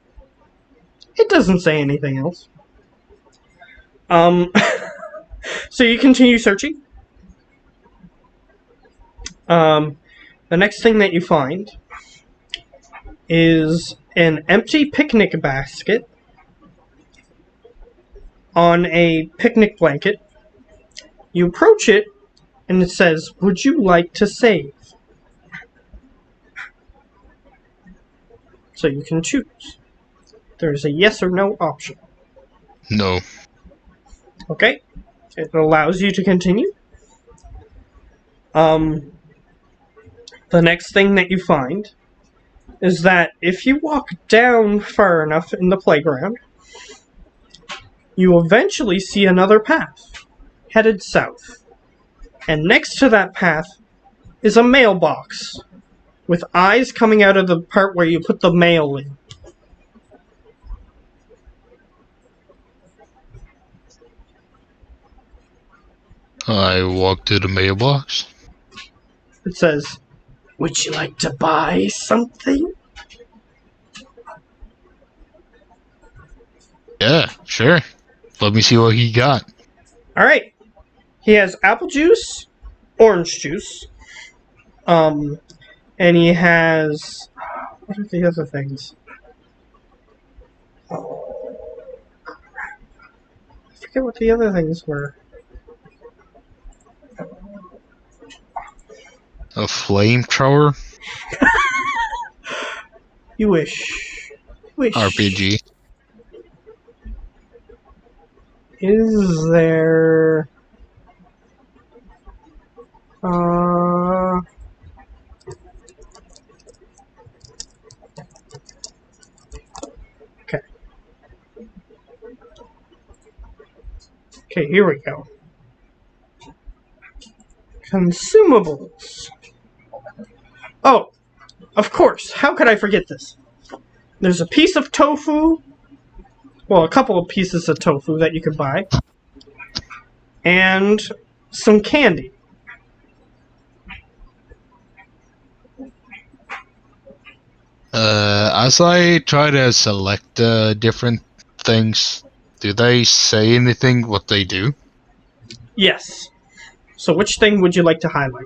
Speaker 3: It doesn't say anything else. So you continue searching. The next thing that you find is an empty picnic basket on a picnic blanket. You approach it, and it says, "Would you like to save?" So you can choose. There's a yes or no option.
Speaker 1: No.
Speaker 3: Okay? It allows you to continue. The next thing that you find is that if you walk down far enough in the playground, you eventually see another path headed south. And next to that path is a mailbox with eyes coming out of the part where you put the mail in.
Speaker 1: I walk to the mailbox.
Speaker 3: It says, "Would you like to buy something?"
Speaker 1: Yeah, sure. Let me see what he got.
Speaker 3: Alright. He has apple juice, orange juice, and he has... What are the other things? I forget what the other things were.
Speaker 1: A flamethrower?
Speaker 3: You wish.
Speaker 1: RPG.
Speaker 3: Is there... Okay. Okay, here we go. Consumables. Oh, of course. How could I forget this? There's a piece of tofu. Well, a couple of pieces of tofu that you could buy. And some candy.
Speaker 1: As I try to select different things, do they say anything what they do?
Speaker 3: Yes. So which thing would you like to highlight?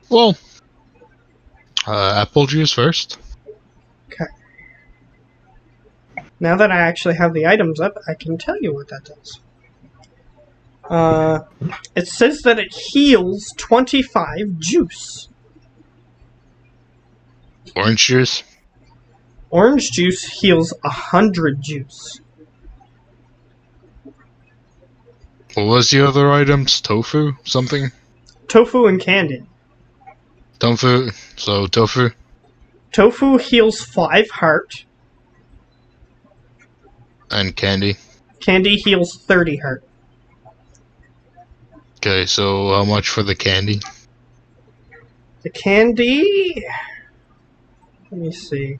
Speaker 1: Well, apple juice first.
Speaker 3: Okay. Now that I actually have the items up, I can tell you what that does. It says that it heals 25 juice.
Speaker 1: Orange juice.
Speaker 3: Orange juice heals 100 juice.
Speaker 1: What was the other items? Tofu? Something?
Speaker 3: Tofu and candy.
Speaker 1: Tofu. So tofu.
Speaker 3: Tofu heals 5 heart.
Speaker 1: And candy.
Speaker 3: Candy heals 30 heart.
Speaker 1: Okay, so how much for the candy?
Speaker 3: The candy... Let me see.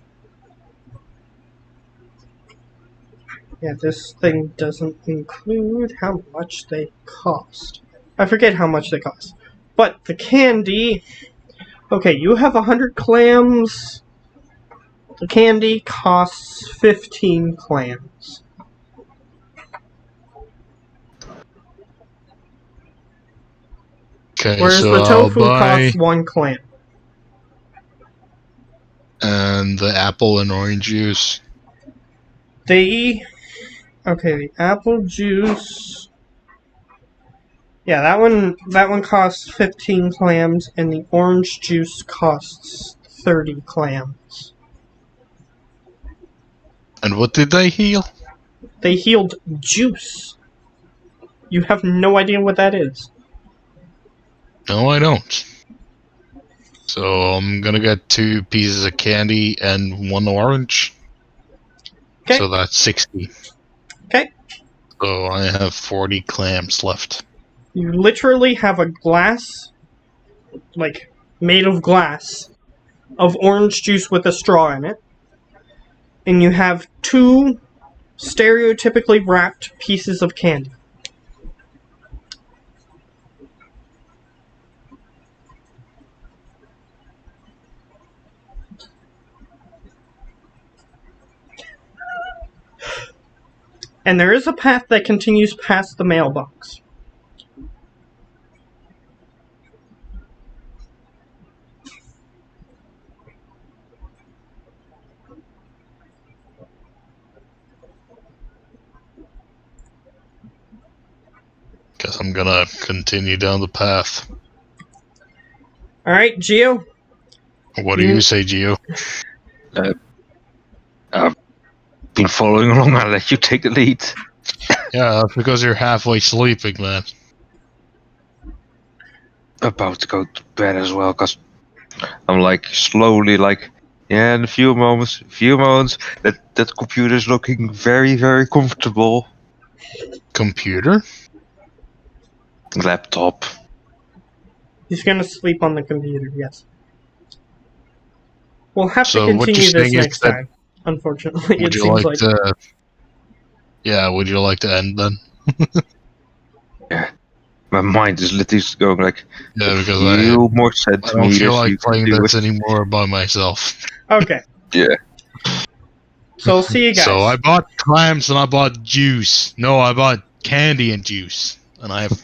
Speaker 3: Yeah, this thing doesn't include how much they cost. I forget how much they cost. But the candy... Okay, you have 100 clams. The candy costs 15 clams.
Speaker 1: Okay,
Speaker 3: Whereas
Speaker 1: so
Speaker 3: the
Speaker 1: I'll
Speaker 3: tofu
Speaker 1: buy
Speaker 3: costs 1 clam.
Speaker 1: and the apple and orange juice.
Speaker 3: Okay, the apple juice. Yeah, that one costs 15 clams, and the orange juice costs 30 clams.
Speaker 1: And what did they heal?
Speaker 3: They healed juice. You have no idea what that is.
Speaker 1: No, I don't. So I'm gonna get 2 pieces of candy and 1 orange.
Speaker 3: Okay.
Speaker 1: So that's 60.
Speaker 3: Okay.
Speaker 1: So I have 40 clams left.
Speaker 3: You literally have a glass, like, made of glass, of orange juice with a straw in it. And you have 2 stereotypically wrapped pieces of candy. And there is a path that continues past the mailbox.
Speaker 1: Guess I'm gonna continue down the path.
Speaker 3: All right, Geo.
Speaker 1: What do you say, Gio?
Speaker 4: Been following along. I'll let you take the lead.
Speaker 1: Yeah, that's because you're halfway sleeping, man.
Speaker 4: About to go to bed as well, cause I'm like slowly like, yeah, in a few moments, that computer's looking very, very comfortable.
Speaker 1: Computer?
Speaker 4: Laptop.
Speaker 3: He's gonna sleep on the computer. Yes. We'll have
Speaker 1: So
Speaker 3: to
Speaker 1: what
Speaker 3: continue
Speaker 1: you're
Speaker 3: this
Speaker 1: saying is
Speaker 3: next
Speaker 1: that-
Speaker 3: time. Unfortunately,
Speaker 1: Would
Speaker 3: it
Speaker 1: you
Speaker 3: seems
Speaker 1: like to? Yeah, would you like to end then?
Speaker 4: My mind is literally going like,
Speaker 1: Yeah, because
Speaker 4: you more said
Speaker 1: I
Speaker 4: to me
Speaker 1: don't feel
Speaker 4: this,
Speaker 1: like
Speaker 4: you can
Speaker 1: playing
Speaker 4: do
Speaker 1: this
Speaker 4: it.
Speaker 1: anymore by myself.
Speaker 3: Okay.
Speaker 4: Yeah.
Speaker 3: So I'll see you guys.
Speaker 1: So I bought clamps and I bought juice. No, I bought candy and juice, and I have